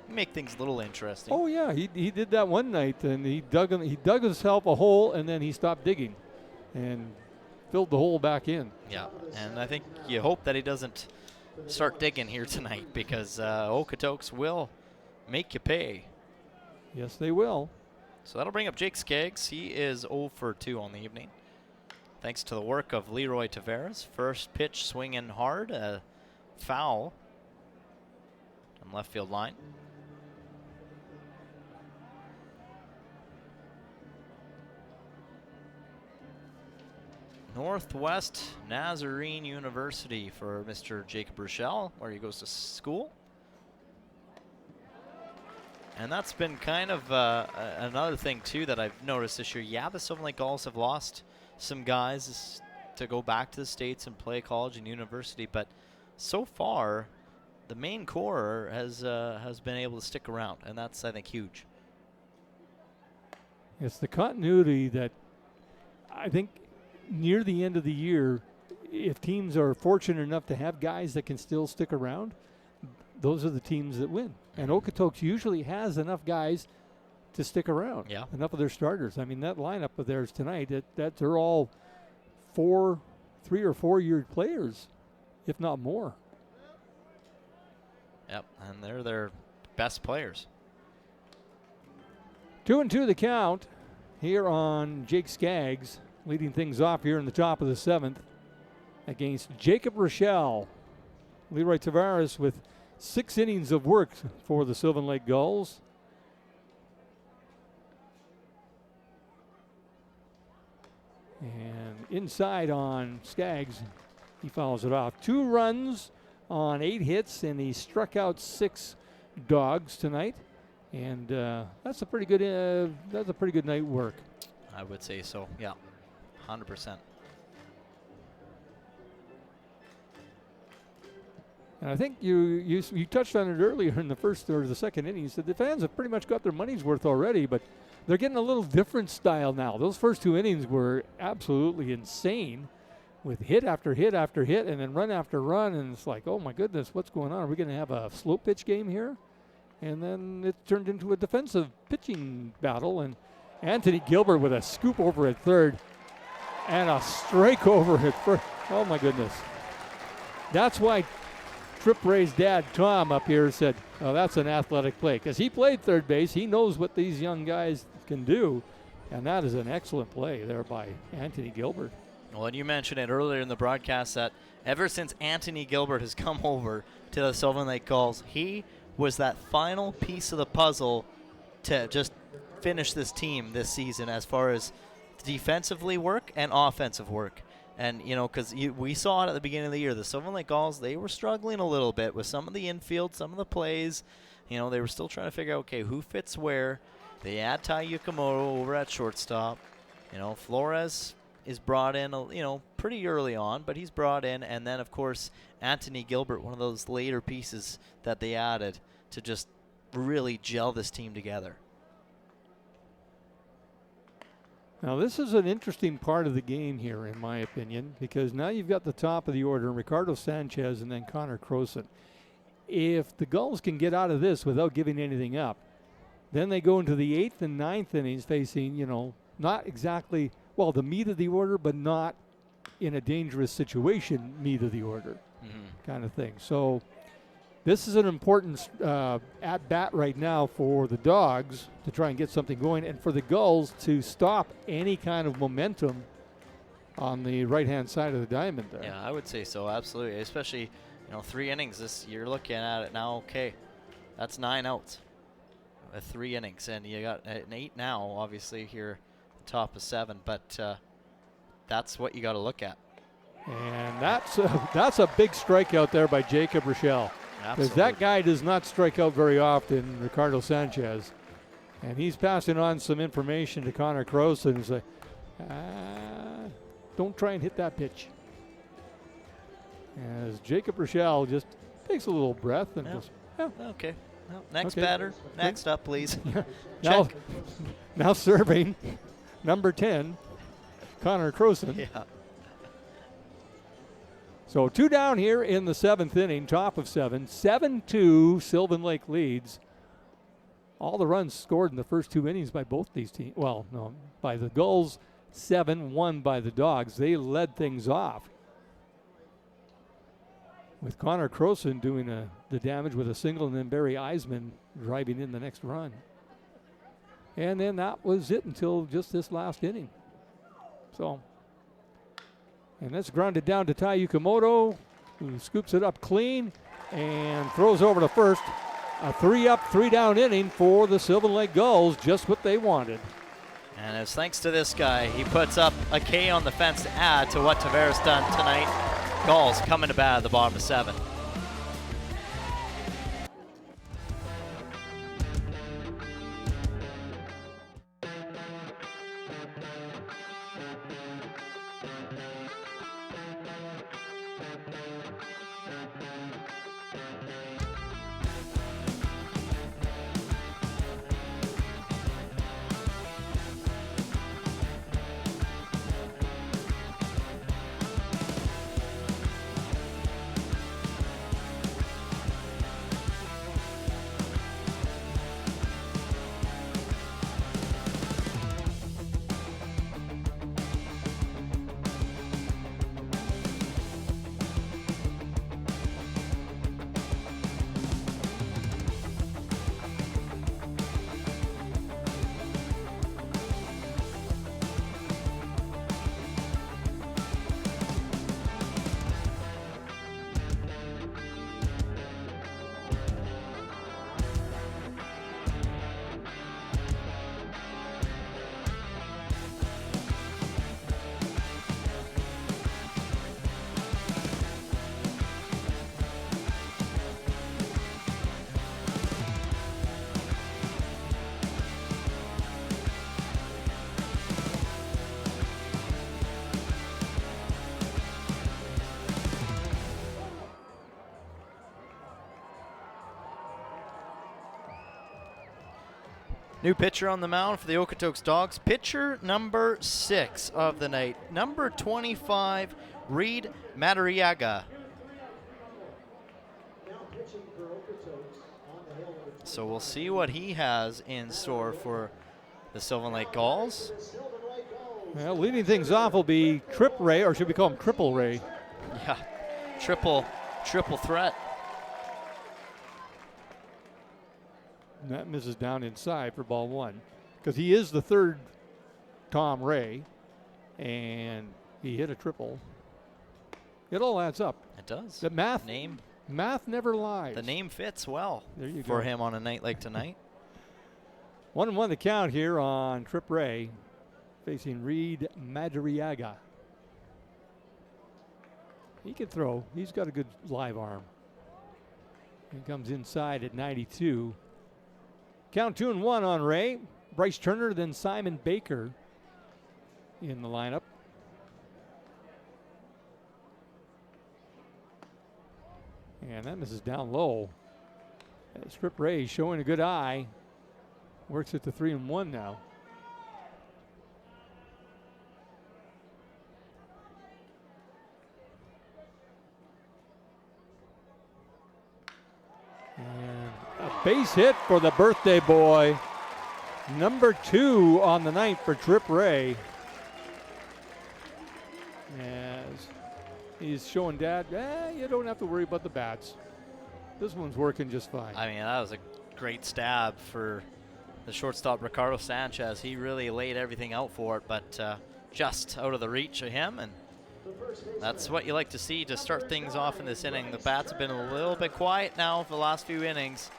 make things a little interesting. Oh yeah, he did that one night, and he dug himself a hole, and then he stopped digging, and filled the hole back in. Yeah, and I think you hope that he doesn't start digging here tonight, because Okotoks will make you pay. Yes, they will. So that'll bring up Jake Skaggs. He is 0 for 2 on the evening, thanks to the work of Leroy Tavares. First pitch swinging hard, a foul on left field line. Northwest Nazarene University for Mr. Jacob Rochelle, where he goes to school. And that's been kind of another thing, too, that I've noticed this year. Yeah, the Sylvan Lake Gulls have lost some guys to go back to the States and play college and university, but so far, the main core has been able to stick around, and that's, I think, huge. It's the continuity that I think near the end of the year, if teams are fortunate enough to have guys that can still stick around, those are the teams that win. And Okotoks usually has enough guys to stick around. Yeah. Enough of their starters. I mean, that lineup of theirs tonight, that they're all 3 or 4 year players, if not more. Yep, and they're their best players. 2-2 the count here on Jake Skaggs, leading things off here in the top of the 7th against Jacob Rochelle. Leroy Tavares with 6 innings of work for the Sylvan Lake Gulls. And inside on Skaggs, he fouls it off. 2 runs on 8 hits, and he struck out 6 Dawgs tonight. And that's a pretty good night work. I would say so. Yeah, 100%. And I think you touched on it earlier in the first or the second inning. You said the fans have pretty much got their money's worth already, but they're getting a little different style now. Those first 2 innings were absolutely insane, with hit after hit after hit, and then run after run, and it's like, oh my goodness, what's going on? Are we going to have a slow pitch game here? And then it turned into a defensive pitching battle, and Anthony Gilbert with a scoop over at third and a strike over at first. Oh my goodness. That's why Trip Ray's dad, Tom, up here said, oh, that's an athletic play, because he played third base. He knows what these young guys can do, and that is an excellent play there by Anthony Gilbert. Well, and you mentioned it earlier in the broadcast that ever since Anthony Gilbert has come over to the Sylvan Lake Gulls, he was that final piece of the puzzle to just finish this team this season as far as defensively work and offensive work. And, because we saw it at the beginning of the year, the Sylvan Lake Gulls, they were struggling a little bit with some of the infield, some of the plays. They were still trying to figure out, okay, who fits where. They add Tai Yukamoto over at shortstop. Flores is brought in, pretty early on, but he's brought in. And then, of course, Anthony Gilbert, one of those later pieces that they added to just really gel this team together. Now, this is an interesting part of the game here, in my opinion, because now you've got the top of the order, Ricardo Sanchez and then Connor Croson. If the Gulls can get out of this without giving anything up, then they go into the 8th and 9th innings facing, not exactly, the meat of the order, but not in a dangerous situation, meat of the order kind of thing. So this is an important at-bat right now for the Dawgs to try and get something going, and for the Gulls to stop any kind of momentum on the right-hand side of the diamond there. Yeah, I would say so, absolutely. Especially, 3 innings. You're looking at it now, okay, that's 9 outs with 3 innings, and you got an 8 now, obviously, here at the top of 7, but that's what you got to look at. And that's a big strikeout there by Jacob Rochelle. Because that guy does not strike out very often, Ricardo Sanchez. And he's passing on some information to Connor Croson. He's like, don't try and hit that pitch. As Jacob Rochelle just takes a little breath and goes, Okay. Well, next Okay. batter. Next up, please. now, Check. now serving number 10, Connor Croson. Yeah. So 2 down here in the 7th inning, top of 7. 7-2, Sylvan Lake leads. All the runs scored in the first 2 innings by both these teams. Well, no, by the Gulls, 7-1 by the Dawgs. They led things off, with Connor Croson doing the damage with a single, and then Barry Eisman driving in the next run. And then that was it until just this last inning. So, and that's grounded down to Tai Yukamoto, who scoops it up clean and throws over to first. A 3-up, 3-down inning for the Sylvan Lake Gulls, just what they wanted. And it's thanks to this guy. He puts up a K on the fence to add to what Tavares done tonight. Gulls coming to bat at the bottom of 7. New pitcher on the mound for the Okotoks Dawgs. Pitcher number 6 of the night. Number 25, Reed Madariaga. So we'll see what he has in store for the Sylvan Lake Gulls. Well, leading things off will be Trip Ray, or should we call him Triple Ray? Yeah, triple threat. And that misses down inside for ball 1, because he is the third Tom Ray, and he hit a triple. It all adds up. It does. The math never lies. The name fits well there you for go. him on a night like tonight. 1-1 the count here on Trip Ray, facing Reed Madariaga. He can throw. He's got a good live arm. He comes inside at 92. Count 2-1 on Ray. Bryce Turner, then Simon Baker in the lineup. And that misses down low. Strip Ray showing a good eye. Works at the 3-1 now. And a base hit for the birthday boy. Number 2 on the night for Trip Ray. As he's showing Dad, you don't have to worry about the bats. This one's working just fine. I mean, that was a great stab for the shortstop Ricardo Sanchez. He really laid everything out for it, but just out of the reach of him, and that's what you like to see to start things off in this inning. The bats have been a little bit quiet now for the last few innings.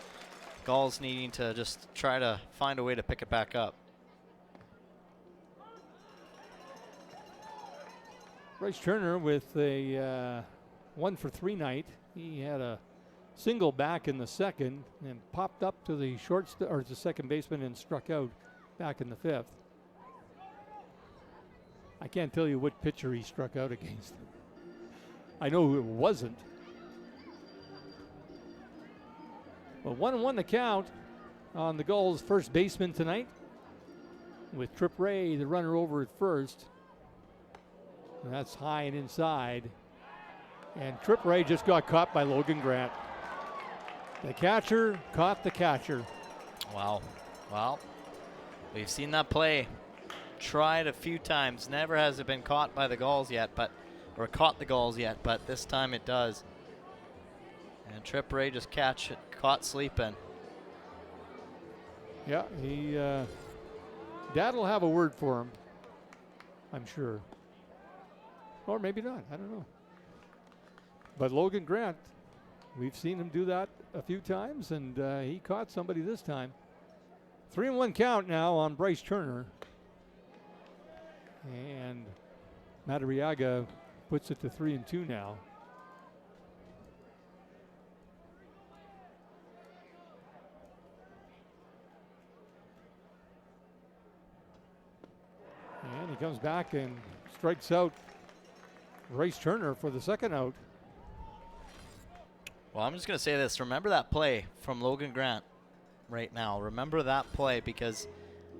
Gulls needing to just try to find a way to pick it back up. Bryce Turner with a 1-for-3 night. He had a single back in the second and popped up to the the second baseman and struck out back in the 5th. I can't tell you what pitcher he struck out against. I know who it wasn't. Well, 1-1 the count on the Gulls' first baseman tonight, with Trip Ray, the runner, over at first. And that's high and inside. And Trip Ray just got caught by Logan Grant. The catcher caught the catcher. Wow. Well, we've seen that play tried a few times. Never has it been caught by the Gulls yet, or caught the Gulls yet, but this time it does. And Trip Ray just caught sleeping. Yeah, Dad'll have a word for him, I'm sure. Or maybe not, I don't know. But Logan Grant, we've seen him do that a few times, and he caught somebody this time. 3-1 count now on Bryce Turner. And Madariaga puts it to 3-2 now. And he comes back and strikes out Bryce Turner for the second out. Well, I'm just going to say this. Remember that play from Logan Grant right now. Remember that play, because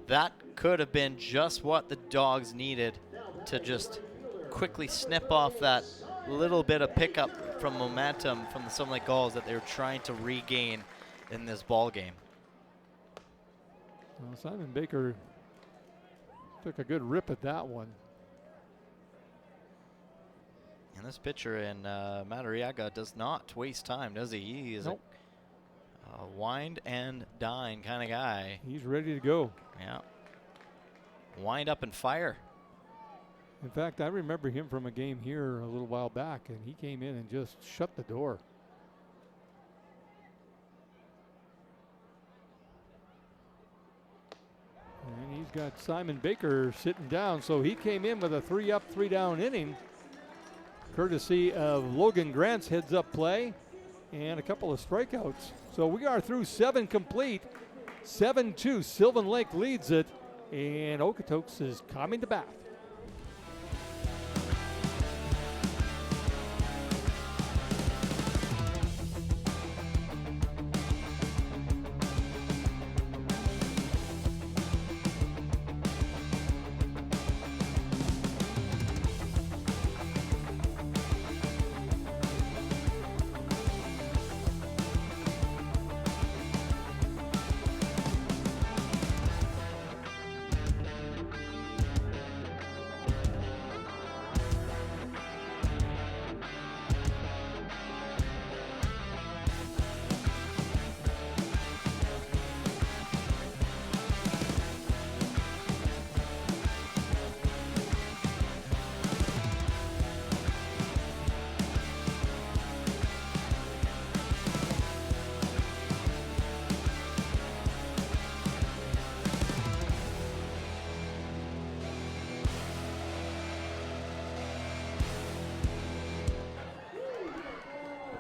that could have been just what the Dawgs needed to just quickly snip off that little bit of pickup from momentum from the Sylvan Lake Gulls that they were trying to regain in this ball game. Well, Simon Baker took a good rip at that one. And this pitcher in Madariaga does not waste time, does he? He is a wind and dine kind of guy. He's ready to go. Yeah. Wind up and fire. In fact, I remember him from a game here a little while back, and he came in and just shut the door. And he's got Simon Baker sitting down, so he came in with a 3-up, 3-down inning, courtesy of Logan Grant's heads-up play and a couple of strikeouts. So we are through 7 complete. 7-2, Sylvan Lake leads it, and Okotoks is coming to bat.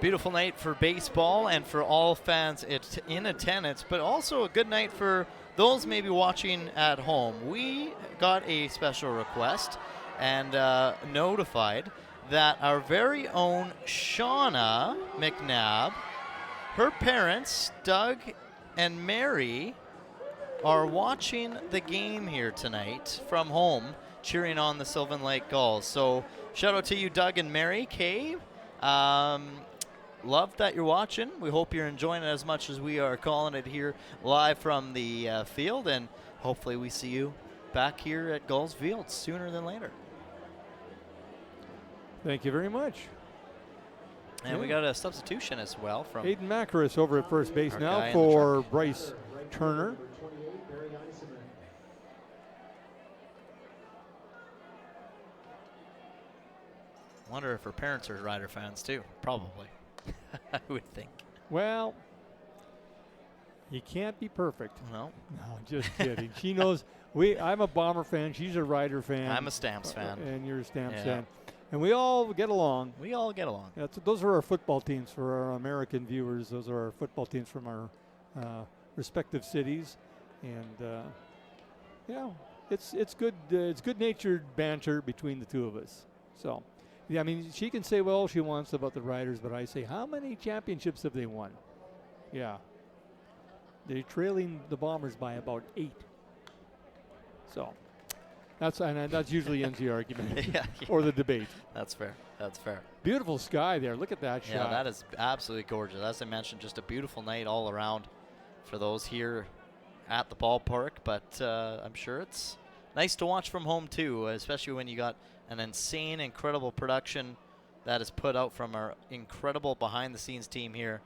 Beautiful night for baseball and for all fans in attendance, but also a good night for those maybe watching at home. We got a special request and notified that our very own Shauna McNabb, her parents, Doug and Mary, are watching the game here tonight from home, cheering on the Sylvan Lake Gulls. So shout out to you, Doug and Mary Kay. Love that you're watching. We hope you're enjoying it as much as we are calling it here live from the field, and hopefully we see you back here at Gulls Field sooner than later. Thank you very much. And we got a substitution as well from Aiden Macaris over at first base our now guy in the for truck. Bryce Turner. Wonder if her parents are Rider fans too. Probably. I would think. Well, you can't be perfect. No. No, just kidding. She knows. I'm a Bomber fan. She's a Rider fan. I'm a Stamps fan. And you're a Stamps Yeah. fan. And we all get along. We all get along. Those are our football teams for our American viewers. Those are our football teams from our respective cities. And, yeah, it's good. It's good-natured banter between the two of us. So, yeah, I mean, she can say well she wants about the Riders, but I say, how many championships have they won? Yeah, they're trailing the Bombers by about 8. So, that usually ends the argument or the debate. That's fair. That's fair. Beautiful sky there. Look at that shot. Yeah, that is absolutely gorgeous. As I mentioned, just a beautiful night all around for those here at the ballpark. But I'm sure it's nice to watch from home too, especially when you got an insane, incredible production that is put out from our incredible behind-the-scenes team here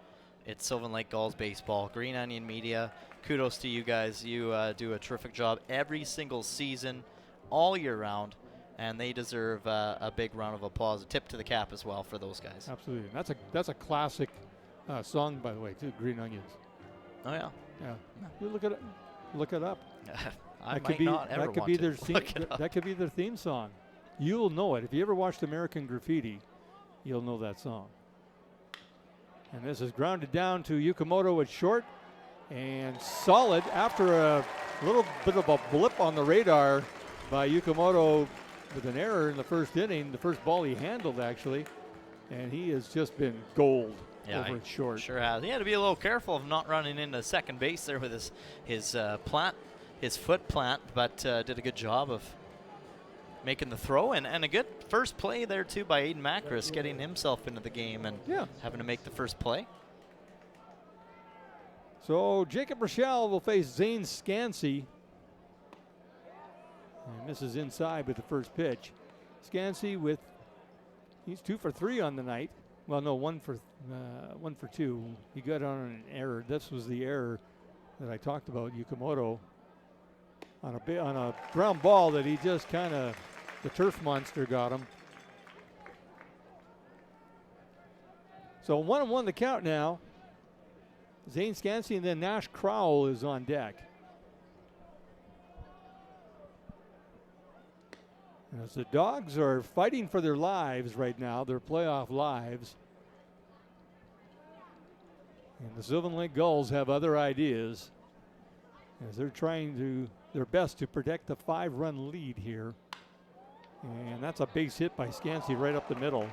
at Sylvan Lake Gulls Baseball. Green Onion Media, kudos to you guys. You do a terrific job every single season, all year round, and they deserve a big round of applause. A tip to the cap as well for those guys. Absolutely. That's a classic song, by the way, too, Green Onions. Oh, yeah. Yeah. You look it up. I might not ever want to look it up. That could be their theme song. You'll know it. If you ever watched American Graffiti, you'll know that song. And this is grounded down to Yukamoto at short and solid after a little bit of a blip on the radar by Yukamoto with an error in the first inning, the first ball he handled actually, and he has just been gold over at short. Sure has. He had to be a little careful of not running into second base there with his foot plant, but did a good job of making the throw, and a good first play there too by Aiden Macris, getting himself into the game and having to make the first play. So Jacob Rochelle will face Zane Scansey. And this is inside with the first pitch. Scansey he's 2 for 3 on the night. Well, no, 1 for 2. He got on an error. This was the error that I talked about, Yukamoto, on a ground ball that he just kind of, the turf monster got him. So 1-1 the count now. Zane Scansey and then Nash Crowell is on deck. As the Dawgs are fighting for their lives right now, their playoff lives. And the Sylvan Lake Gulls have other ideas as they're trying their best to protect the 5-run lead here. And that's a base hit by Scansey right up the middle.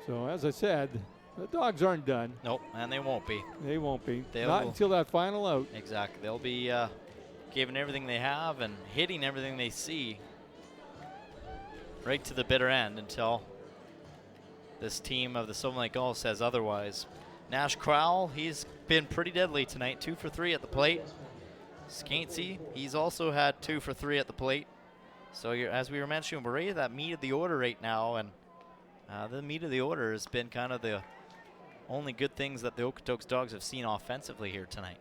So as I said, the Dawgs aren't done. Nope, and they won't be. They won't be. Not until that final out. Exactly. They'll be giving everything they have and hitting everything they see right to the bitter end until this team of the Sylvan Lake Gulls says otherwise. Nash Crowell, he's been pretty deadly tonight, 2 for 3 at the plate. Scansey, he's also had 2 for 3 at the plate. So as we were mentioning, we're right at that meat of the order right now, and the meat of the order has been kind of the only good things that the Okotoks Dawgs have seen offensively here tonight.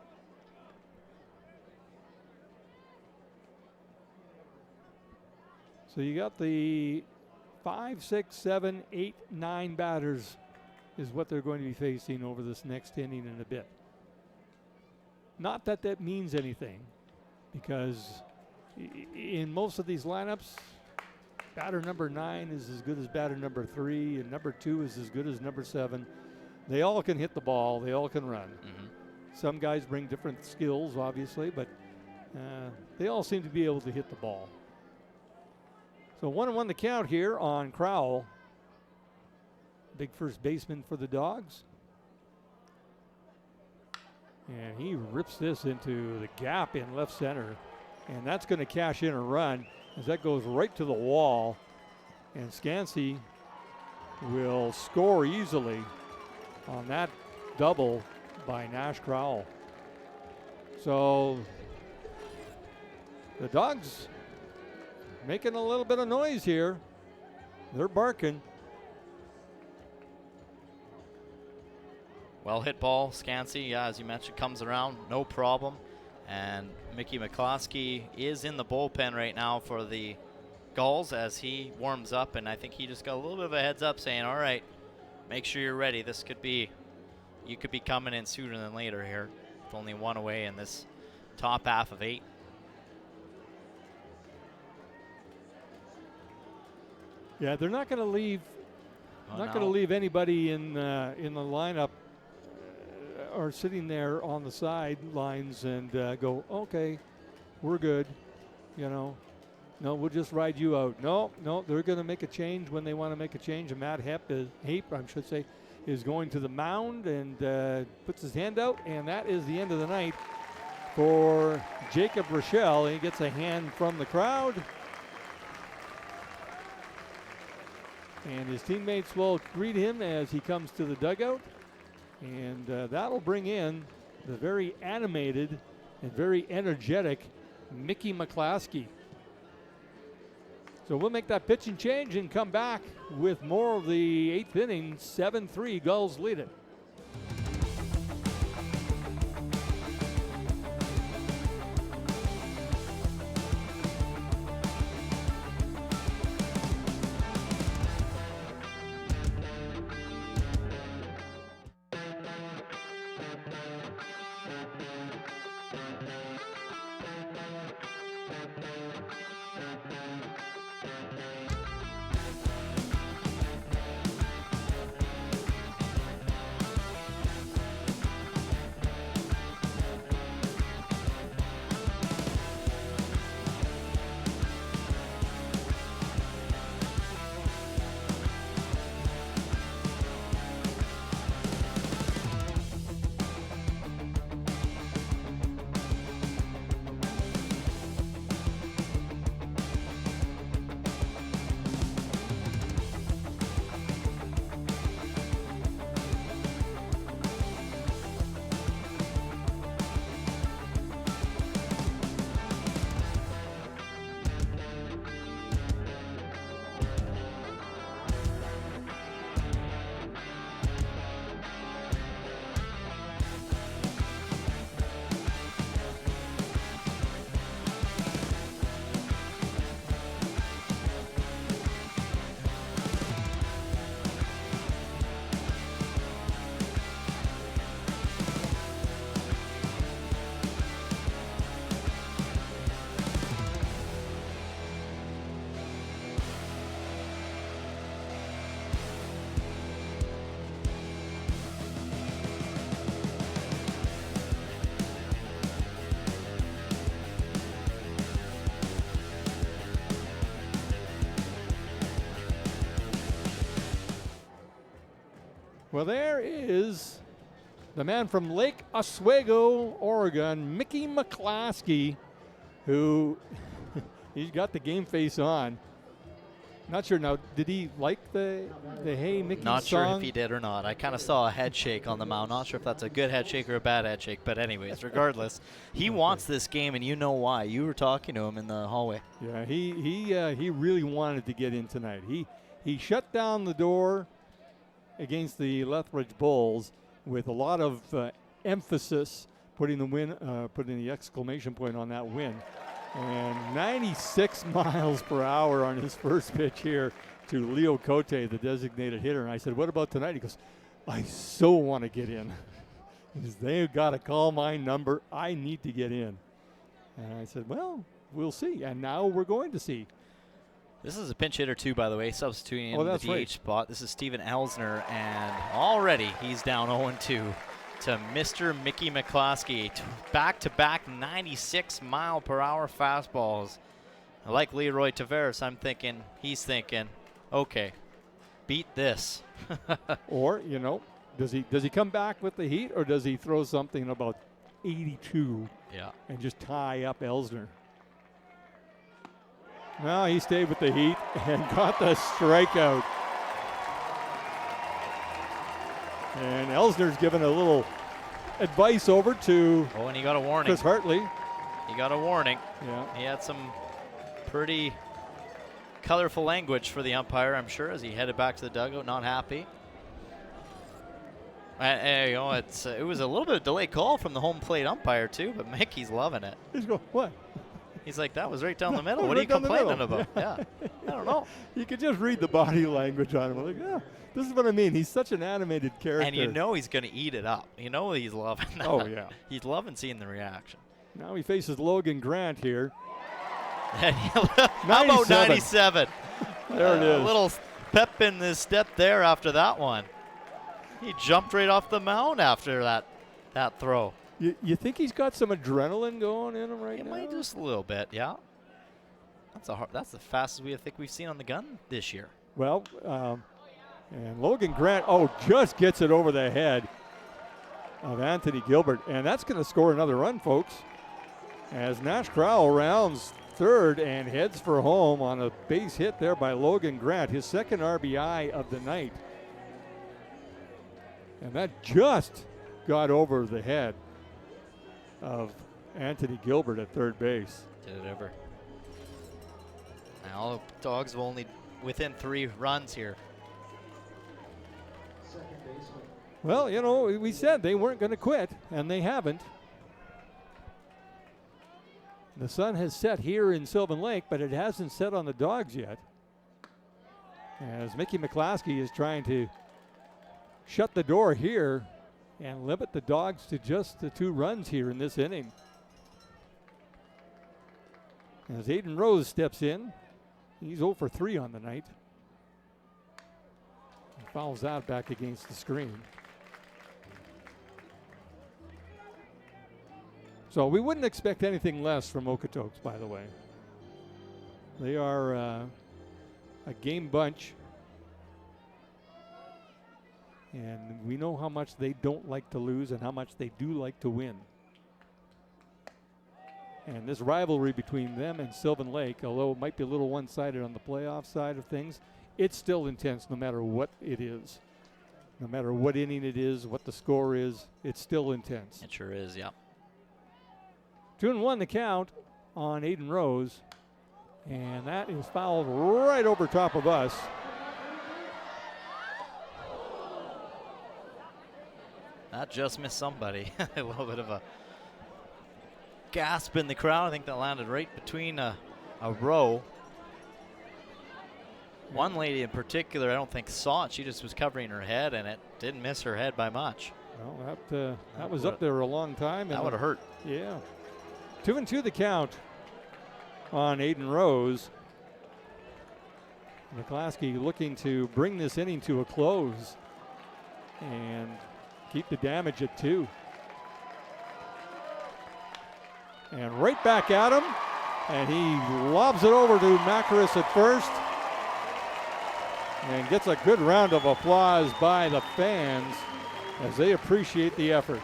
So you got the 5, 6, 7, 8, 9 batters is what they're going to be facing over this next inning and a bit. Not that that means anything, because in most of these lineups, batter number 9 is as good as batter number 3, and number 2 is as good as number 7. They all can hit the ball. They all can run. Mm-hmm. Some guys bring different skills, obviously, but they all seem to be able to hit the ball. So 1-1 the count here on Crowell. Big first baseman for the Dawgs. And he rips this into the gap in left center. And that's going to cash in a run as that goes right to the wall. And Scansey will score easily on that double by Nash Crowell. So the Dawgs making a little bit of noise here. They're barking. Well hit ball, Scansey, as you mentioned, comes around, no problem. And Mickey McCloskey is in the bullpen right now for the Gulls as he warms up, and I think he just got a little bit of a heads up saying, all right, make sure you're ready. You could be coming in sooner than later here. With only 1 away in this top half of 8. Yeah, they're not going to leave. Going to leave anybody in the lineup are sitting there on the sidelines and go, okay, we're good, you know. No, we'll just ride you out. No, they're going to make a change when they want to make a change. And Matt Hape, is going to the mound and puts his hand out, and that is the end of the night for Jacob Rochelle. He gets a hand from the crowd. And his teammates will greet him as he comes to the dugout. And that'll bring in the very animated and very energetic Mickey McClaskey. So we'll make that pitching change and come back with more of the 8th inning. 7-3, Gulls lead it. Well, there is the man from Lake Oswego, Oregon, Mickey McClaskey, who he's got the game face on. Not sure now, did he like the Hey Mickey Not song? sure if he did or not. I kind of saw a head shake on the mound. Not sure if that's a good head shake or a bad head shake, but anyways, regardless, he wants this game, and you know why. You were talking to him in the hallway. Yeah, he really wanted to get in tonight. He shut down the door against the Lethbridge Bulls with a lot of emphasis, putting the exclamation point on that win. And 96 miles per hour on his first pitch here to Leo Cote, the designated hitter. And I said, what about tonight? He goes, I so want to get in. They've got to call my number. I need to get in. And I said, well, we'll see. And now we're going to see. This is a pinch hitter, too, by the way, substituting in the DH right. spot. This is Steven Elsner, and already he's down 0-2 to Mr. Mickey McClaskey. Back-to-back 96-mile-per-hour fastballs. Like Leroy Tavares, he's thinking, okay, beat this. Or, does he come back with the heat, or does he throw something about 82 and just tie up Elsner? Well, he stayed with the heat and got the strikeout. And Elsner's given a little advice over to and he got a warning. Chris Hartley. He got a warning. Yeah. He had some pretty colorful language for the umpire, I'm sure, as he headed back to the dugout, not happy. It was a little bit of a delayed call from the home plate umpire, too, but Mickey's loving it. He's going, what? He's like, that was right down the middle. What are you complaining about? Yeah, I don't know. You could just read the body language on him. Like, this is what I mean. He's such an animated character. And he's going to eat it up. He's loving that. Oh, yeah. He's loving seeing the reaction. Now he faces Logan Grant here. How about 97? There it is. A little pep in his step there after that one. He jumped right off the mound after that that throw. You think he's got some adrenaline going in him right It now? might just a little bit, yeah. That's the fastest I think we've seen on the gun this year. Well, and Logan Grant, just gets it over the head of Anthony Gilbert. And that's going to score another run, folks, as Nash Crowell rounds third and heads for home on a base hit there by Logan Grant, his second RBI of the night. And that just got over the head of Anthony Gilbert at third base. Did it ever. Now Dawgs will only within 3 runs here. Well, we said they weren't going to quit, and they haven't. The sun has set here in Sylvan Lake, but it hasn't set on the Dawgs yet, as Mickey McClaskey is trying to shut the door here and limit the Dawgs to just the 2 runs here in this inning. As Aiden Rose steps in, he's 0 for 3 on the night. He fouls out back against the screen. So we wouldn't expect anything less from Okotoks, by the way. They are a game bunch. And we know how much they don't like to lose and how much they do like to win. And this rivalry between them and Sylvan Lake, although it might be a little one-sided on the playoff side of things, it's still intense no matter what it is. No matter what inning it is, what the score is, it's still intense. It sure is, yeah. 2-1 the count on Aiden Rose. And that is fouled right over top of us. That just missed somebody. A little bit of a gasp in the crowd. I think that landed right between a row. One lady in particular, I don't think saw it. She just was covering her head, and it didn't miss her head by much. Well, that was up there a long time. That would have hurt. Yeah. 2-2 the count on Aiden Rose. McClaskey looking to bring this inning to a close and keep the damage at 2. And right back at him. And he lobs it over to Macaris at first. And gets a good round of applause by the fans as they appreciate the effort.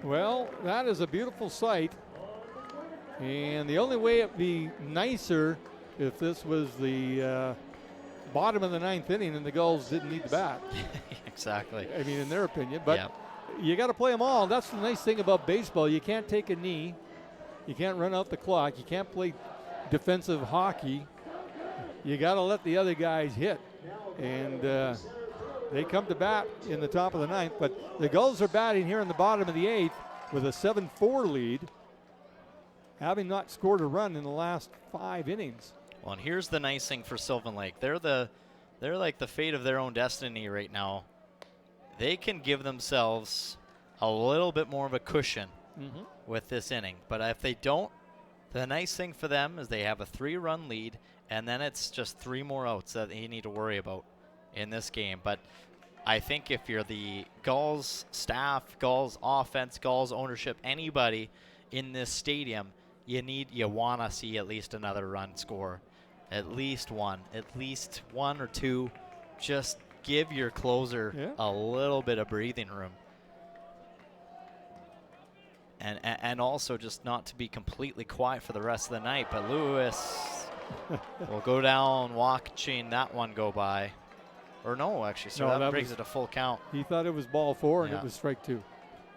Well, that is a beautiful sight. And the only way it'd be nicer if this was the bottom of the 9th inning and the Gulls didn't need the bat. Exactly. I mean, in their opinion. But yep. You got to play them all. That's the nice thing about baseball. You can't take a knee. You can't run out the clock. You can't play defensive hockey. You got to let the other guys hit. And they come to bat in the top of the 9th. But the Gulls are batting here in the bottom of the 8th with a 7-4 lead, having not scored a run in the last 5 innings. Well, and here's the nice thing for Sylvan Lake. They're like the fate of their own destiny right now. they can give themselves a little bit more of a cushion with this inning. But if they don't, the nice thing for them is they have a 3-run lead, and then it's just 3 more outs that you need to worry about in this game. But I think if you're the Gulls staff, Gulls offense, Gulls ownership, anybody in this stadium, you want to see at least another run score. At least one or two. Just give your closer a little bit of breathing room. And also just not to be completely quiet for the rest of the night. But Lewis will go down watching that one go by. Or no, actually, so that brings it to full count. He thought it was ball 4 and it was strike 2.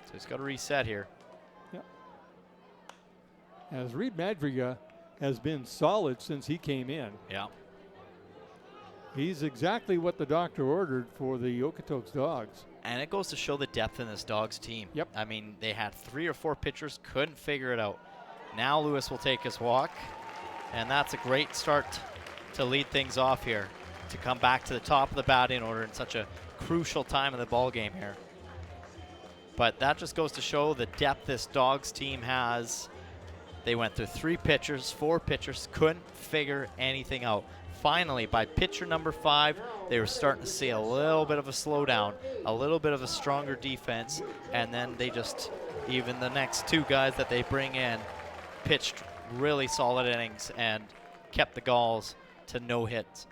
So he's got to reset here. Yeah. As Reed Madriga has been solid since he came in. Yeah. He's exactly what the doctor ordered for the Okotoks Dawgs. And it goes to show the depth in this Dawgs team. Yep. I mean, they had 3 or 4 pitchers, couldn't figure it out. Now Lewis will take his walk, and that's a great start to lead things off here, to come back to the top of the batting order in such a crucial time of the ball game here. But that just goes to show the depth this Dawgs team has. They went through 3 pitchers, 4 pitchers, couldn't figure anything out. Finally, by pitcher number 5, they were starting to see a little bit of a slowdown, a little bit of a stronger defense, and then they just, even the next 2 guys that they bring in, pitched really solid innings and kept the Gulls to no hits.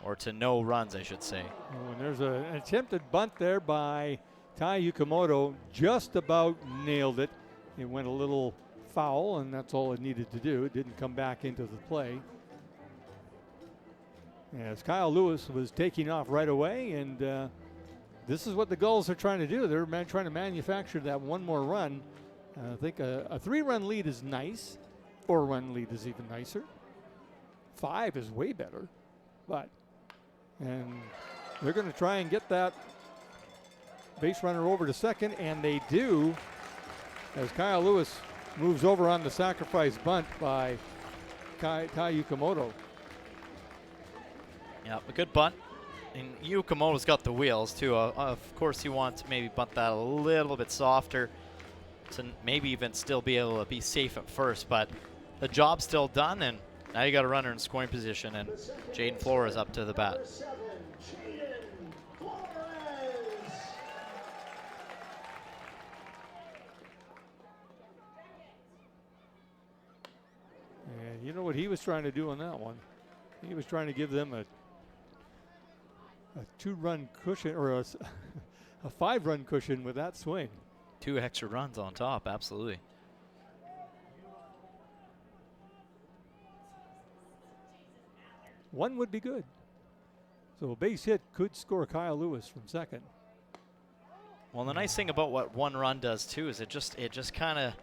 Or to no runs, I should say. Oh, and there's an attempted bunt there by Tai Yukamoto. Just about nailed it. It went a little foul, and that's all it needed to do. It didn't come back into the play. As Kyle Lewis was taking off right away, and this is what the Gulls are trying to do. They're trying to manufacture that one more run. I think a 3-run lead is nice. 4-run lead is even nicer. 5 is way better. And they're going to try and get that base runner over to second, and they do, as Kyle Lewis moves over on the sacrifice bunt by Tai Yukamoto. Yeah, a good bunt. And Yukamoto's got the wheels, too. Of course, he wants to maybe bunt that a little bit softer to maybe even still be able to be safe at first. But the job's still done, and now you got a runner in scoring position, and Jaden Flores up to the bat. And you know what he was trying to do on that one? He was trying to give them a 2-run cushion, or a 5-run cushion with that swing. 2 extra runs on top, absolutely. One would be good. So a base hit could score Kyle Lewis from second. Well, the nice thing about what 1 run does too is it just kind of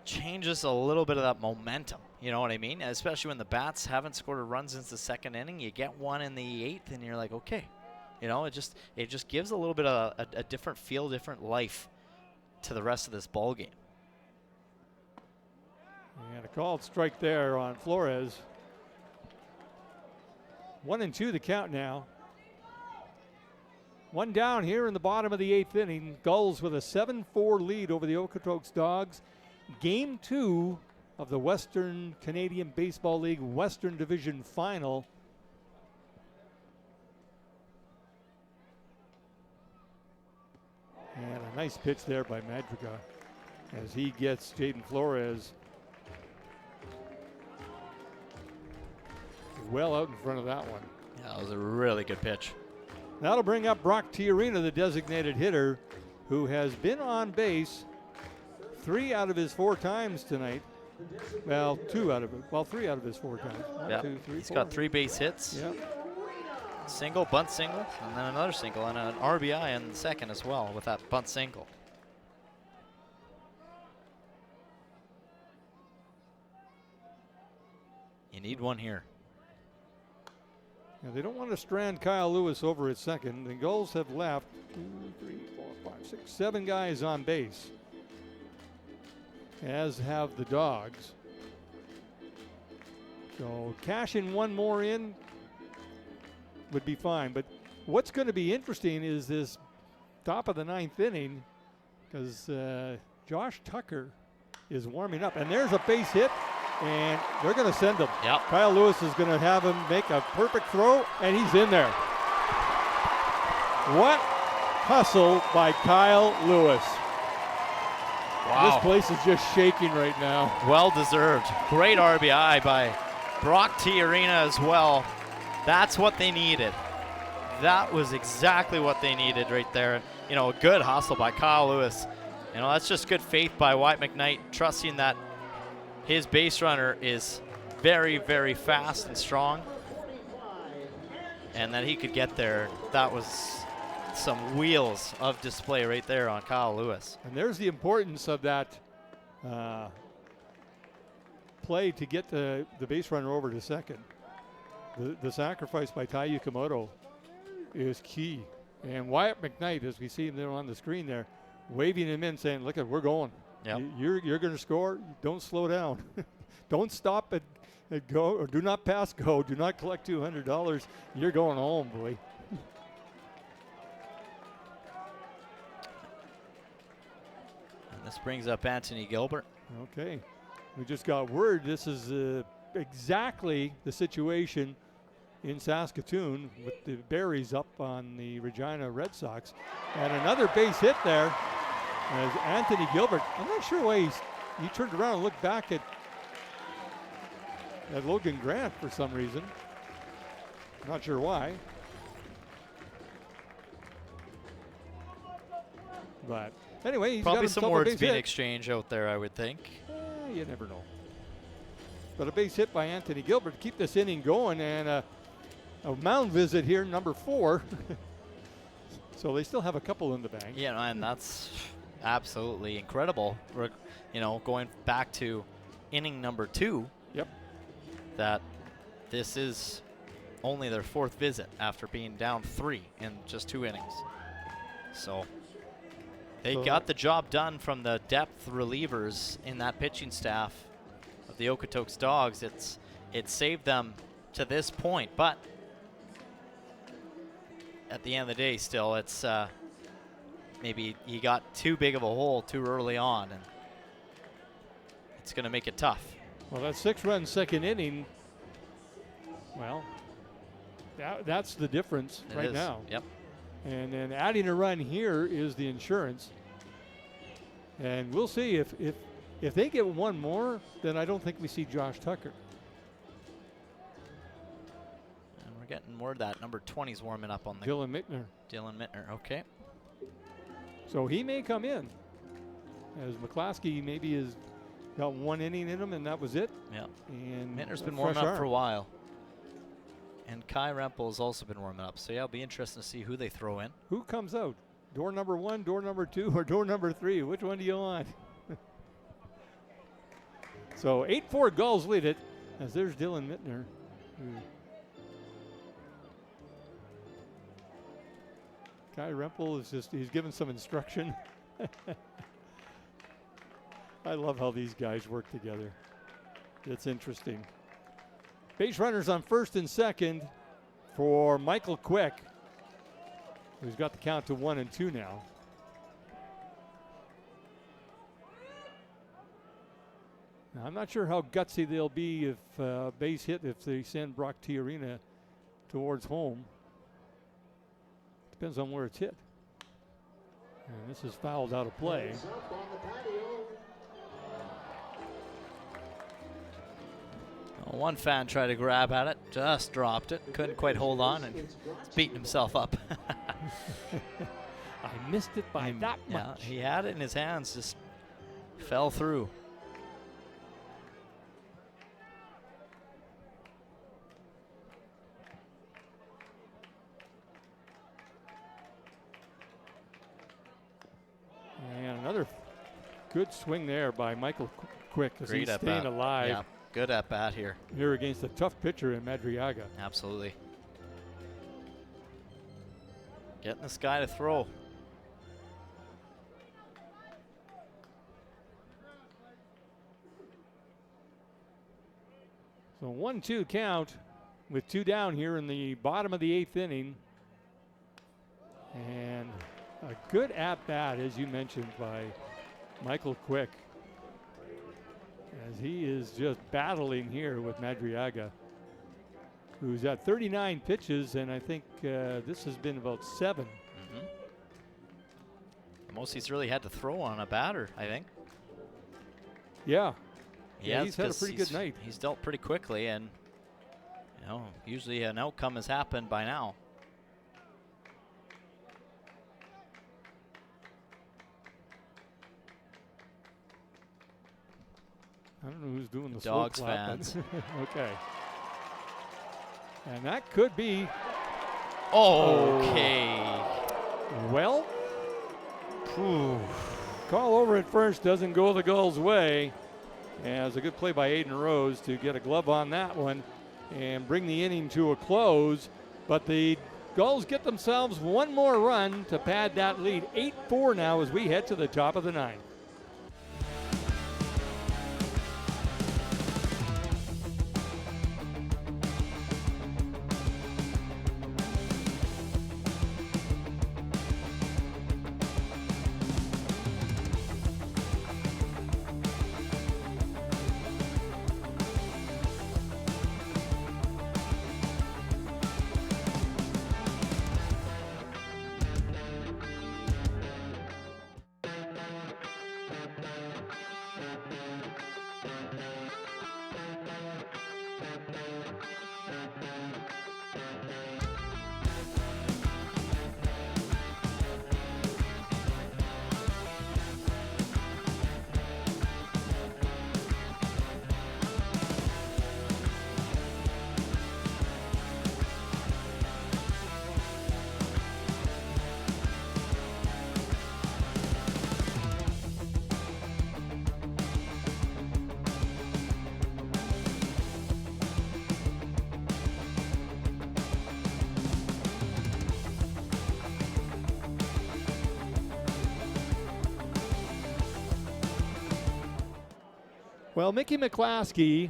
changes a little bit of that momentum. You know what I mean? Especially when the bats haven't scored a run since the 2nd inning. You get one in the 8th, and you're like, okay. You know, it just gives a little bit of a different feel, different life to the rest of this ball game. And a called strike there on Flores. 1-2 the count now. 1 down here in the bottom of the 8th inning. Gulls with a 7-4 lead over the Okotoks Dawgs. Game 2 of the Western Canadian Baseball League Western Division Final. And a nice pitch there by Madriga as he gets Jaden Flores well out in front of that one. Yeah, that was a really good pitch. That'll bring up Brock Tiarina, the designated hitter, who has been on base 3 out of his 4 times tonight. Well, 3 out of his 4 times. Yeah, he's got 3 base hits. Yeah. Single, bunt single, and then another single, and an RBI in the second as well with that bunt single. You need one here. Now, they don't want to strand Kyle Lewis over at second. The Gulls have left 2, 3, 4, 5, 6, 7 guys on base, as have the Dawgs. So cashing one more in would be fine, but what's going to be interesting is this top of the 9th inning, because Josh Tucker is warming up, and there's a base hit, and they're going to send him. Yep. Kyle Lewis is going to have him make a perfect throw, and he's in there. What hustle by Kyle Lewis. Wow. This place is just shaking right now. Well deserved. Great RBI by Brock T. Arena as well. That's what they needed. That was exactly what they needed right there. You know, a good hustle by Kyle Lewis. You know, that's just good faith by Wyatt McKnight, trusting that his base runner is very, very fast and strong, and that he could get there. That was some wheels of display right there on Kyle Lewis. And there's the importance of that play to get the base runner over to second. The sacrifice by Tai Yukamoto is key. And Wyatt McKnight, as we see him there on the screen there, waving him in, saying, look, we're going. Yep. You're going to score. Don't slow down. Don't stop at go, or do not pass go. Do not collect $200. You're going home, boy. And this brings up Anthony Gilbert. Okay. We just got word this is exactly the situation in Saskatoon with the Berries up on the Regina Red Sox. And another base hit there as Anthony Gilbert, I'm not sure why he turned around and looked back at Logan Grant for some reason. Not sure why. But anyway, he's Probably got some himself a words base being hit. exchanged out there, I would think. You never know. But a base hit by Anthony Gilbert to keep this inning going, and a mound visit here, number 4. So they still have a couple in the bank. Yeah, and that's absolutely incredible. We're, you know, going back to inning number 2. Yep. That this is only their 4th visit after being down 3 in just 2 innings. So they got the job done from the depth relievers in that pitching staff of the Okotoks Dawgs. It saved them to this point, but at the end of the day, still, it's maybe he got too big of a hole too early on, and it's going to make it tough. Well, that 6-run second inning, well, that's the difference right now. Yep. And then adding a run here is the insurance. And we'll see if they get one more, then I don't think we see Josh Tucker. And we're getting more of that. Number 20's warming up on the Dylan Mittner. Dylan Mittner, okay. So he may come in, as McClaskey maybe has got 1 inning in him, and that was it. Yeah. And Mittner's been warming up for a while. And Kai Rempel has also been warming up. So, yeah, it'll be interesting to see who they throw in. Who comes out? Door number 1, door number 2, or door number 3? Which one do you want? So 8-4 Gulls lead it, as there's Dylan Mittner. Kai Rempel is he's given some instruction. I love how these guys work together. It's interesting. Base runners on first and second for Michael Quick, who's got the count to 1 and 2 now. Now, I'm not sure how gutsy they'll be if base hit if they send Brock T. Arena towards home. Depends on where it's hit. And this is fouled out of play. One fan tried to grab at it, just dropped it, couldn't quite hold on, and he's beating himself up. I missed it by that Yeah, much. he had it in his hands, just fell through. And another good swing there by Michael Quick as Great he's at staying bat. alive. Yeah, good at bat here. Here against a tough pitcher in Madriaga. Absolutely. Getting this guy to throw. So 1-2 count with 2 down here in the bottom of the 8th inning. A good at-bat, as you mentioned, by Michael Quick, as he is just battling here with Madriaga, who's at 39 pitches, and I think this has been about 7. The most he's really had to throw on a batter, I think. Yeah. Yeah, he's had a pretty good night. He's dealt pretty quickly, and you know, usually an outcome has happened by now. I don't know who's doing the Dawgs slow clap, fans. Okay. And that could be. Okay. Well, call over at first doesn't go the Gulls' way. And it was a good play by Aiden Rose to get a glove on that one and bring the inning to a close. But the Gulls get themselves one more run to pad that lead. 8-4 now as we head to the top of the 9th. Well, Mickey McClaskey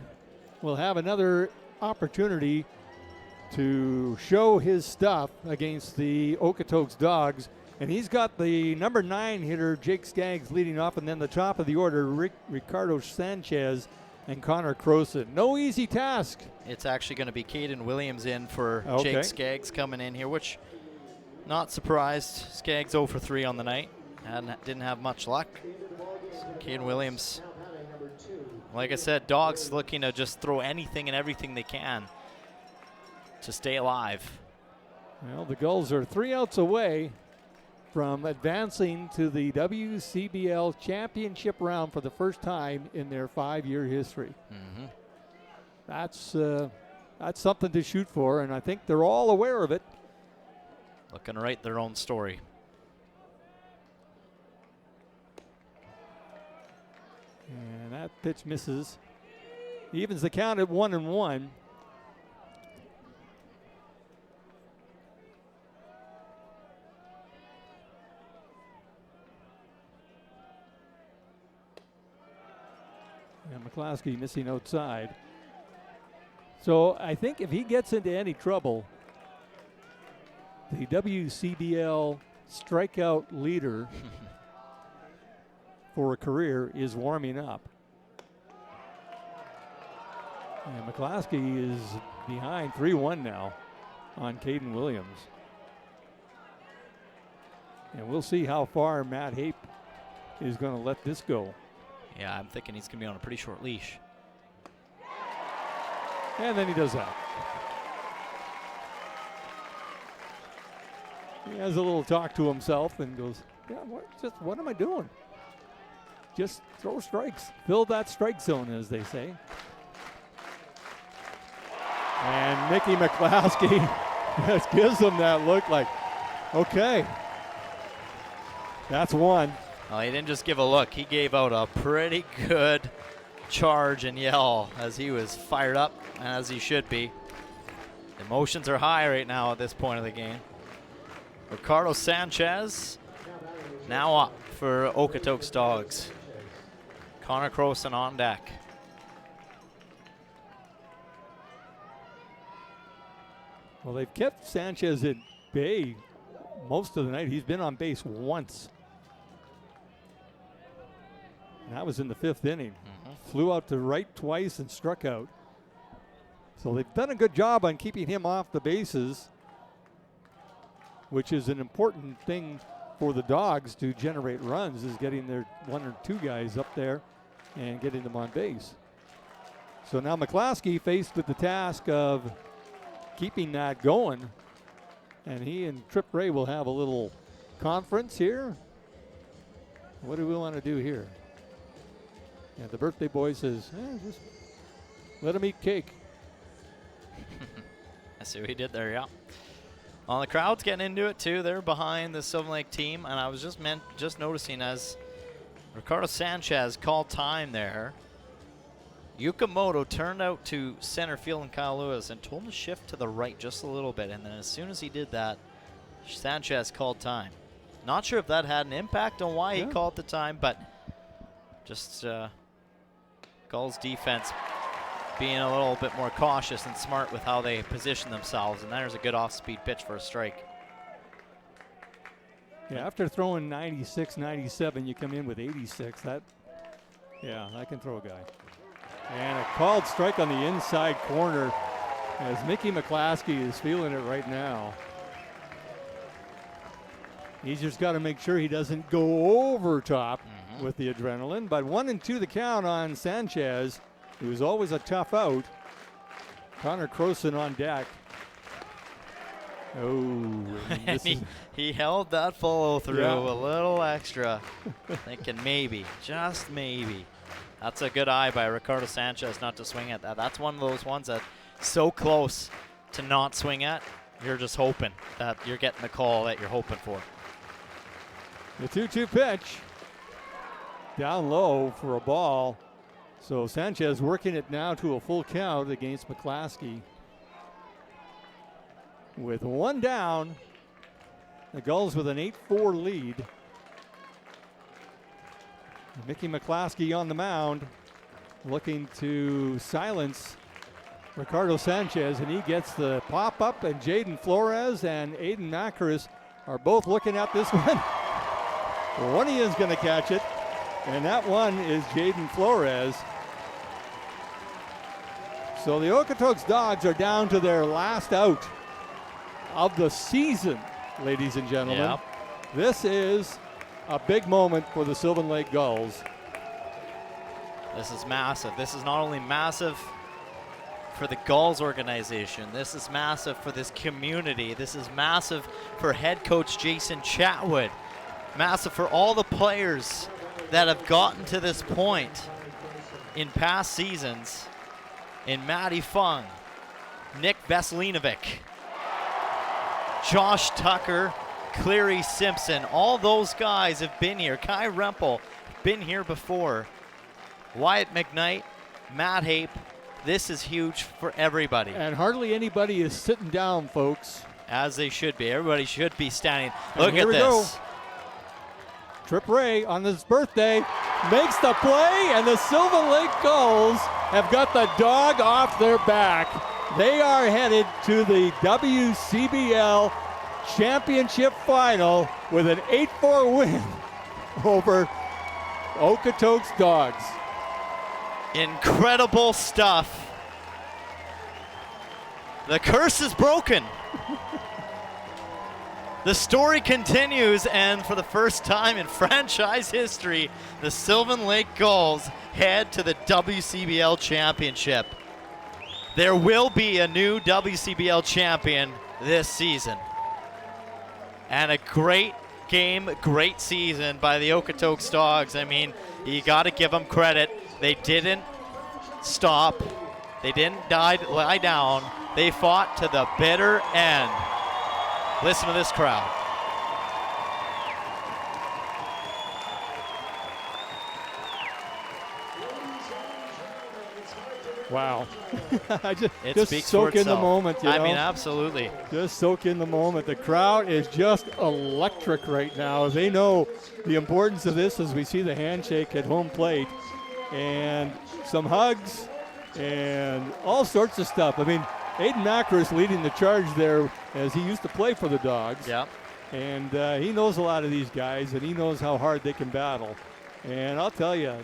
will have another opportunity to show his stuff against the Okotoks Dawgs. And he's got the number 9 hitter, Jake Skaggs, leading off, and then the top of the order, Ricardo Sanchez and Connor Croson. No easy task. It's actually going to be Caden Williams in for Jake Skaggs coming in here, which, not surprised. Skaggs 0 for 3 on the night. Didn't have much luck. So Caden Williams, like I said, Dawgs looking to just throw anything and everything they can to stay alive. Well, the Gulls are 3 outs away from advancing to the WCBL championship round for the first time in their 5-year history. Mm-hmm. That's something to shoot for, and I think they're all aware of it. Looking to write their own story. And that pitch misses. Evens the count at 1-1. And McClaskey missing outside. So I think if he gets into any trouble, the WCBL strikeout leader for a career is warming up. And McClaskey is behind 3-1 now on Caden Williams. And we'll see how far Matt Hape is going to let this go. Yeah, I'm thinking he's going to be on a pretty short leash. And then he does that. He has a little talk to himself and goes, yeah, what am I doing? Just throw strikes. Fill that strike zone, as they say. And Mickey McClaskey just gives him that look like, okay, that's one. Well, he didn't just give a look. He gave out a pretty good charge and yell as he was fired up, as he should be. Emotions are high right now at this point of the game. Ricardo Sanchez now up for Okotoks Dawgs. Connor Croson on deck. Well, they've kept Sanchez at bay most of the night. He's been on base once. And that was in the 5th inning. Flew out to right twice and struck out. So they've done a good job on keeping him off the bases, which is an important thing for the Dawgs to generate runs, is getting their 1 or 2 guys up there and getting them on base. So now McClaskey faced with the task of keeping that going, and he and Trip Ray will have a little conference here. What do we want to do here? Yeah, the birthday boy says, just let him eat cake. I see what he did there, yeah. Well, the crowd's getting into it too. They're behind the Sylvan Lake team, and I was just noticing as Ricardo Sanchez called time there, Yukamoto turned out to center field and Kyle Lewis and told him to shift to the right just a little bit, and then as soon as he did that, Sanchez called time. Not sure if that had an impact on why he called the time, but just Gulls defense being a little bit more cautious and smart with how they position themselves, and there's a good off-speed pitch for a strike. Yeah, after throwing 96, 97, you come in with 86. I can throw a guy. And a called strike on the inside corner as Mickey McClaskey is feeling it right now. He's just got to make sure he doesn't go over top with the adrenaline. But 1-2 the count on Sanchez, who's always a tough out. Connor Croson on deck. Oh, he held that follow through a little extra, thinking maybe, just maybe. That's a good eye by Ricardo Sanchez not to swing at that. That's one of those ones that's so close to not swing at, you're just hoping that you're getting the call that you're hoping for. The 2-2 pitch down low for a ball. So Sanchez working it now to a full count against McClaskey. With 1 down, the Gulls with an 8-4 lead. Mickey McClaskey on the mound, looking to silence Ricardo Sanchez, and he gets the pop-up, and Jaden Flores and Aiden Macaris are both looking at this one. One of you is going to catch it, and that one is Jaden Flores. So the Okotoks Dawgs are down to their last out of the season, ladies and gentlemen. Yep. This is a big moment for the Sylvan Lake Gulls. This is massive. This is not only massive for the Gulls organization, this is massive for this community. This is massive for head coach Jason Chatwood. Massive for all the players that have gotten to this point in past seasons. In Matty Fung, Nick Veselinovic, Josh Tucker, Cleary Simpson, all those guys have been here. Kai Rempel, been here before. Wyatt McKnight, Matt Hape. This is huge for everybody. And hardly anybody is sitting down, folks. As they should be. Everybody should be standing. And Look here at we this. go. Trip Ray on his birthday makes the play, and the Sylvan Lake Gulls have got the dog off their back. They are headed to the WCBL Championship Final with an 8-4 win over Okotoks Dawgs. Incredible stuff. The curse is broken. The story continues, and for the first time in franchise history, the Sylvan Lake Gulls head to the WCBL Championship. There will be a new WCBL champion this season. And a great game, great season by the Okotoks Dawgs. I mean, you got to give them credit. They didn't stop. They didn't lie down. They fought to the bitter end. Listen to this crowd. Wow. It just speaks soak for in the itself. moment, you know? I mean, absolutely. Just soak in the moment. The crowd is just electric right now. They know the importance of this as we see the handshake at home plate and some hugs and all sorts of stuff. I mean, Aiden Macaris leading the charge there as he used to play for the Dawgs. Yeah. And he knows a lot of these guys, and he knows how hard they can battle. And I'll tell you,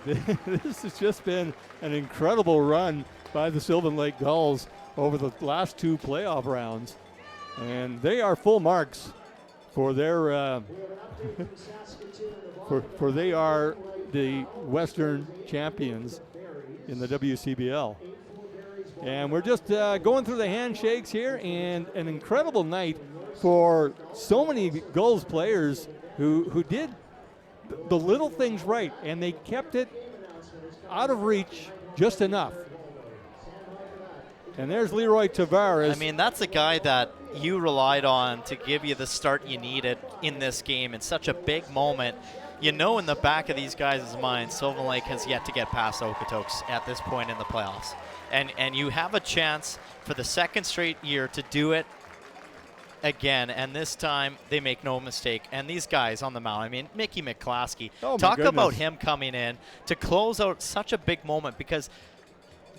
this has just been an incredible run by the Sylvan Lake Gulls over the last 2 playoff rounds. And they are full marks for their for they are the Western champions in the WCBL. And we're just going through the handshakes here, and an incredible night for so many Gulls players who did the little things right, and they kept it out of reach just enough. And there's Leroy Tavares. I mean, that's a guy that you relied on to give you the start you needed in this game in such a big moment. You know, in the back of these guys' minds, Sylvan Lake has yet to get past Okotoks at this point in the playoffs. And you have a chance for the second straight year to do it again, and this time they make no mistake. And these guys on the mound, I mean, Mickey McCloskey, talk about him coming in to close out such a big moment, because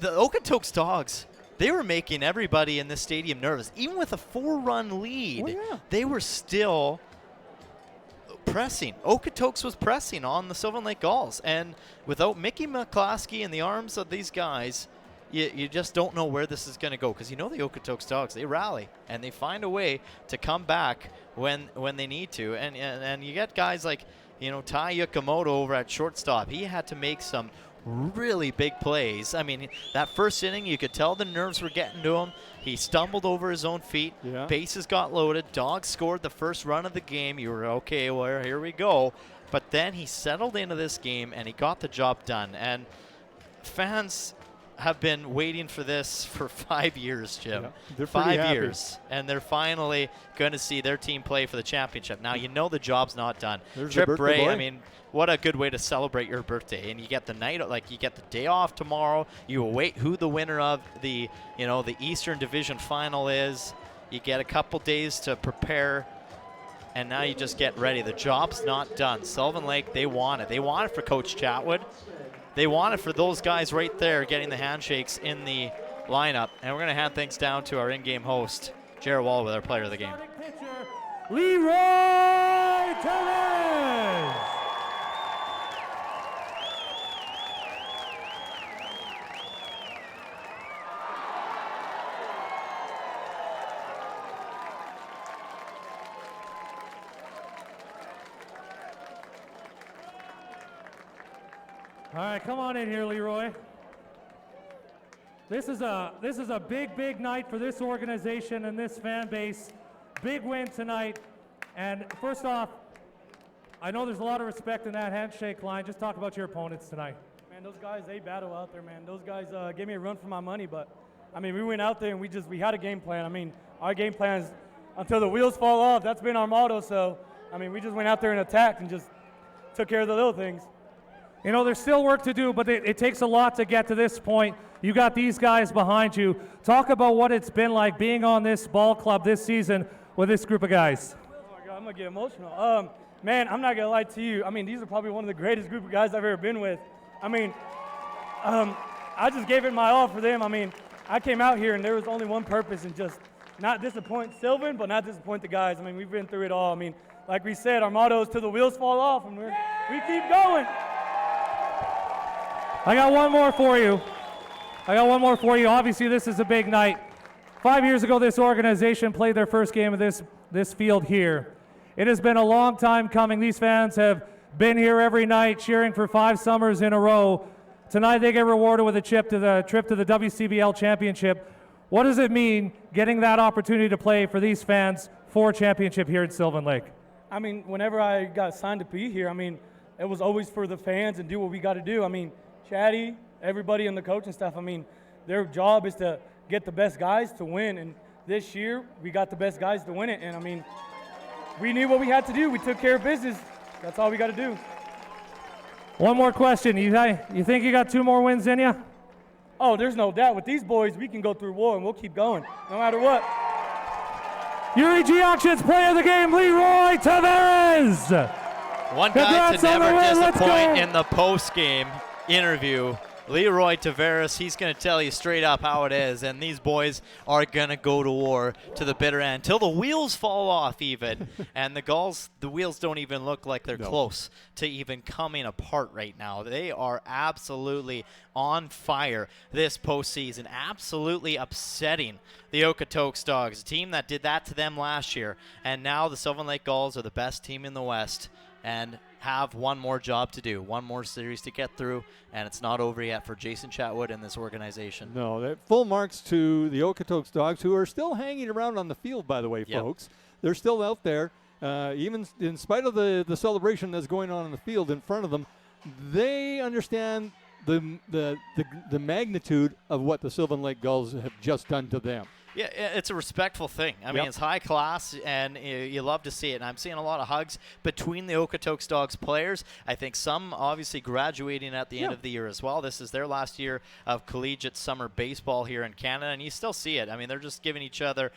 the Okotoks Dawgs, they were making everybody in this stadium nervous. Even with a 4-run lead, they were still pressing. Okotoks was pressing on the Sylvan Lake Gulls, and without Mickey McCloskey in the arms of these guys, you just don't know where this is going to go, because you know the Okotoks Dawgs, they rally and they find a way to come back when they need to, and you get guys like, you know, Tai Yukamoto over at shortstop. He had to make some really big plays. I mean, that first inning, you could tell the nerves were getting to him. He stumbled over his own feet. Bases got loaded. Dawgs scored the first run of the game. You were, okay, well, here we go. But then he settled into this game, and he got the job done. And fans have been waiting for this for 5 years, Jim. They're 5 years. And they're finally going to see their team play for the championship. Now, you know the job's not done. Trip Ray, I mean, what a good way to celebrate your birthday. And you get the night, like, you get the day off tomorrow. You await who the winner of the, you know, the Eastern Division final is. You get a couple days to prepare, and now you just get ready. The job's not done. Sylvan Lake, they want it. They want it for Coach Chatwood. They want it for those guys right there getting the handshakes in the lineup. And we're going to hand things down to our in-game host, Jared Wall, with our player of the game. Leroy Tavares. All right, come on in here, Leroy. This is a big night for this organization and this fan base. Big win tonight. And first off, I know there's a lot of respect in that handshake line. Just talk about your opponents tonight. Man, those guys, they battle out there, man. Those guys gave me a run for my money, but I mean, we went out there and we had a game plan. I mean, our game plan is until the wheels fall off. That's been our motto. So, I mean, we just went out there and attacked and just took care of the little things. You know, there's still work to do, but it takes a lot to get to this point. You got these guys behind you. Talk about what it's been like being on this ball club this season with this group of guys. Oh my God, I'm gonna get emotional. Man, I'm not gonna lie to you. I mean, these are probably one of the greatest group of guys I've ever been with. I mean, I just gave it my all for them. I mean, I came out here and there was only one purpose, and just not disappoint Sylvan, but not disappoint the guys. I mean, we've been through it all. I mean, like we said, our motto is till the wheels fall off, and we keep going. I got one more for you. Obviously, this is a big night. 5 years ago, this organization played their first game of this field here. It has been a long time coming. These fans have been here every night cheering for 5 summers in a row. Tonight, they get rewarded with a trip to the WCBL championship. What does it mean getting that opportunity to play for these fans for a championship here in Sylvan Lake? I mean, whenever I got signed to be here, I mean, it was always for the fans and do what we got to do. I mean, Chatty, everybody in the coaching staff, I mean, their job is to get the best guys to win. And this year, we got the best guys to win it. And, I mean, we knew what we had to do. We took care of business. That's all we got to do. One more question. You think you got 2 more wins in you? Oh, there's no doubt. With these boys, we can go through war, and we'll keep going, no matter what. UEG Auctions player of the game, Leroy Tavares. One guy to never disappoint in the post-game interview Leroy Tavares, he's going to tell you straight up how it is, and these boys are going to go to war to the bitter end, till the wheels fall off even. And the Gulls, the wheels don't even look like they're close to even coming apart right now. They are absolutely on fire this postseason, absolutely upsetting the Okotoks Dawgs, a team that did that to them last year. And now the Sylvan Lake Gulls are the best team in the West and have one more job to do, one more series to get through, and it's not over yet for Jason Chatwood and this organization. No, full marks to the Okotoks Dawgs, who are still hanging around on the field, by the way, folks. They're still out there. Even in spite of the celebration that's going on in the field in front of them, they understand the magnitude of what the Sylvan Lake Gulls have just done to them. Yeah, it's a respectful thing. I mean, it's high class, and you love to see it. And I'm seeing a lot of hugs between the Okotoks Dawgs players. I think some obviously graduating at the end of the year as well. This is their last year of collegiate summer baseball here in Canada, and you still see it. I mean, they're just giving each other,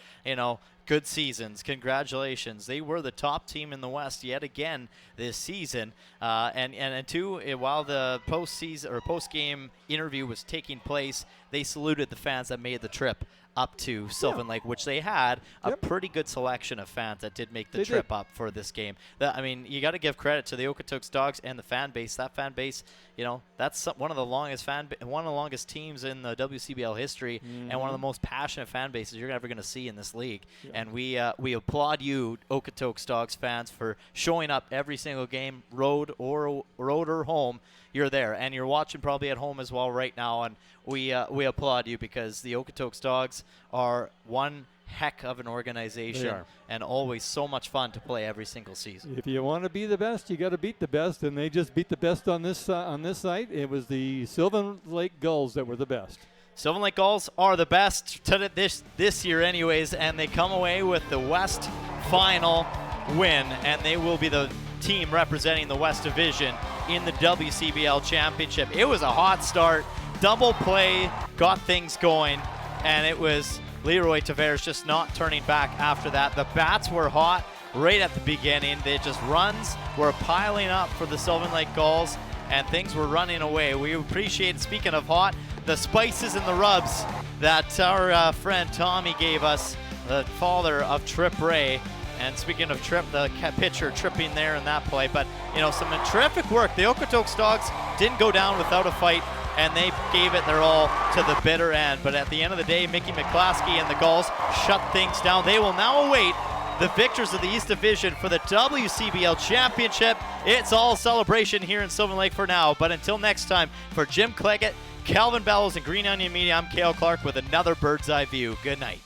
good seasons. Congratulations. They were the top team in the West yet again this season. And two, while the postseason or post-game interview was taking place, they saluted the fans that made the trip up to Sylvan Lake, which they had a pretty good selection of fans that did make the trip up for this game. I mean, you got to give credit to the Okotoks Dawgs and the fan base. That fan base, that's one of the longest teams in the WCBL history, and one of the most passionate fan bases you're ever going to see in this league. And we applaud you, Okotoks Dawgs fans, for showing up every single game, road or home. You're there, and you're watching probably at home as well right now, and we applaud you, because the Okotoks Dawgs are one heck of an organization and always so much fun to play every single season. If you want to be the best, you got to beat the best, and they just beat the best on this site. It was the Sylvan Lake Gulls that were the best. Sylvan Lake Gulls are the best this year anyways, and they come away with the West Final win, and they will be the team representing the West Division in the WCBL Championship. It was a hot start. Double play got things going, and it was Leroy Tavares just not turning back after that. The bats were hot right at the beginning. Runs were piling up for the Sylvan Lake Gulls, and things were running away. We appreciate, speaking of hot, the spices and the rubs that our friend Tommy gave us, the father of Trip Ray. And speaking of Trip, the pitcher tripping there in that play. But, some terrific work. The Okotoks Dawgs didn't go down without a fight, and they gave it their all to the bitter end. But at the end of the day, Mickey McClaskey and the Gulls shut things down. They will now await the victors of the East Division for the WCBL Championship. It's all celebration here in Sylvan Lake for now. But until next time, for Jim Cleggett, Calvin Bellows, and Green Onion Media, I'm Cale Clark with another Bird's Eye View. Good night.